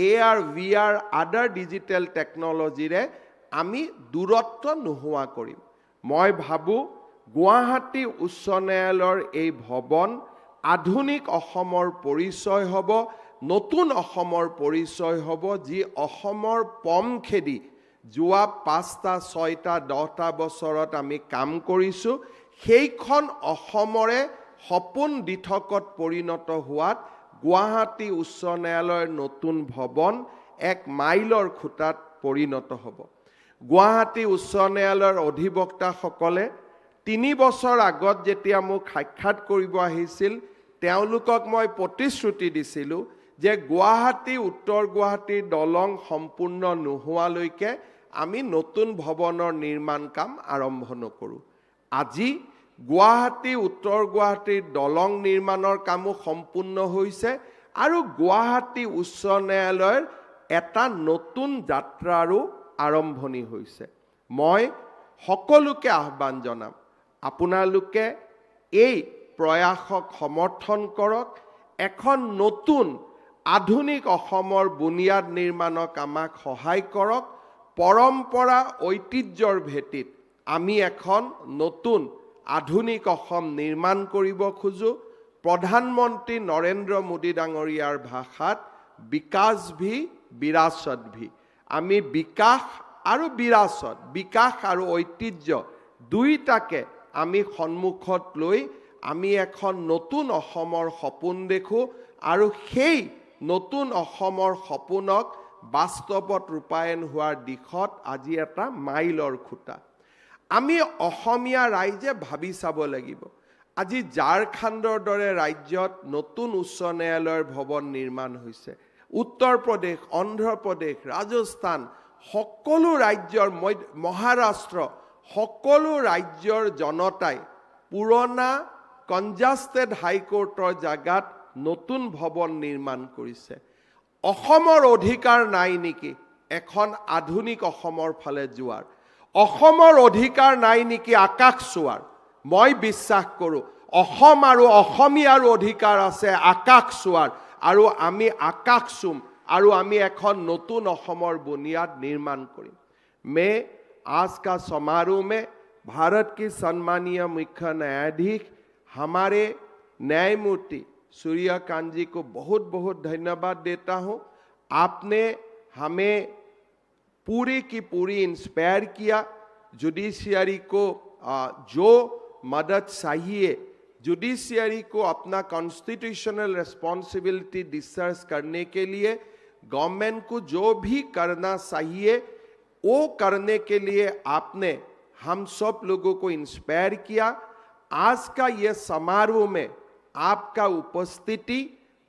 AR VR আদাৰ ডিজিটেল টেকনলজিৰে আমি দূৰত্ব নোহোৱা কৰিম মই ভাবোঁ গুৱাহাটী উচ্চ ন্যায়ালয়ৰ এই ভৱন আধুনিক অসমৰ পৰিচয় হ'ব নতুন অসমৰ পৰিচয় হ'ব যি অসমৰ পম খেদি যোৱা 5টা 6টা 10টা বছৰত আমি কাম কৰিছোঁ সেইখন অসমৰে সপোন দিঠকত পৰিণত হোৱাত গুৱাহাটী উচ্চ ন্যায়ালয়ৰ নতুন ভৱন এক মাইলৰ খুঁটাত পৰিণত হ'ব গুৱাহাটী উচ্চ ন্যায়ালয়ৰ অধিবক্তাসকলে 3 বছৰ আগত যেতিয়া মোক সাক্ষাৎ কৰিব আহিছিল তেওঁলোকক মই প্ৰতিশ্ৰুতি দিছিলোঁ যে গুৱাহাটী উত্তৰ গুৱাহাটীৰ দলং সম্পূৰ্ণ নোহোৱালৈকে আমি নতুন ভৱনৰ নিৰ্মাণ কাম আৰম্ভ নকৰোঁ আজি গুৱাহাটী উত্তৰ গুৱাহাটীৰ দলং নিৰ্মাণৰ কামো সম্পূৰ্ণ হৈছে আৰু গুৱাহাটী উচ্চ ন্যায়ালয়ৰ এটা নতুন যাত্ৰাৰো আৰম্ভণি হৈছে। মই সকলোকে আহ্বান জনাম, আপোনালোকে এই প্ৰয়াসক সমৰ্থন কৰক। এখন নতুন আধুনিক অসমৰ বুনিয়াদ নিৰ্মাণক আমাক সহায় কৰক। পৰম্পৰা ঐতিহ্যৰ ভেটিত আমি এখন নতুন আধুনিক অসম নিৰ্মাণ কৰিব খোজো। প্ৰধানমন্ত্ৰী নৰেন্দ্ৰ মোদী ডাঙৰীয়াৰ ভাষাত বিকাশ ভি বিৰাসত ভি, আমি বিকাশ আৰু বিৰাসত, বিকাশ আৰু ঐতিহ্য দুইটাকে আমি সন্মুখত লৈ আমি এখন নতুন অসমৰ সপোন দেখো আৰু সেই নতুন অসমৰ সপোনক বাস্তৱত ৰূপায়ণ হোৱাৰ দিশত আজি এটা মাইলৰ খুঁটা। আমি অসমীয়া ৰাইজে ভাবি চাব লাগিব। আজি ঝাৰখণ্ডৰ দৰে ৰাজ্যত নতুন উচ্চ ন্যায়ালয়ৰ ভৱন নিৰ্মাণ হৈছে। উত্তৰ প্ৰদেশ, অন্ধ্ৰ প্ৰদেশ, ৰাজস্থান, সকলো ৰাজ্যৰ, মহাৰাষ্ট্ৰ, সকলো ৰাজ্যৰ জনতাই পুৰণা কনজাষ্টেড হাইকোৰ্টৰ জাগাত নতুন ভৱন নিৰ্মাণ কৰিছে। অসমৰ অধিকাৰ নাই নেকি এখন আধুনিক অসমৰ ফালে যোৱাৰ? অসমৰ অধিকাৰ নাই নেকি আকাশ চোৱাৰ? মই বিশ্বাস কৰোঁ অসম আৰু অসমীয়াৰ অধিকাৰ আছে আকাশ চোৱাৰ, আৰু আমি আকাশ চুম আৰু আমি এখন নতুন অসমৰ বুনিয়াদ निर्माण करें। मैं आज का समारोह में भारत की सम्मानीय मुख्य न्यायाधीश हमारे न्यायमूर्ति सूर्यकांत जी को बहुत बहुत धन्यवाद देता हूं। आपने हमें पूरी की पूरी इंस्पायर किया। जुडिशियरी को जो मदद चाहिए, जुडिशियरी को अपना कॉन्स्टिट्यूशनल रिस्पॉन्सिबिलिटी डिस्चार्ज करने के लिए गवर्नमेंट को जो भी करना चाहिए वो करने के लिए आपने हम सब लोगों को इंस्पायर किया। आज का ये समारोह में आपका उपस्थिति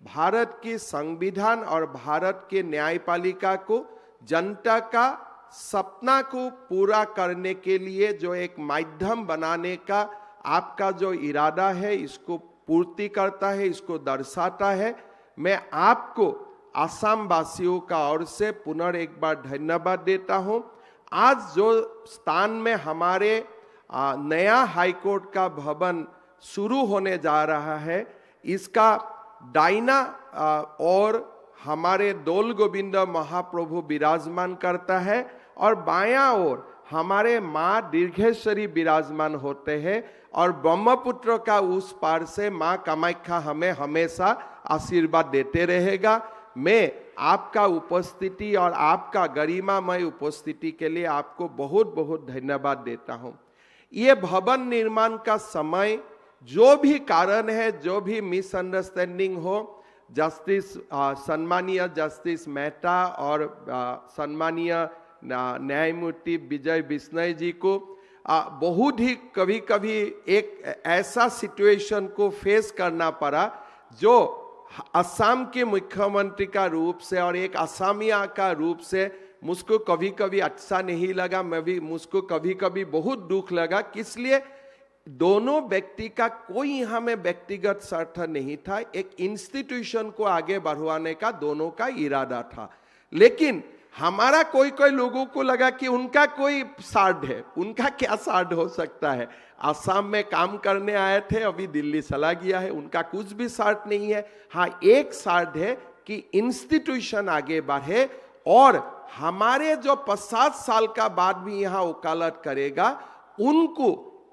भारत के संविधान और भारत के न्यायपालिका को, जनता का सपना को पूरा करने के लिए जो एक माध्यम बनाने का आपका जो इरादा है, इसको पूर्ति करता है, इसको दर्शाता है। मैं आपको आसाम वासियों का ओर से पुनः एक बार धन्यवाद देता हूं। आज जो स्थान में हमारे नया हाईकोर्ट का भवन शुरू होने जा रहा है, इसका दाहिना और हमारे दौल गोविंद महाप्रभु विराजमान करता है और बायां ओर हमारे माँ दीर्घेश्वरी विराजमान होते हैं और ब्रह्मपुत्र का उस पार से माँ कामाख्या हमें हमेशा आशीर्वाद देते रहेगा। मैं आपका उपस्थिति और आपका गरिमामय उपस्थिति के लिए आपको बहुत बहुत धन्यवाद देता हूं। ये भवन निर्माण का समय जो भी कारण है, जो भी मिसअंडरस्टैंडिंग हो, जस्टिस सम्मानीय जस्टिस मेहता और सम्मानीय न्यायमूर्ति विजय बिश्नोई जी को बहुत ही कभी कभी एक ऐसा सिचुएशन को फेस करना पड़ा जो असम के मुख्यमंत्री का रूप से और एक असमिया का रूप से मुझको कभी कभी अच्छा नहीं लगा। मुझको कभी कभी बहुत दुख लगा। इसलिए दोनों व्यक्ति का कोई यहाँ में व्यक्तिगत स्वार्थ नहीं था, एक इंस्टीट्यूशन को आगे बढ़वाने का दोनों का इरादा था। लेकिन हमारा कोई कोई लोगों को लगा कि उनका कोई स्वार्थ है। उनका क्या स्वार्थ हो सकता है? असम में काम करने आए थे, अभी दिल्ली चला गया है, उनका कुछ भी स्वार्थ नहीं है। हाँ, एक स्वार्थ है कि इंस्टीट्यूशन आगे बढ़े और हमारे जो 50 साल का बाद भी यहाँ वकालत करेगा उनको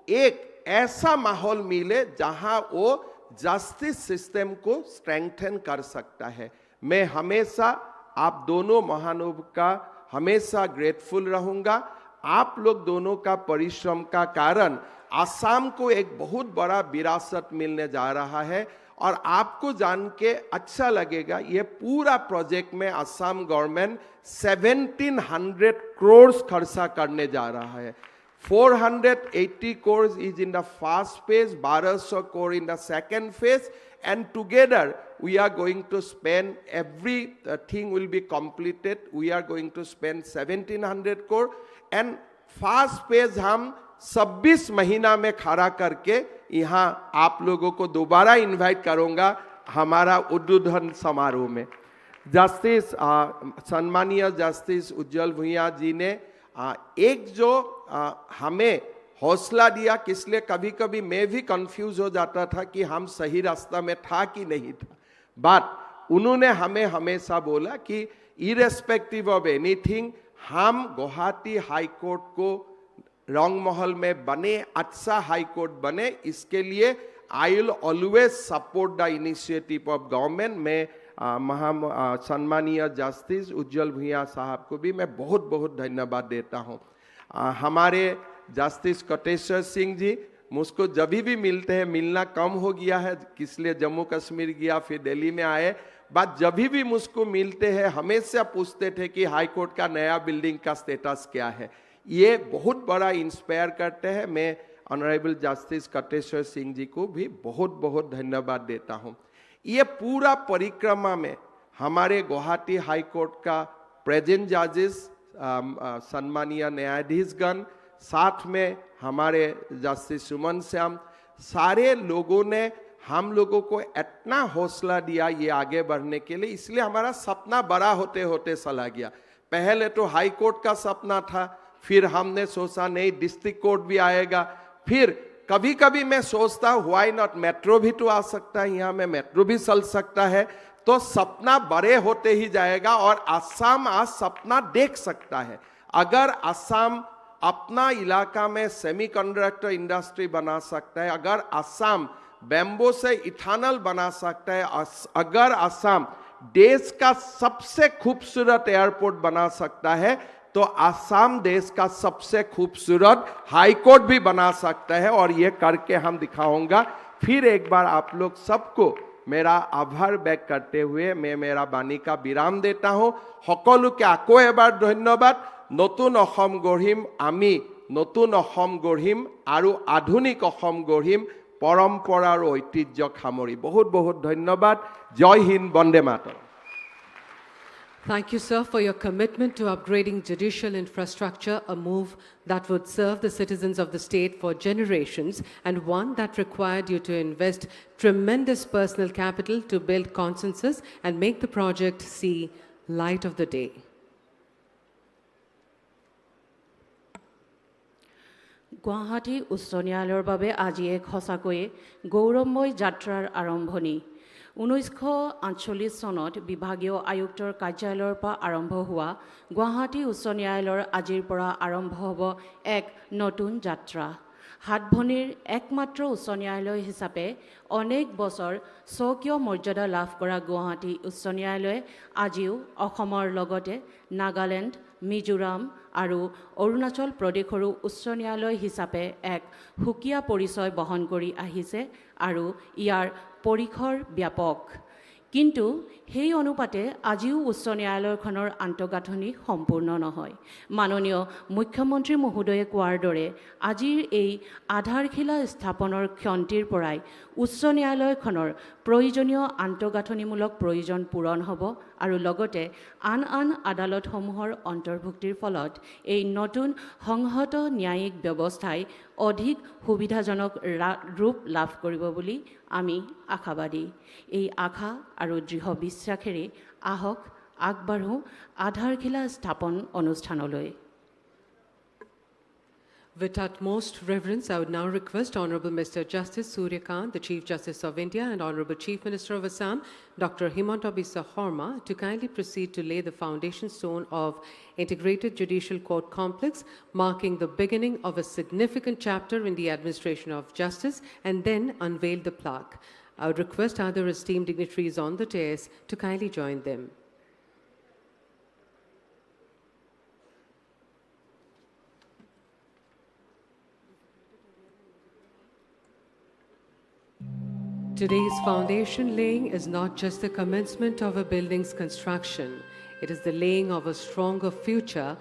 एक ऐसा माहौल मिले जहां वो जस्टिस सिस्टम को स्ट्रेंथन कर सकता है। मैं हमेशा आप दोनों महानुभाव का हमेशा ग्रेटफुल रहूंगा। आप लोग दोनों का परिश्रम का कारण असम को एक बहुत बड़ा विरासत मिलने जा रहा है और आपको जान के अच्छा लगेगा। ये पूरा प्रोजेक्ट में असम गवर्नमेंट 1700 करोड़ खर्चा करने जा रहा है। 480 crores is in the first phase, 1200 crore in the second phase, and together we are going to spend, everything will be completed, we are going to spend 1700 crore, and first phase हम 26 महीना में खड़ा करके यहाँ आप लोगों को दोबारा इनवाइट करूंगा हमारा उद्बोधन समारोह में। जस्टिस सम्मानीय जस्टिस उज्जवल भुइयां जी ने एक जो हमें हौसला दिया, किसलिए कभी कभी मैं भी कंफ्यूज हो जाता था कि हम सही रास्ता में था कि नहीं था, बट उन्होंने हमें हमेशा बोला कि इरेस्पेक्टिव ऑफ एनीथिंग हम गुवाहाटी हाई कोर्ट को रंगमहल में बने, अच्छा हाई कोर्ट बने, इसके लिए I will always support the initiative of government. मैं सम्मानीय जस्टिस उज्जवल भुइयां साहब को भी मैं बहुत बहुत धन्यवाद देता हूं। हमारे जस्टिस कोटेश्वर सिंह जी मुझको जब भी मिलते हैं, मिलना कम हो गया है इसलिए जम्मू कश्मीर गया फिर दिल्ली में आए, बट जब भी मुझको मिलते हैं हमेशा पूछते थे कि हाई कोर्ट का नया बिल्डिंग का स्टेटस क्या है। ये बहुत बड़ा इंस्पायर करते हैं। मैं ऑनरेबल जस्टिस कोटेश्वर सिंह जी को भी बहुत बहुत धन्यवाद देता हूं। ये पूरा परिक्रमा में हमारे गुवाहाटी हाई कोर्ट का प्रेजेंट जजेस, सम्मानीय न्यायाधीशगण, साथ में हमारे जस्टिस सुमन श्याम, सारे लोगों ने हम लोगों को इतना हौसला दिया ये आगे बढ़ने के लिए, इसलिए हमारा सपना बड़ा होते होते चला गया। पहले तो हाई कोर्ट का सपना था, फिर हमने सोचा नहीं डिस्ट्रिक्ट कोर्ट भी आएगा, फिर कभी कभी मैं सोचता हूँ व्हाई नॉट मेट्रो भी तो आ सकता है, यहाँ में मेट्रो भी चल सकता है। तो सपना बड़े होते ही जाएगा और असम आज सपना देख सकता है। अगर असम अपना इलाका में सेमीकंडक्टर इंडस्ट्री बना सकता है, अगर असम बैम्बो से इथानल बना सकता है, अगर असम देश का सबसे खूबसूरत एयरपोर्ट बना सकता है, तो असम देश का सबसे खूबसूरत हाई कोर्ट भी बना सकता है। और ये करके हम दिखाऊंगा। फिर एक बार आप लोग सबको मेरा आभार व्यक्त करते हुए मैं मेरा बाणी का विराम देता हूं। সকলোকে আকৌ এবাৰ ধন্যবাদ। নতুন অসম গঢ়িম আমি, নতুন অসম গঢ়িম আৰু আধুনিক অসম গঢ়িম পৰম্পৰা আৰু ঐতিহ্যক সামৰি। বহুত বহুত ধন্যবাদ। জয় Hind, Vande Mataram. Thank you, sir, for your commitment to upgrading judicial infrastructure, a move that would serve the citizens of the state for generations, and one that required you to invest tremendous personal capital to build consensus and make the project see light of the day. Guwahati উচ্চ ন্যায়ালয়ৰ বাবে আজি এক সঁচাকৈয়ে গৌৰৱময় যাত্ৰাৰ আৰম্ভণি। 1948 চনত বিভাগীয় আয়ুক্তৰ কাৰ্যালয়ৰ পৰা আৰম্ভ হোৱা গুৱাহাটী উচ্চ ন্যায়ালয়ৰ আজিৰ পৰা আৰম্ভ হ'ব এক নতুন যাত্ৰা। হাতভনীৰ একমাত্ৰ উচ্চ ন্যায়ালয় হিচাপে অনেক বছৰ স্বকীয় মৰ্যাদা লাভ কৰা গুৱাহাটী উচ্চ ন্যায়ালয়ে আজিও অসমৰ লগতে নাগালেণ্ড, মিজোৰাম আৰু অৰুণাচল প্ৰদেশৰো উচ্চ ন্যায়ালয় হিচাপে এক সুকীয়া পৰিচয় বহন কৰি আহিছে আৰু ইয়াৰ পৰিসৰ ব্যাপক। কিন্তু সেই অনুপাতে আজিও উচ্চ ন্যায়ালয়খনৰ আন্তঃগাঁথনি সম্পূৰ্ণ নহয়। মাননীয় মুখ্যমন্ত্ৰী মহোদয়ে কোৱাৰ দৰে আজিৰ এই আধাৰশিলা স্থাপনৰ ক্ষন্তিৰ পৰাই উচ্চ ন্যায়ালয়খনৰ প্ৰয়োজনীয় আন্তঃগাঁথনিমূলক প্ৰয়োজন পূৰণ হ'ব আৰু লগতে আন আন আদালতসমূহৰ অন্তৰ্ভুক্তিৰ ফলত এই নতুন সংহত ন্যায়িক ব্যৱস্থাই অধিক সুবিধাজনক ৰূপ লাভ কৰিব বুলি আমি আশাবাদী। এই আশা আৰু দৃঢ় বিশ্বাসেৰে আহক আগবাঢ়ো আধাৰশিলা স্থাপন অনুষ্ঠানলৈ। With utmost reverence, I would now request Honorable Mr. Justice Surya Kant, the Chief Justice of India, and Honorable Chief Minister of Assam, Dr. Himanta Biswa, to kindly proceed to lay the foundation stone of Integrated Judicial Court Complex, marking the beginning of a significant chapter in the administration of justice, and then unveil the plaque. I would request other esteemed dignitaries on the dais to kindly join them. Today's foundation laying is not just the commencement of a building's construction. It is the laying of a stronger future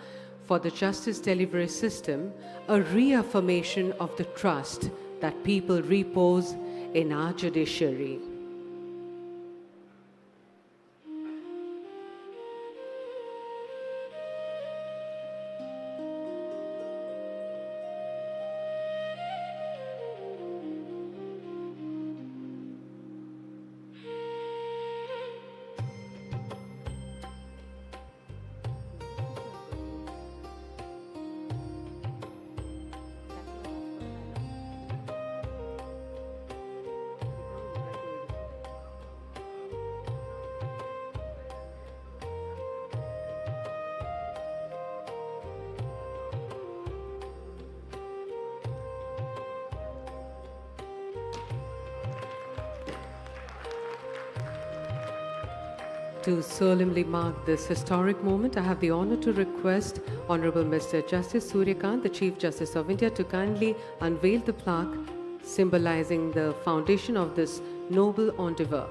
for the justice delivery system, a reaffirmation of the trust that people repose in our judiciary. To solemnly mark this historic moment, I have the honor to request Honorable Mr. Justice Suryakant, the Chief Justice of India, to kindly unveil the plaque symbolizing the foundation of this noble endeavor.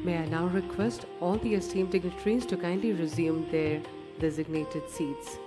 May I now request all the esteemed dignitaries to kindly resume their designated seats.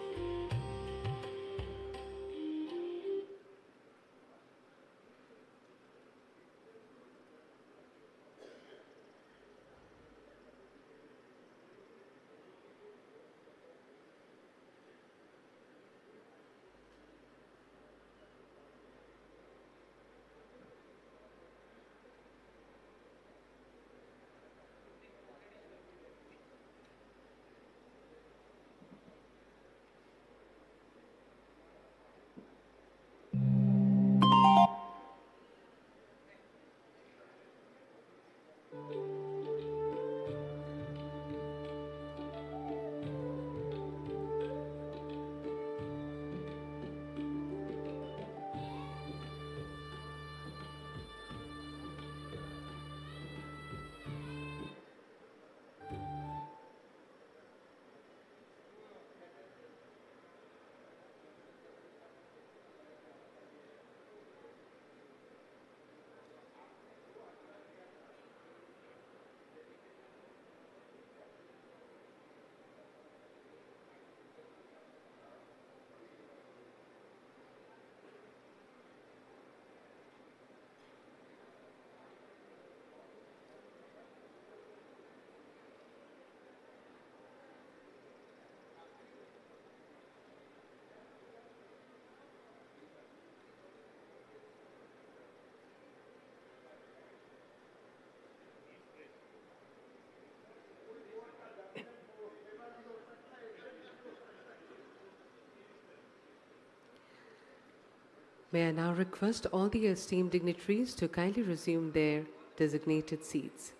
May I now request all the esteemed dignitaries to kindly resume their designated seats.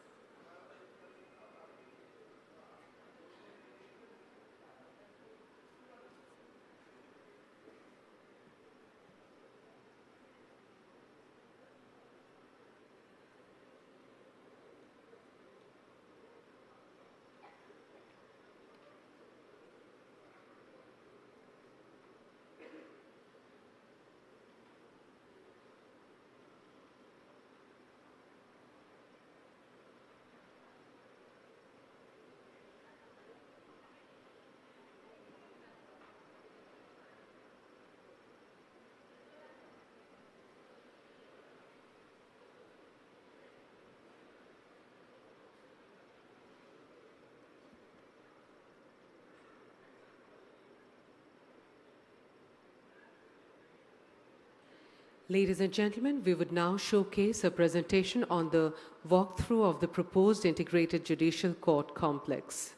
Ladies and gentlemen, we would now showcase a presentation on the walkthrough of the proposed Integrated Judicial Court Complex.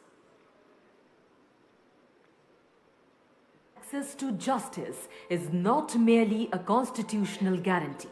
Access to justice is not merely a constitutional guarantee.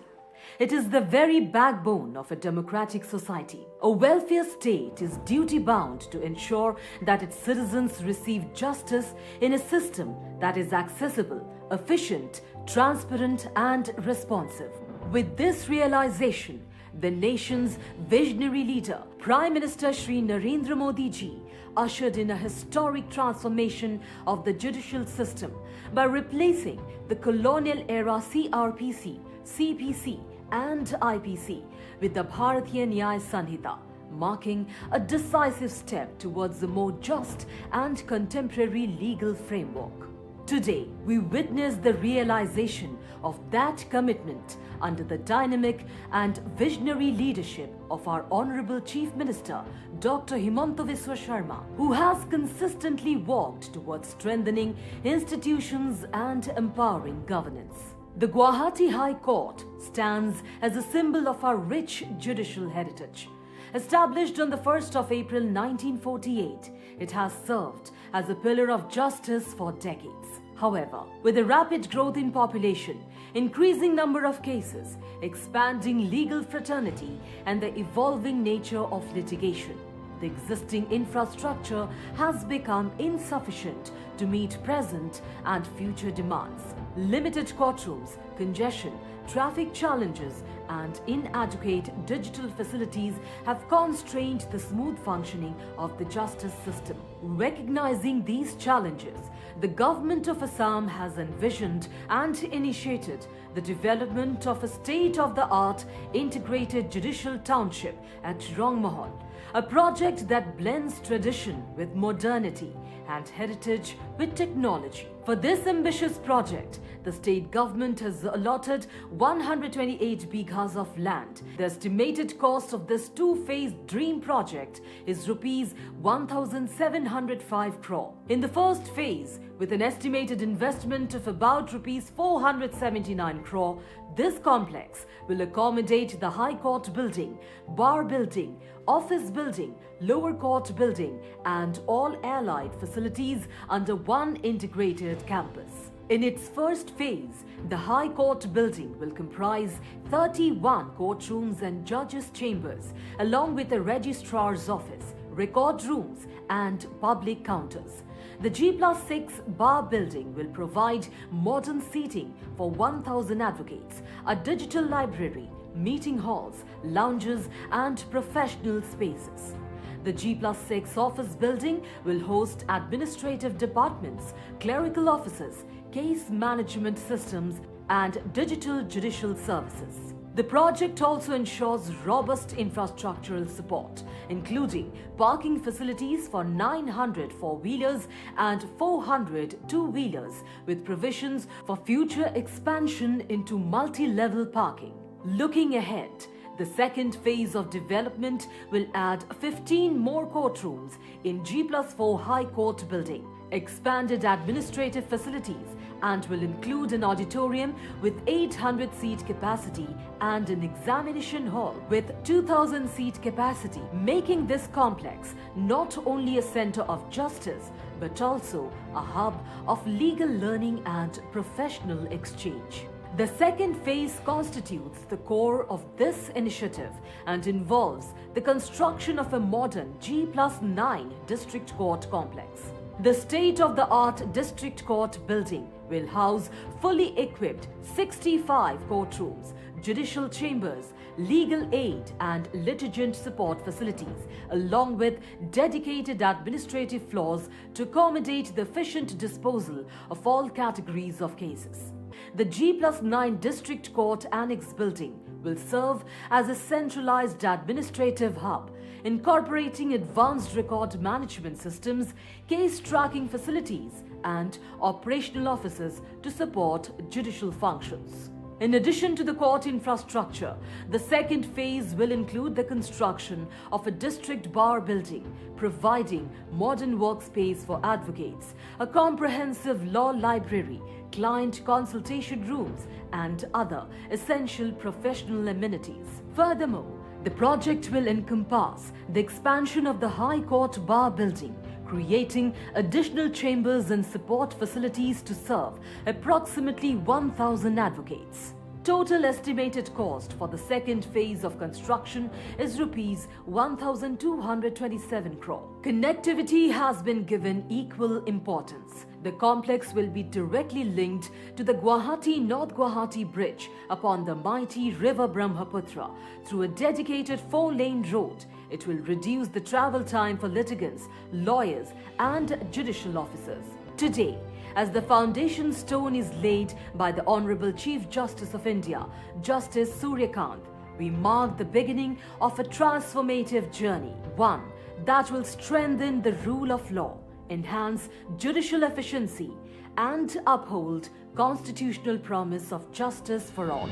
It is the very backbone of a democratic society. A welfare state is duty-bound to ensure that its citizens receive justice in a system that is accessible, efficient, transparent and responsive. With this realization, the nation's visionary leader, Prime Minister Shri Narendra Modi ji, ushered in a historic transformation of the judicial system by replacing the colonial-era CRPC, CPC and IPC with the Bharatiya Nyaya Sanhita, marking a decisive step towards a more just and contemporary legal framework. Today, we witness the realization of that commitment under the dynamic and visionary leadership of our Honorable Chief Minister, Dr. Himanta Biswa Sarma, who has consistently worked towards strengthening institutions and empowering governance. The Guwahati High Court stands as a symbol of our rich judicial heritage. Established on the 1st of April 1948, it has served as a pillar of justice for decades. However, with a rapid growth in population, increasing number of cases, expanding legal fraternity, and the evolving nature of litigation, the existing infrastructure has become insufficient to meet present and future demands. Limited courtrooms, congestion, traffic challenges, and inadequate digital facilities have constrained the smooth functioning of the justice system. Recognizing these challenges, the government of Assam has envisioned and initiated the development of a state-of-the-art integrated judicial township at Rangmahal, a project that blends tradition with modernity and heritage with technology. For this ambitious project, the state government has allotted 128 bighas of land. The estimated cost of this two-phase dream project is rupees 1,705 crore. In the first phase, with an estimated investment of about rupees 479 crore, this complex will accommodate the High Court building, bar building, office building, lower court building, and all allied facilities under one integrated campus. In its first phase, the High Court building will comprise 31 courtrooms and judges' chambers, along with a registrar's office, record rooms, and public counters. The G+6 bar building will provide modern seating for 1,000 advocates, a digital library, meeting halls, lounges, and professional spaces. The G+6 office building will host administrative departments, clerical offices, case management systems, and digital judicial services. The project also ensures robust infrastructural support, including parking facilities for 900 four-wheelers and 400 two-wheelers, with provisions for future expansion into multi-level parking. Looking ahead, the second phase of development will add 15 more courtrooms in G+4 High Court building, expanded administrative facilities, and will include an auditorium with 800-seat capacity and an examination hall with 2,000-seat capacity, making this complex not only a center of justice but also a hub of legal learning and professional exchange. The second phase constitutes the core of this initiative and involves the construction of a modern G+9 district court complex. The state-of-the-art district court building will house fully equipped 65 courtrooms, judicial chambers, legal aid and litigant support facilities, along with dedicated administrative floors to accommodate the efficient disposal of all categories of cases. The G+9 District Court Annex building will serve as a centralized administrative hub, incorporating advanced record management systems, case tracking facilities, and operational offices to support judicial functions. In addition to the court infrastructure, the second phase will include the construction of a district bar building, providing modern workspace for advocates, a comprehensive law library, client consultation rooms, and other essential professional amenities. Furthermore, the project will encompass the expansion of the High Court bar building, creating additional chambers and support facilities to serve approximately 1,000 advocates. Total estimated cost for the second phase of construction is rupees 1,227 crore. Connectivity has been given equal importance. The complex will be directly linked to the Guwahati-North Guwahati Bridge upon the mighty river Brahmaputra through a dedicated 4-lane road. It will reduce the travel time for litigants, lawyers and judicial officers. Today, as the foundation stone is laid by the Honorable Chief Justice of India, Justice Suryakant, we mark the beginning of a transformative journey, one that will strengthen the rule of law, enhance judicial efficiency, and uphold constitutional promise of justice for all.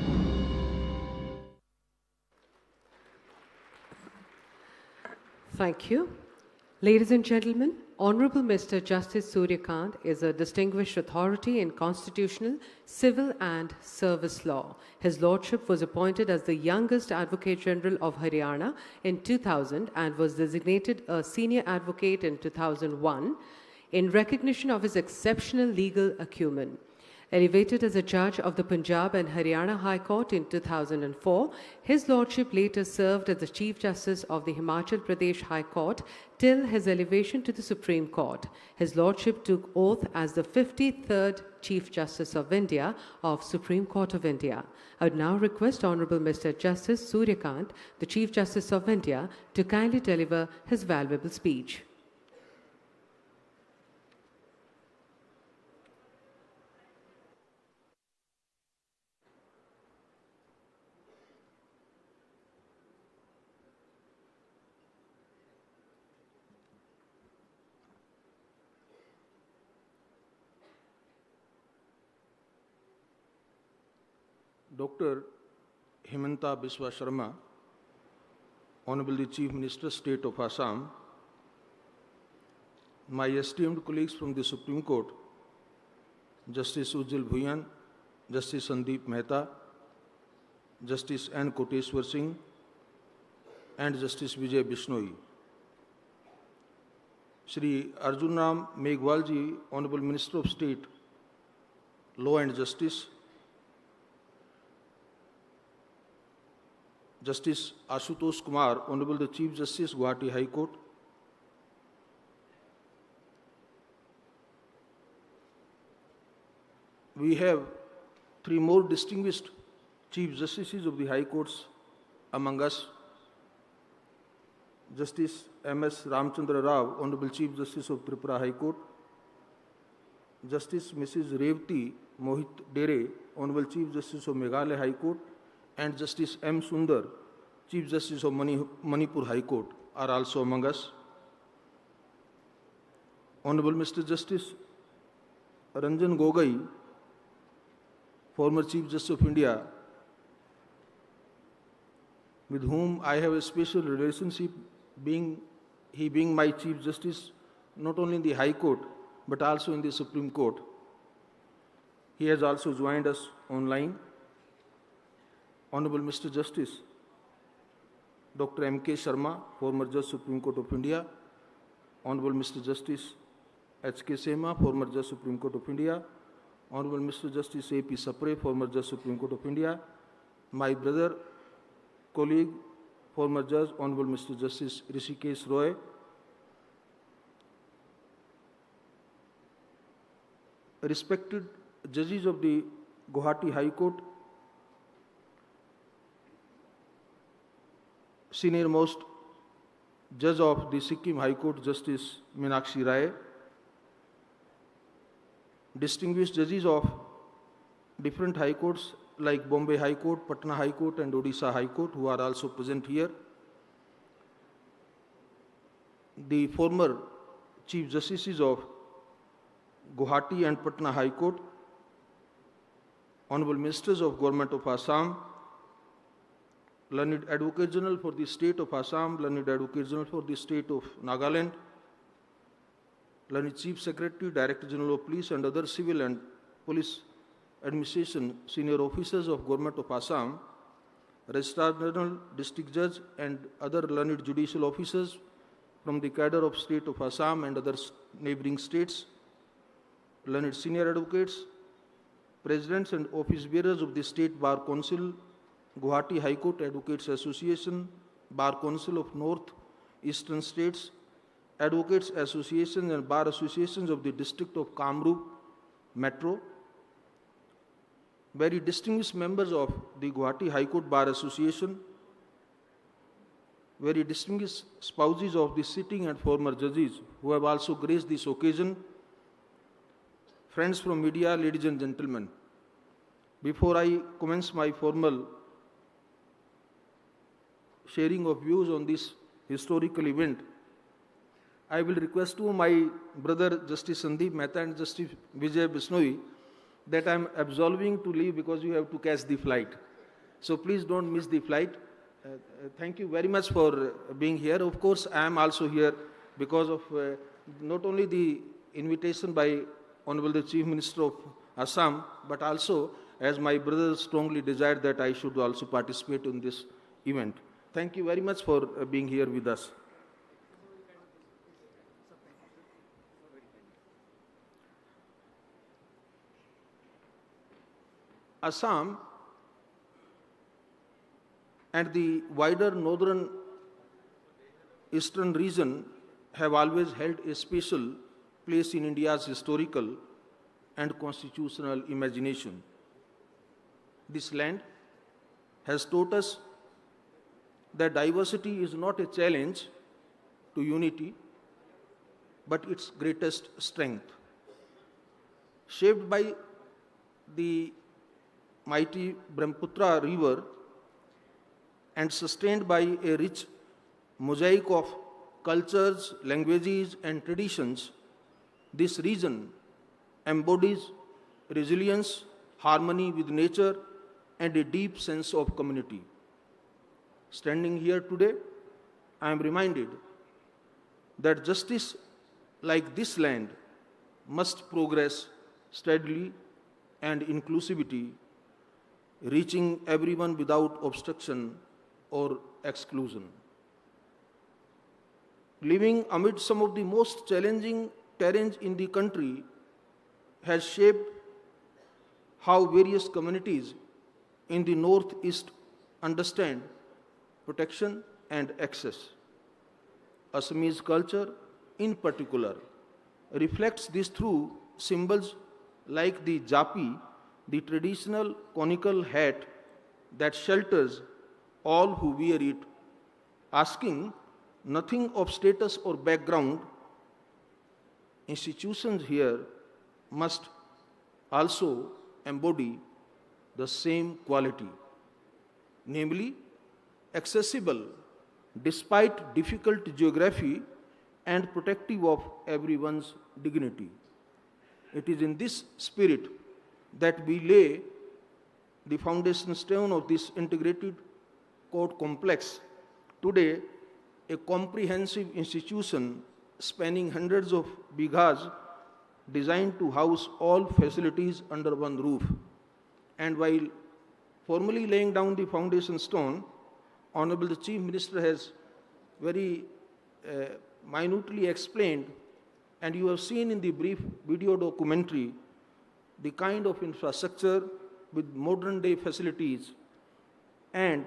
Thank you. Ladies and gentlemen, Honorable Mr. Justice Suryakant is a distinguished authority in constitutional, civil and service law. His lordship was appointed as the youngest Advocate General of Haryana in 2000 and was designated a senior advocate in 2001 in recognition of his exceptional legal acumen. Elevated as a judge of the Punjab and Haryana High Court in 2004, his lordship later served as the Chief Justice of the Himachal Pradesh High Court till his elevation to the Supreme Court. His lordship took oath as the 53rd Chief Justice of India of Supreme Court of India. I would now request Honorable Mr. Justice Suryakant, the Chief Justice of India, to kindly deliver his valuable speech. Dr. Himanta Biswa Sarma, Honorable the Chief Minister, State of Assam, my esteemed colleagues from the Supreme Court, Justice Ujjwal Bhuyan, Justice Sandeep Mehta, Justice N. Koteshwar Singh, and Justice Vijay Bishnoi. Shri Arjun Ram Meghwal ji, Honorable Minister of State, Law and Justice, Justice Ashutosh Kumar, Honorable the Chief Justice, Guwahati High Court, we have three more distinguished Chief Justices of the High Courts among us. Justice M.S. Ramchandra Rao, Honorable Chief Justice of Tripura High Court, Justice Mrs. Revati Mohit Dere, Honorable Chief Justice of Meghalaya High Court, and Justice M. Sundar, Chief Justice of Manipur High Court, are also among us. Honorable Mr. Justice Ranjan Gogoi, former Chief Justice of India, with whom I have a special relationship, being my Chief Justice not only in the High Court but also in the Supreme Court. He has also joined us online. Honorable Mr. Justice Dr. M.K. Sharma, former Judge Supreme Court of India. Honorable Mr. Justice H.K. Sema, former Judge Supreme Court of India. Honorable Mr. Justice A.P. Sapre, former Judge Supreme Court of India. My brother, colleague, former Judge, Honorable Mr. Justice Rishikesh Roy. Respected judges of the Guwahati High Court, senior most judge of the Sikkim High Court, Justice Meenakshi Rai, distinguished judges of different high courts like Bombay High Court, Patna High Court and Odisha High Court, who are also present here, the former Chief Justices of Guwahati and Patna High Court, Honorable Ministers of Government of Assam, Learned Advocate General for the State of Assam, Learned Advocate General for the State of Nagaland, Learned Chief Secretary, Director General of Police and other civil and police administration senior officers of Government of Assam, Registrar General, District Judge and other learned judicial officers from the cadre of State of Assam and other neighboring states, learned senior advocates, Presidents and Office Bearers of the State Bar Council, Guwahati High Court Advocates Association, Bar Council of North Eastern States, Advocates Associations and Bar Associations of the District of Kamrup Metro, very distinguished members of the Guwahati High Court Bar Association, very distinguished spouses of the sitting and former judges who have also graced this occasion, friends from media, ladies and gentlemen. Before I commence my formal sharing of views on this historical event, I will request to my brother Justice Sandeep Mehta and Justice Vijay Bisnoy that I am absolving to leave because you have to catch the flight. So please don't miss the flight. Thank you very much for being here. Of course, I am also here because of not only the invitation by Honorable the Chief Minister of Assam, but also as my brother strongly desired that I should also participate in this event. Thank you very much for being here with us. Assam and the wider northern eastern region have always held a special place in India's historical and constitutional imagination. This land has taught us that diversity is not a challenge to unity, but its greatest strength. Shaped by the mighty Brahmaputra river and sustained by a rich mosaic of cultures, languages, and traditions, this region embodies resilience, harmony with nature, and a deep sense of community. Standing here today, I am reminded that justice like this land must progress steadily and inclusivity, reaching everyone without obstruction or exclusion. Living amid some of the most challenging terrains in the country has shaped how various communities in the Northeast understand protection and access. Assamese culture, in particular, reflects this through symbols like the japi, the traditional conical hat that shelters all who wear it, asking nothing of status or background. Institutions here must also embody the same quality, namely accessible despite difficult geography and protective of everyone's dignity. It is in this spirit that we lay the foundation stone of this integrated court complex, today a comprehensive institution spanning hundreds of bighas designed to house all facilities under one roof. And while formally laying down the foundation stone, Honorable the Chief Minister has very minutely explained, and you have seen in the brief video documentary, the kind of infrastructure with modern day facilities and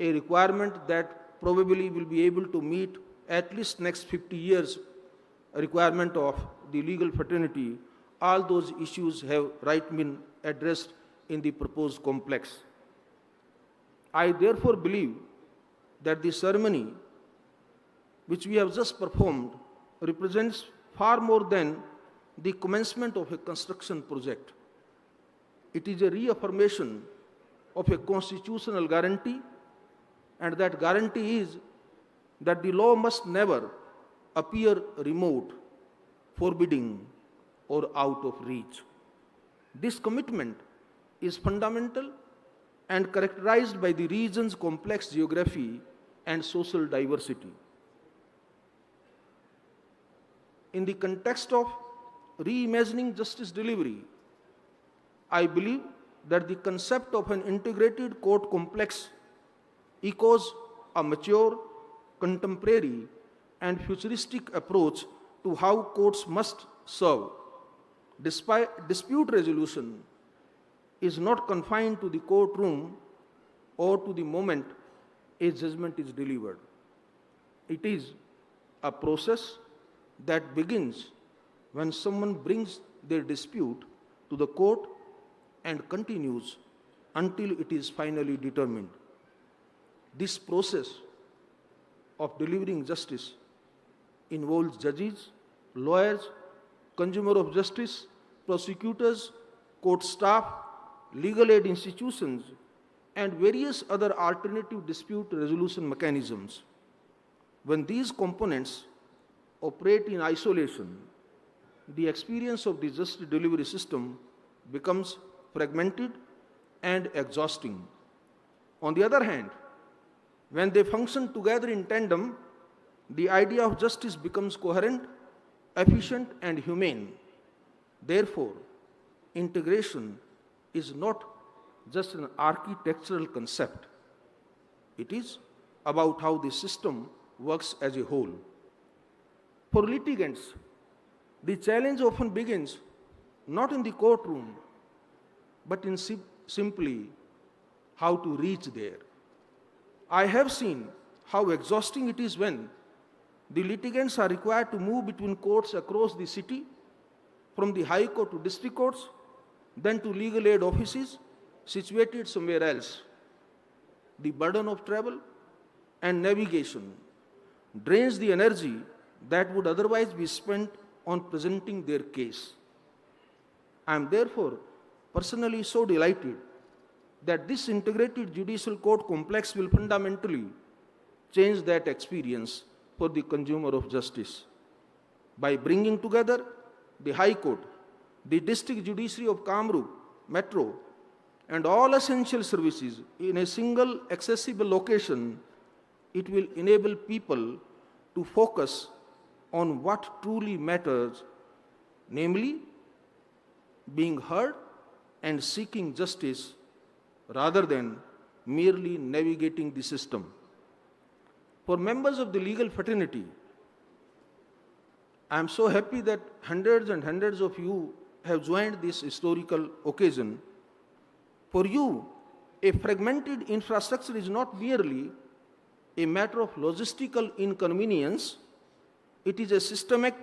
a requirement that probably will be able to meet at least next 50 years requirement of the legal fraternity. All those issues have been addressed in the proposed complex. I therefore believe that the ceremony which we have just performed represents far more than the commencement of a construction project. It is a reaffirmation of a constitutional guarantee, and that guarantee is that the law must never appear remote, forbidding, or out of reach. This commitment is fundamental and characterized by the region's complex geography and social diversity. In the context of reimagining justice delivery, I believe that the concept of an integrated court complex echoes a mature, contemporary, and futuristic approach to how courts must serve. Despite dispute resolution is not confined to the courtroom or to the moment a judgment is delivered. It is a process that begins when someone brings their dispute to the court and continues until it is finally determined. This process of delivering justice involves judges, lawyers, consumer of justice, prosecutors, court staff, legal aid institutions, and various other alternative dispute resolution mechanisms. When these components operate in isolation, the experience of the justice delivery system becomes fragmented and exhausting. On the other hand, when they function together in tandem, the idea of justice becomes coherent, efficient, and humane. Therefore, integration is not just an architectural concept. It is about how the system works as a whole. For litigants, the challenge often begins not in the courtroom, but in simply how to reach there. I have seen how exhausting it is when the litigants are required to move between courts across the city, from the High Court to district courts, then to legal aid offices situated somewhere else. The burden of travel and navigation drains the energy that would otherwise be spent on presenting their case. I am therefore personally so delighted that this integrated judicial court complex will fundamentally change that experience for the consumer of justice. By bringing together the High Court, the District Judiciary of Kamrup, Metro, and all essential services in a single accessible location, it will enable people to focus on what truly matters, namely being heard and seeking justice rather than merely navigating the system. For members of the legal fraternity, I am so happy that hundreds and hundreds of you have joined this historical occasion. For you, a fragmented infrastructure is not merely a matter of logistical inconvenience, it is a systemic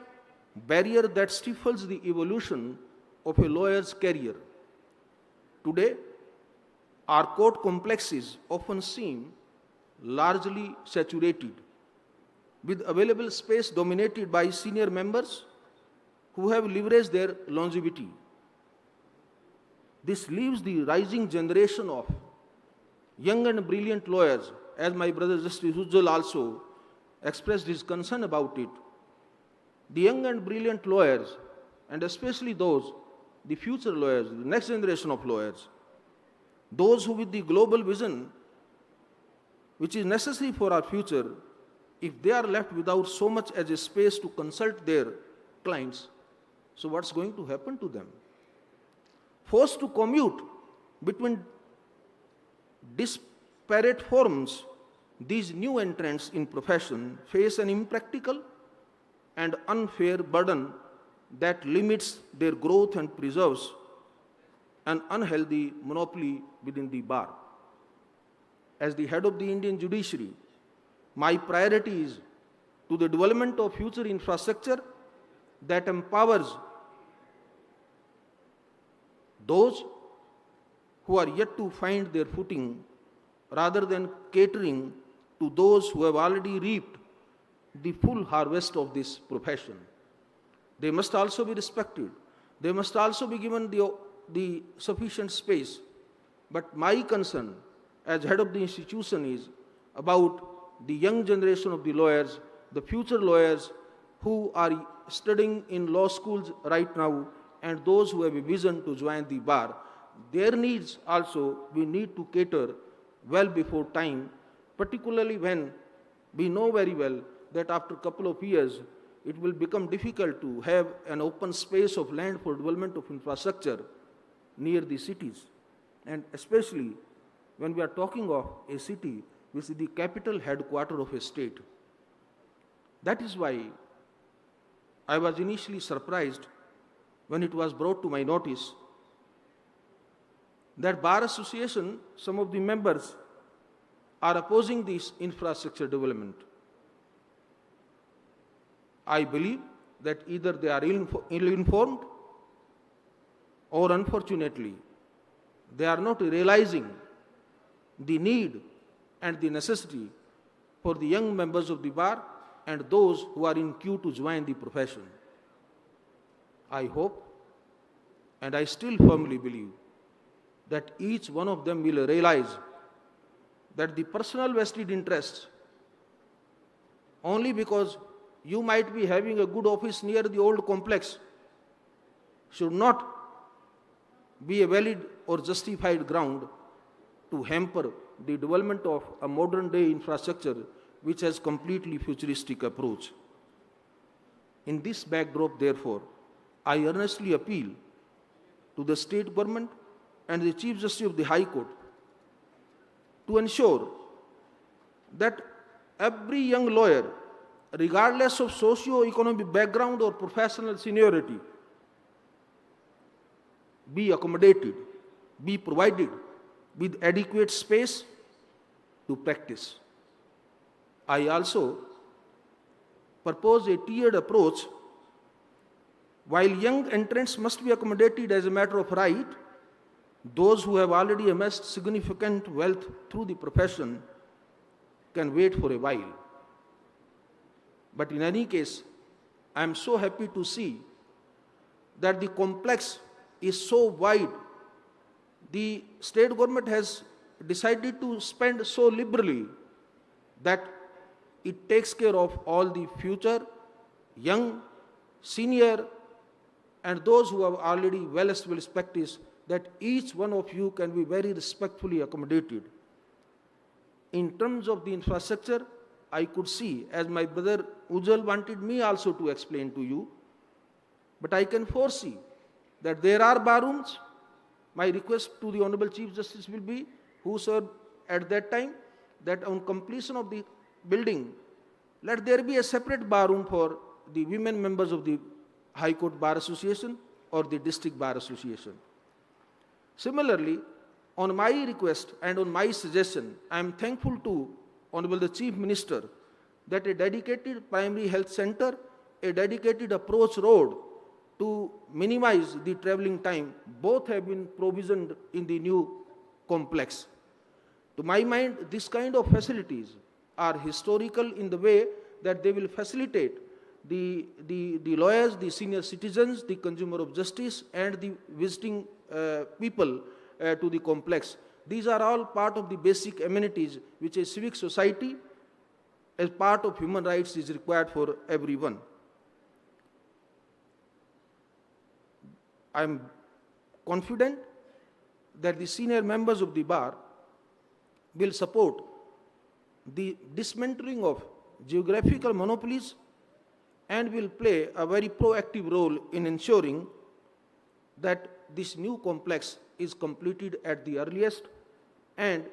barrier that stifles the evolution of a lawyer's career. Today, our court complexes often seem largely saturated, with available space dominated by senior members who have leveraged their longevity. This leaves the rising generation of young and brilliant lawyers, as my brother Justice Ujjwal also expressed his concern about it. The young and brilliant lawyers, and especially those, the future lawyers, the next generation of lawyers, those who with the global vision which is necessary for our future, if they are left without so much as a space to consult their clients, so what's going to happen to them? Forced to commute between disparate forms, these new entrants in profession face an impractical and unfair burden that limits their growth and preserves an unhealthy monopoly within the bar. As the head of the Indian judiciary, my priority is to the development of future infrastructure that empowers those who are yet to find their footing rather than catering to those who have already reaped the full harvest of this profession. They must also be respected. They must also be given the sufficient space. But my concern as head of the institution is about the young generation of the lawyers, the future lawyers who are studying in law schools right now, and those who have a vision to join the bar. Their needs also we need to cater well before time, particularly when we know very well that after a couple of years, it will become difficult to have an open space of land for development of infrastructure near the cities. And especially when we are talking of a city which is the capital headquarters of a state. That is why I was initially surprised when it was brought to my notice that Bar Association, some of the members are opposing this infrastructure development. I believe that either they are ill-informed or unfortunately they are not realizing the need and the necessity for the young members of the bar and those who are in queue to join the profession. I hope and I still firmly believe that each one of them will realize that the personal vested interests, only because you might be having a good office near the old complex, should not be a valid or justified ground to hamper the development of a modern day infrastructure which has completely futuristic approach. In this backdrop, therefore, I earnestly appeal to the state government and the Chief Justice of the High Court to ensure that every young lawyer, regardless of socio-economic background or professional seniority, be accommodated, be provided with adequate space to practice. I also propose a tiered approach. While young entrants must be accommodated as a matter of right, those who have already amassed significant wealth through the profession can wait for a while. But in any case, I am so happy to see that the complex is so wide. The state government has decided to spend so liberally that it takes care of all the future, young, senior, and those who have already well-established practice, that each one of you can be very respectfully accommodated. In terms of the infrastructure, I could see, as my brother Ujjwal wanted me also to explain to you, but I can foresee that there are bar rooms. My request to the Honorable Chief Justice will be, who served at that time, that on completion of the building, let there be a separate bar room for the women members of the High Court Bar Association or the District Bar Association. Similarly, on my request and on my suggestion, I am thankful to Honorable the Chief Minister that a dedicated primary health center, a dedicated approach road to minimize the traveling time, both have been provisioned in the new complex. To my mind, this kind of facilities are historical in the way that they will facilitate the lawyers, the senior citizens, the consumer of justice, and the visiting people to the complex. These are all part of the basic amenities which a civic society, as part of human rights, is required for everyone. I am confident that the senior members of the bar will support the dismantling of geographical monopolies and will play a very proactive role in ensuring that this new complex is completed at the earliest, and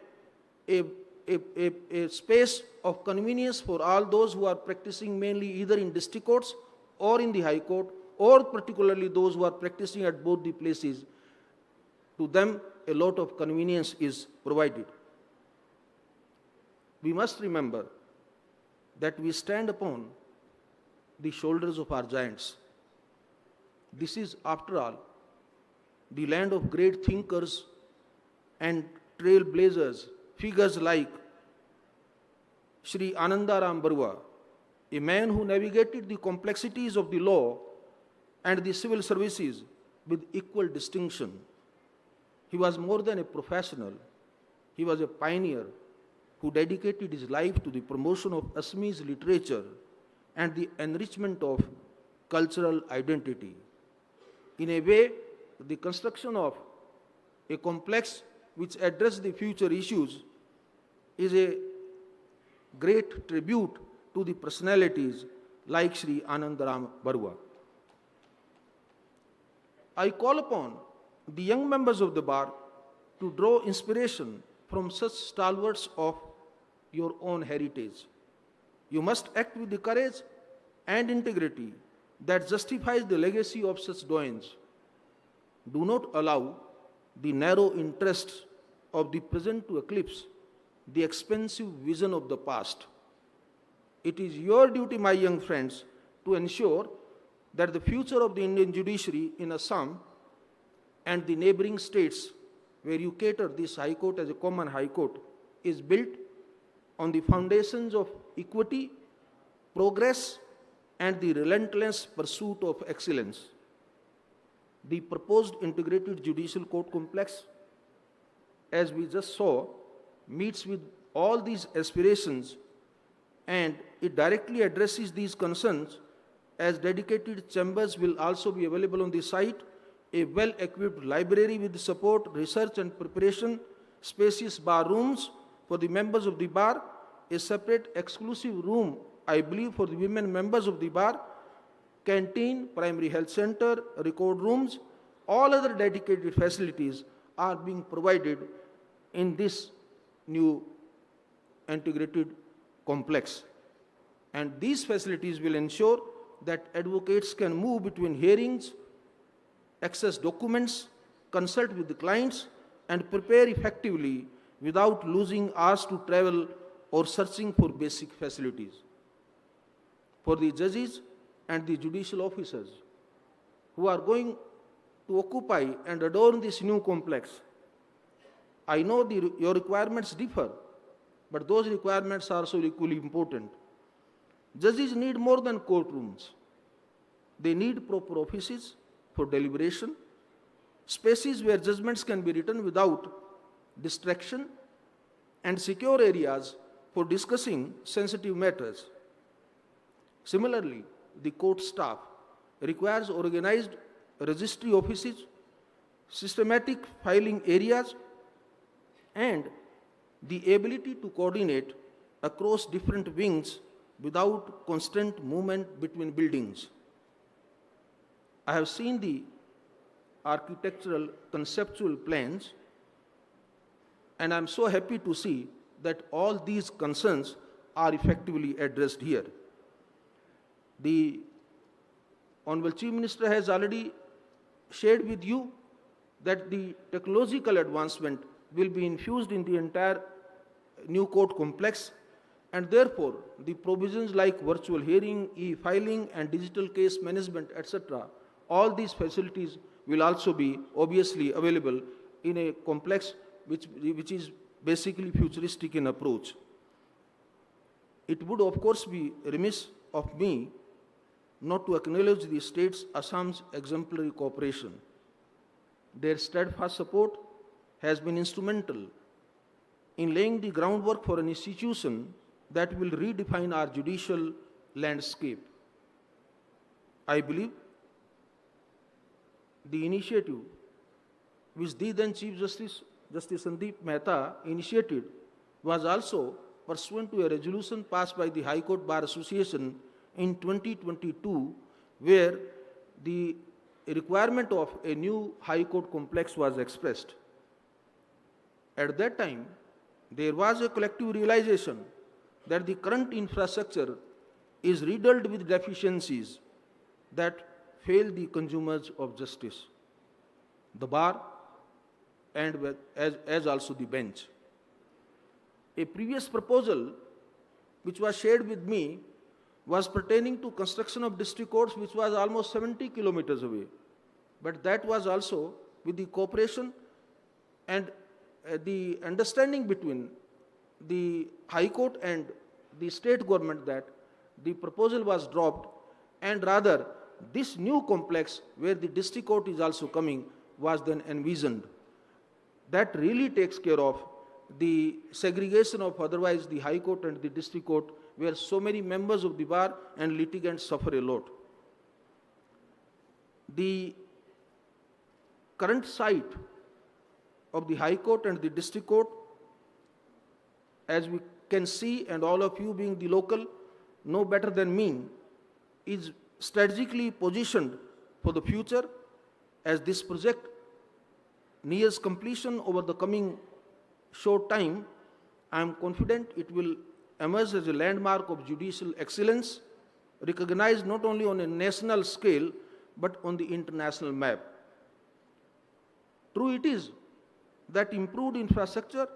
a space of convenience for all those who are practicing mainly either in district courts or in the High Court, or particularly those who are practicing at both the places. To them, a lot of convenience is provided. We must remember that we stand upon the shoulders of our giants. This is, after all, the land of great thinkers and trailblazers, figures like Shri Anandaram Barua, a man who navigated the complexities of the law and the civil services with equal distinction. He was more than a professional. He was a pioneer who dedicated his life to the promotion of Assamese literature and the enrichment of cultural identity. In a way, the construction of a complex which addresses the future issues is a great tribute to the personalities like Shri Anandaram Barua. I call upon the young members of the bar to draw inspiration from such stalwarts of your own heritage. You must act with the courage and integrity that justifies the legacy of such doyens. Do not allow the narrow interests of the present to eclipse the expensive vision of the past. It is your duty, my young friends, to ensure that the future of the Indian judiciary in Assam and the neighboring states where you cater this High Court as a common High Court is built on the foundations of equity, progress, and the relentless pursuit of excellence. The proposed Integrated Judicial Court Complex, as we just saw, meets with all these aspirations, and it directly addresses these concerns, as dedicated chambers will also be available on the site, a well-equipped library with support, research and preparation, spacious bar rooms for the members of the bar, a separate exclusive room, I believe, for the women members of the bar, canteen, primary health center, record rooms, all other dedicated facilities are being provided in this new integrated complex. And these facilities will ensure that advocates can move between hearings, access documents, consult with the clients, and prepare effectively without losing hours to travel or searching for basic facilities. For the judges and the judicial officers who are going to occupy and adorn this new complex, I know your requirements differ, but those requirements are also equally important. Judges need more than courtrooms. They need proper offices for deliberation, spaces where judgments can be written without distraction, and secure areas for discussing sensitive matters. Similarly, the court staff requires organized registry offices, systematic filing areas, and the ability to coordinate across different wings without constant movement between buildings. I have seen the architectural conceptual plans, and I'm so happy to see that all these concerns are effectively addressed here. The Honorable Chief Minister has already shared with you that the technological advancement will be infused in the entire new court complex, and therefore the provisions like virtual hearing, e-filing, and digital case management, etc., all these facilities will also be obviously available in a complex which is basically futuristic in approach. It would of course be remiss of me not to acknowledge the state's Assam's exemplary cooperation. Their steadfast support has been instrumental in laying the groundwork for an institution that will redefine our judicial landscape. I believe the initiative which the then Chief Justice Sandeep Mehta initiated was also pursuant to a resolution passed by the High Court Bar Association in 2022, where the requirement of a new High Court complex was expressed. At that time, there was a collective realization that the current infrastructure is riddled with deficiencies that fail the consumers of justice, the bar, and as also the bench. A previous proposal which was shared with me was pertaining to construction of district courts, which was almost 70 kilometers away. But that was also with the cooperation and the understanding between the High Court and the state government that the proposal was dropped, and rather this new complex where the district court is also coming was then envisioned. That really takes care of the segregation of otherwise the High Court and the district court, where so many members of the bar and litigants suffer a lot. The current site of the High Court and the district court, as we can see, and all of you being the local know better than me, is strategically positioned for the future. As this project nears completion over the coming short time, I am confident it will emerge as a landmark of judicial excellence, recognized not only on a national scale, but on the international map. True it is that improved infrastructure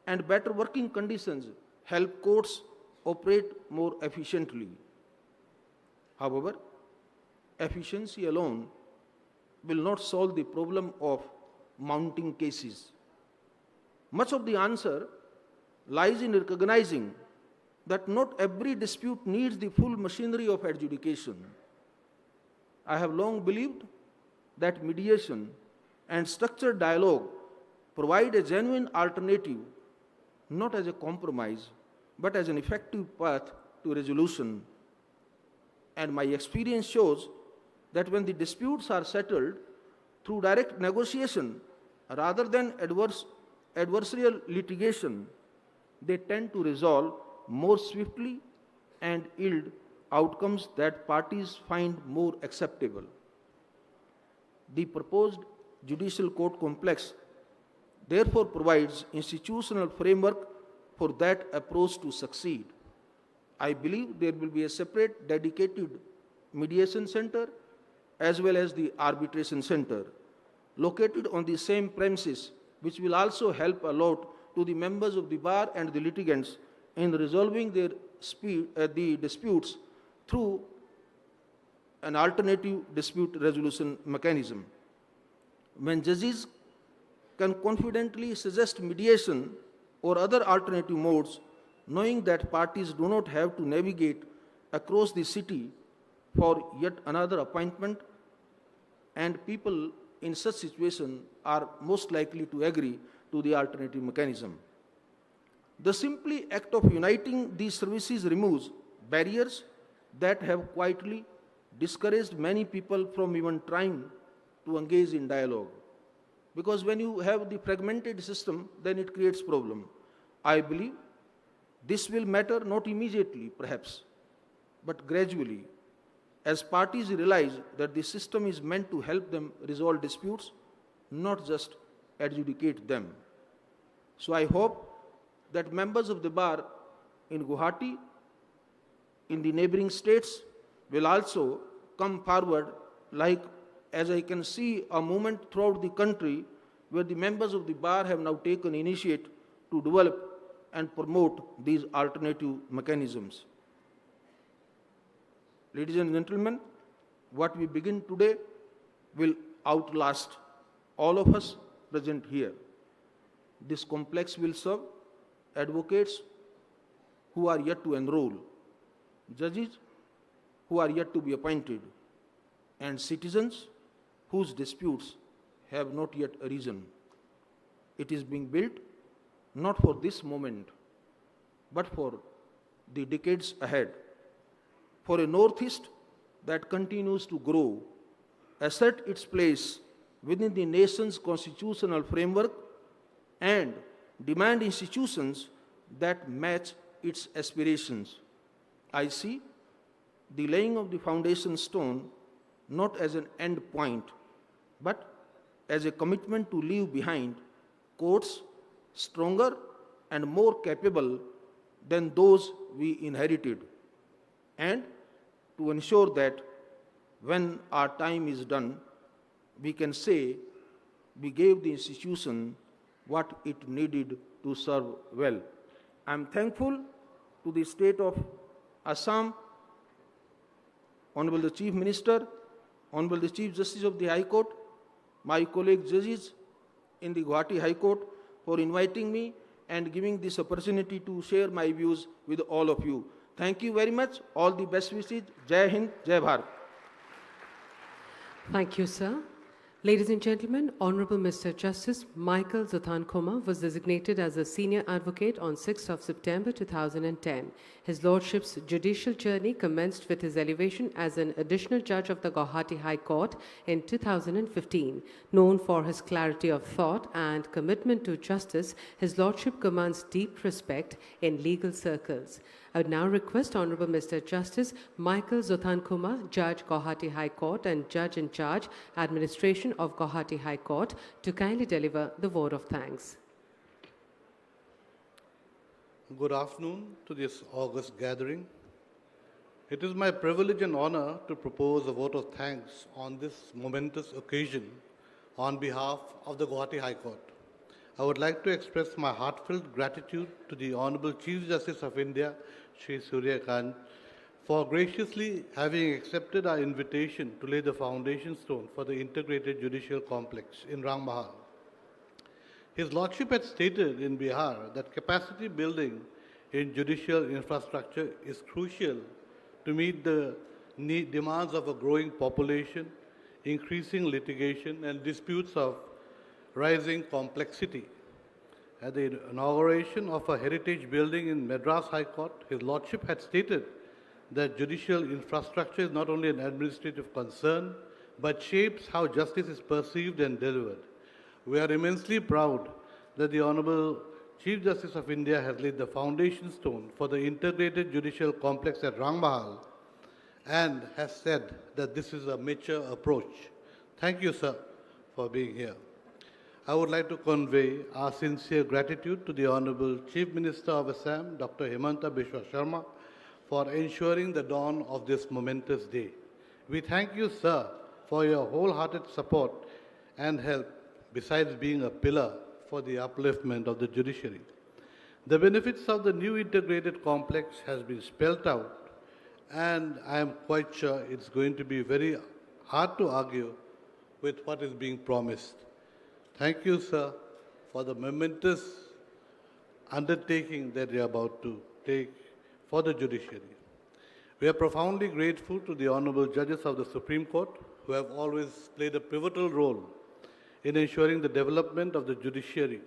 and better working conditions help courts operate more efficiently. However, efficiency alone will not solve the problem of mounting cases. Much of the answer lies in recognizing that not every dispute needs the full machinery of adjudication. I have long believed that mediation and structured dialogue provide a genuine alternative, not as a compromise, but as an effective path to resolution. And my experience shows that when the disputes are settled through direct negotiation rather than adversarial litigation, they tend to resolve more swiftly and yield outcomes that parties find more acceptable. The proposed judicial court complex therefore provides institutional framework for that approach to succeed. I believe there will be a separate dedicated mediation center as well as the arbitration center located on the same premises, which will also help a lot to the members of the bar and the litigants in resolving their the disputes through an alternative dispute resolution mechanism. When judges can confidently suggest mediation or other alternative modes, knowing that parties do not have to navigate across the city for yet another appointment, and people in such situation are most likely to agree to the alternative mechanism. The simple act of uniting these services removes barriers that have quietly discouraged many people from even trying to engage in dialogue. Because when you have the fragmented system, then it creates problem. I believe this will matter not immediately, perhaps, but gradually, as parties realize that the system is meant to help them resolve disputes, not just adjudicate them. So I hope that members of the bar in Guwahati, in the neighboring states, will also come forward, like as I can see a movement throughout the country where the members of the bar have now taken initiative to develop and promote these alternative mechanisms. Ladies and gentlemen, what we begin today will outlast all of us present here. This complex will serve advocates who are yet to enroll, judges who are yet to be appointed, and citizens whose disputes have not yet arisen. It is being built not for this moment, but for the decades ahead, for a Northeast that continues to grow, assert its place within the nation's constitutional framework, and demand institutions that match its aspirations. I see the laying of the foundation stone not as an end point, but as a commitment to leave behind courts stronger and more capable than those we inherited, and to ensure that when our time is done, we can say we gave the institution what it needed to serve well. I am thankful to the state of Assam, Honorable the Chief Minister, Honorable the Chief Justice of the High Court, my colleague judges in the Guwahati High Court for inviting me and giving this opportunity to share my views with all of you. Thank you very much. All the best wishes. Jai Hind, Jai Bharat. Thank you, sir. Ladies and gentlemen, Honorable Mr. Justice Michael Zothankoma was designated as a senior advocate on 6th of September 2010. His Lordship's judicial journey commenced with his elevation as an additional judge of the Guwahati High Court in 2015. Known for his clarity of thought and commitment to justice, His Lordship commands deep respect in legal circles. I would now request Honorable Mr. Justice Michael Zothankoma, Judge, Guwahati High Court and Judge in Charge, Administration of Guwahati High Court, to kindly deliver the vote of thanks. Good afternoon to this august gathering. It is my privilege and honor to propose a vote of thanks on this momentous occasion on behalf of the Guwahati High Court. I would like to express my heartfelt gratitude to the Honorable Chief Justice of India, Shri Surya Kant, for graciously having accepted our invitation to lay the foundation stone for the Integrated Judicial Complex in Rangmahal. His Lordship had stated in Bihar that capacity building in judicial infrastructure is crucial to meet the demands of a growing population, increasing litigation, and disputes of rising complexity. At the inauguration of a heritage building in Madras High Court, His Lordship had stated that judicial infrastructure is not only an administrative concern, but shapes how justice is perceived and delivered. We are immensely proud that the Honorable Chief Justice of India has laid the foundation stone for the Integrated Judicial Complex at Rangmahal and has said that this is a mature approach. Thank you, sir, for being here. I would like to convey our sincere gratitude to the Honorable Chief Minister of Assam, Dr. Himanta Biswa Sarma, for ensuring the dawn of this momentous day. We thank you, sir, for your wholehearted support and help, besides being a pillar for the upliftment of the judiciary. The benefits of the new integrated complex has been spelled out, and I am quite sure it's going to be very hard to argue with what is being promised. Thank you, sir, for the momentous undertaking that you are about to take for the judiciary. We are profoundly grateful to the honorable judges of the Supreme Court who have always played a pivotal role in ensuring the development of the judiciary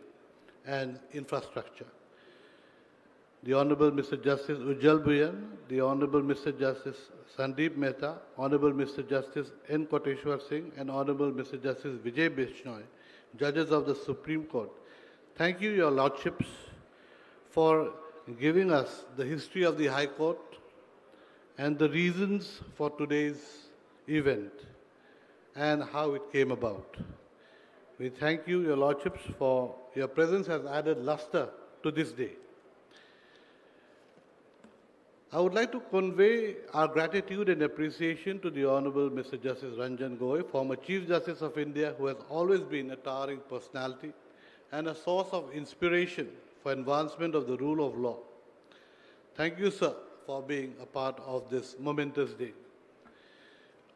and infrastructure. The Honorable Mr. Justice Ujjal Bhuyan, the Honorable Mr. Justice Sandeep Mehta, Honorable Mr. Justice N. Koteshwar Singh, and Honorable Mr. Justice Vijay Bishnoi, judges of the Supreme Court. Thank you, Your Lordships, for giving us the history of the High Court and the reasons for today's event and how it came about. We thank you, Your Lordships, for your presence has added luster to this day. I would like to convey our gratitude and appreciation to the Honorable Mr. Justice Ranjan Gogoi, former Chief Justice of India, who has always been a towering personality and a source of inspiration for advancement of the rule of law. Thank you, sir, for being a part of this momentous day.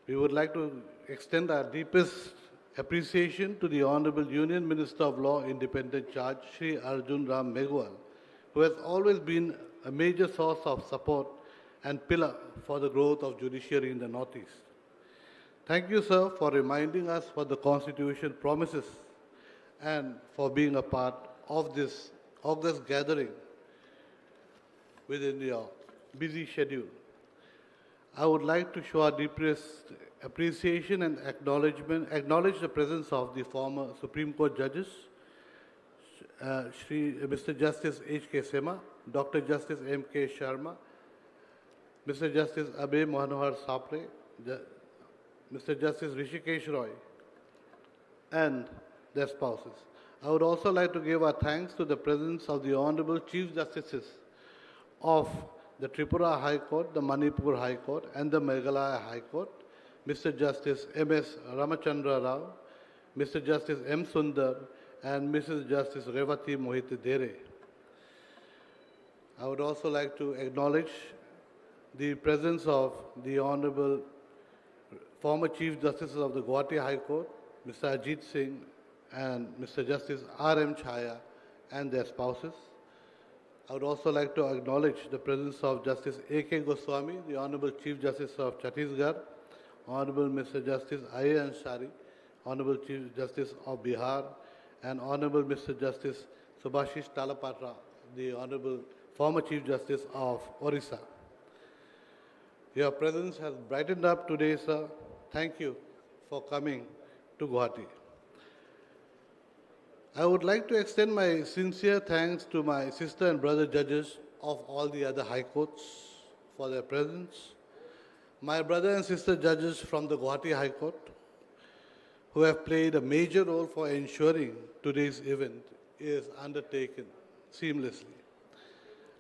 We would like to extend our deepest appreciation to the Honorable Union Minister of Law, Independent Charge, Shri Arjun Ram Meghwal, who has always been a major source of support and pillar for the growth of judiciary in the Northeast. Thank you, sir, for reminding us what the Constitution promises and for being a part of this august gathering within your busy schedule. I would like to show our deepest appreciation and acknowledge the presence of the former Supreme Court judges, Mr. Justice H.K. Sema, Dr. Justice M.K. Sharma, Mr. Justice Abhay Manohar Sapre, Mr. Justice Rishikesh Roy, and their spouses. I would also like to give our thanks to the presence of the Honorable Chief Justices of the Tripura High Court, the Manipur High Court, and the Meghalaya High Court, Mr. Justice M.S. Ramachandra Rao, Mr. Justice M. Sundar, and Mrs. Justice Revati Mohit Dere. I would also like to acknowledge the presence of the Honorable former Chief Justices of the Guwahati High Court, Mr. Ajit Singh and Mr. Justice R.M. Chhaya and their spouses. I would also like to acknowledge the presence of Justice A.K. Goswami, the Honorable Chief Justice of Chhattisgarh, Honorable Mr. Justice I.A. Ansari, Honorable Chief Justice of Bihar, and Honorable Mr. Justice Subhashish Talapatra, the Honorable former Chief Justice of Orissa. Your presence has brightened up today, sir. Thank you for coming to Guwahati. I would like to extend my sincere thanks to my sister and brother judges of all the other high courts for their presence, my brother and sister judges from the Guwahati High Court, who have played a major role for ensuring today's event is undertaken seamlessly.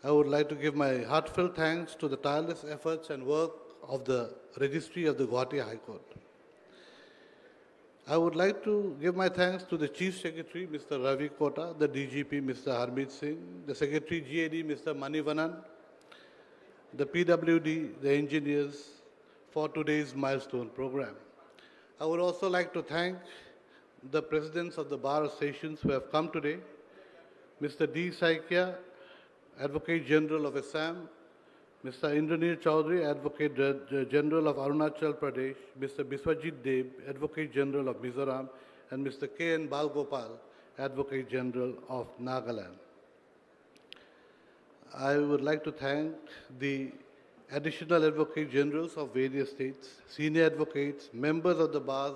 I would like to give my heartfelt thanks to the tireless efforts and work of the Registry of the Guwahati High Court. I would like to give my thanks to the Chief Secretary, Mr. Ravi Kota, the DGP, Mr. Harmeet Singh, the Secretary GAD, Mr. Manivanan, the PWD, the engineers for today's milestone program. I would also like to thank the presidents of the bar associations who have come today, Mr. D. Saikia, Advocate General of Assam, Mr. Indranil Chaudhary, Advocate General of Arunachal Pradesh, Mr. Biswajit Deb, Advocate General of Mizoram, and Mr. K.N. Balgopal, Advocate General of Nagaland. I would like to thank the additional Advocate Generals of various states, senior advocates, members of the bar,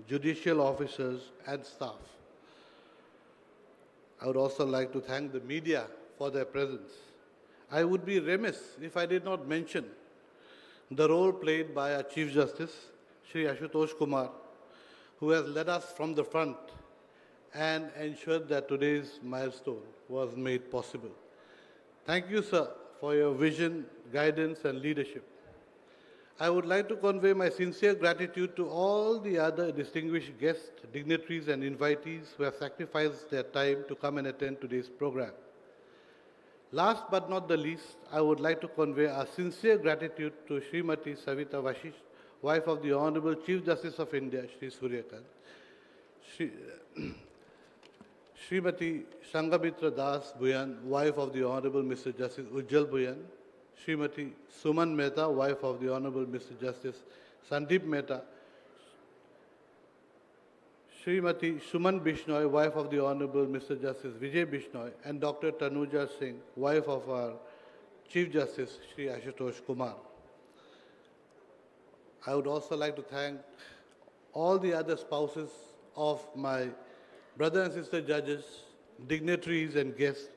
judicial officers, and staff. I would also like to thank the media for their presence. I would be remiss if I did not mention the role played by our Chief Justice, Shri Ashutosh Kumar, who has led us from the front and ensured that today's milestone was made possible. Thank you, sir, for your vision, guidance, and leadership. I would like to convey my sincere gratitude to all the other distinguished guests, dignitaries, and invitees who have sacrificed their time to come and attend today's program. Last but not the least, I would like to convey our sincere gratitude to Srimati Savita Vashish, wife of the Honorable Chief Justice of India, Shri Suryakant, Srimati Sanghamitra Das Bhuyan, wife of the Honorable Mr. Justice Ujjal Bhuyan, Srimati Suman Mehta, wife of the Honorable Mr. Justice Sandeep Mehta, Srimati Suman Bishnoi, wife of the Honorable Mr. Justice Vijay Bishnoi, and Dr. Tanuja Singh, wife of our Chief Justice, Shri Ashutosh Kumar. I would also like to thank all the other spouses of my brother and sister judges, dignitaries, and guests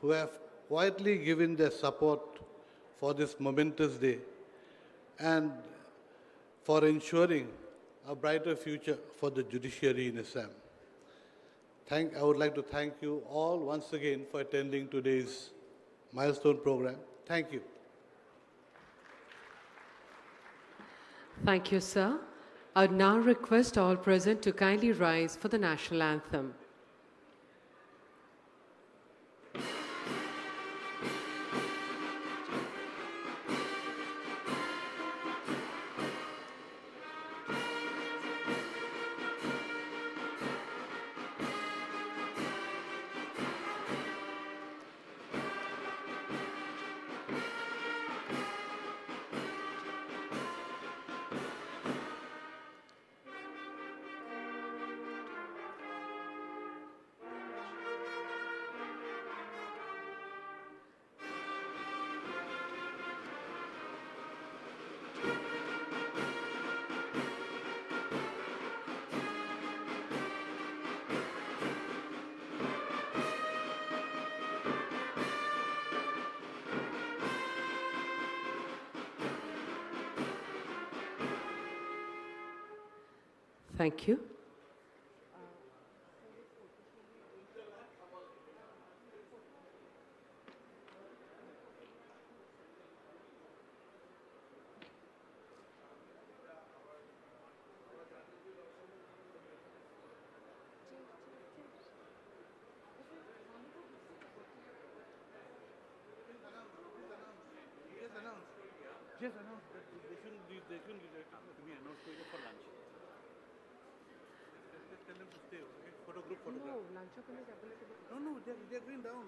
who have quietly given their support for this momentous day and for ensuring a brighter future for the judiciary in Assam. I would like to thank you all once again for attending today's milestone program. Thank you. Thank you, sir. I would now request all present to kindly rise for the national anthem. Thank you. Just announce that they shouldn't be there to me announce for lunch. Let's tell them to stay, okay? Photo group. No, lunch No, they're going down.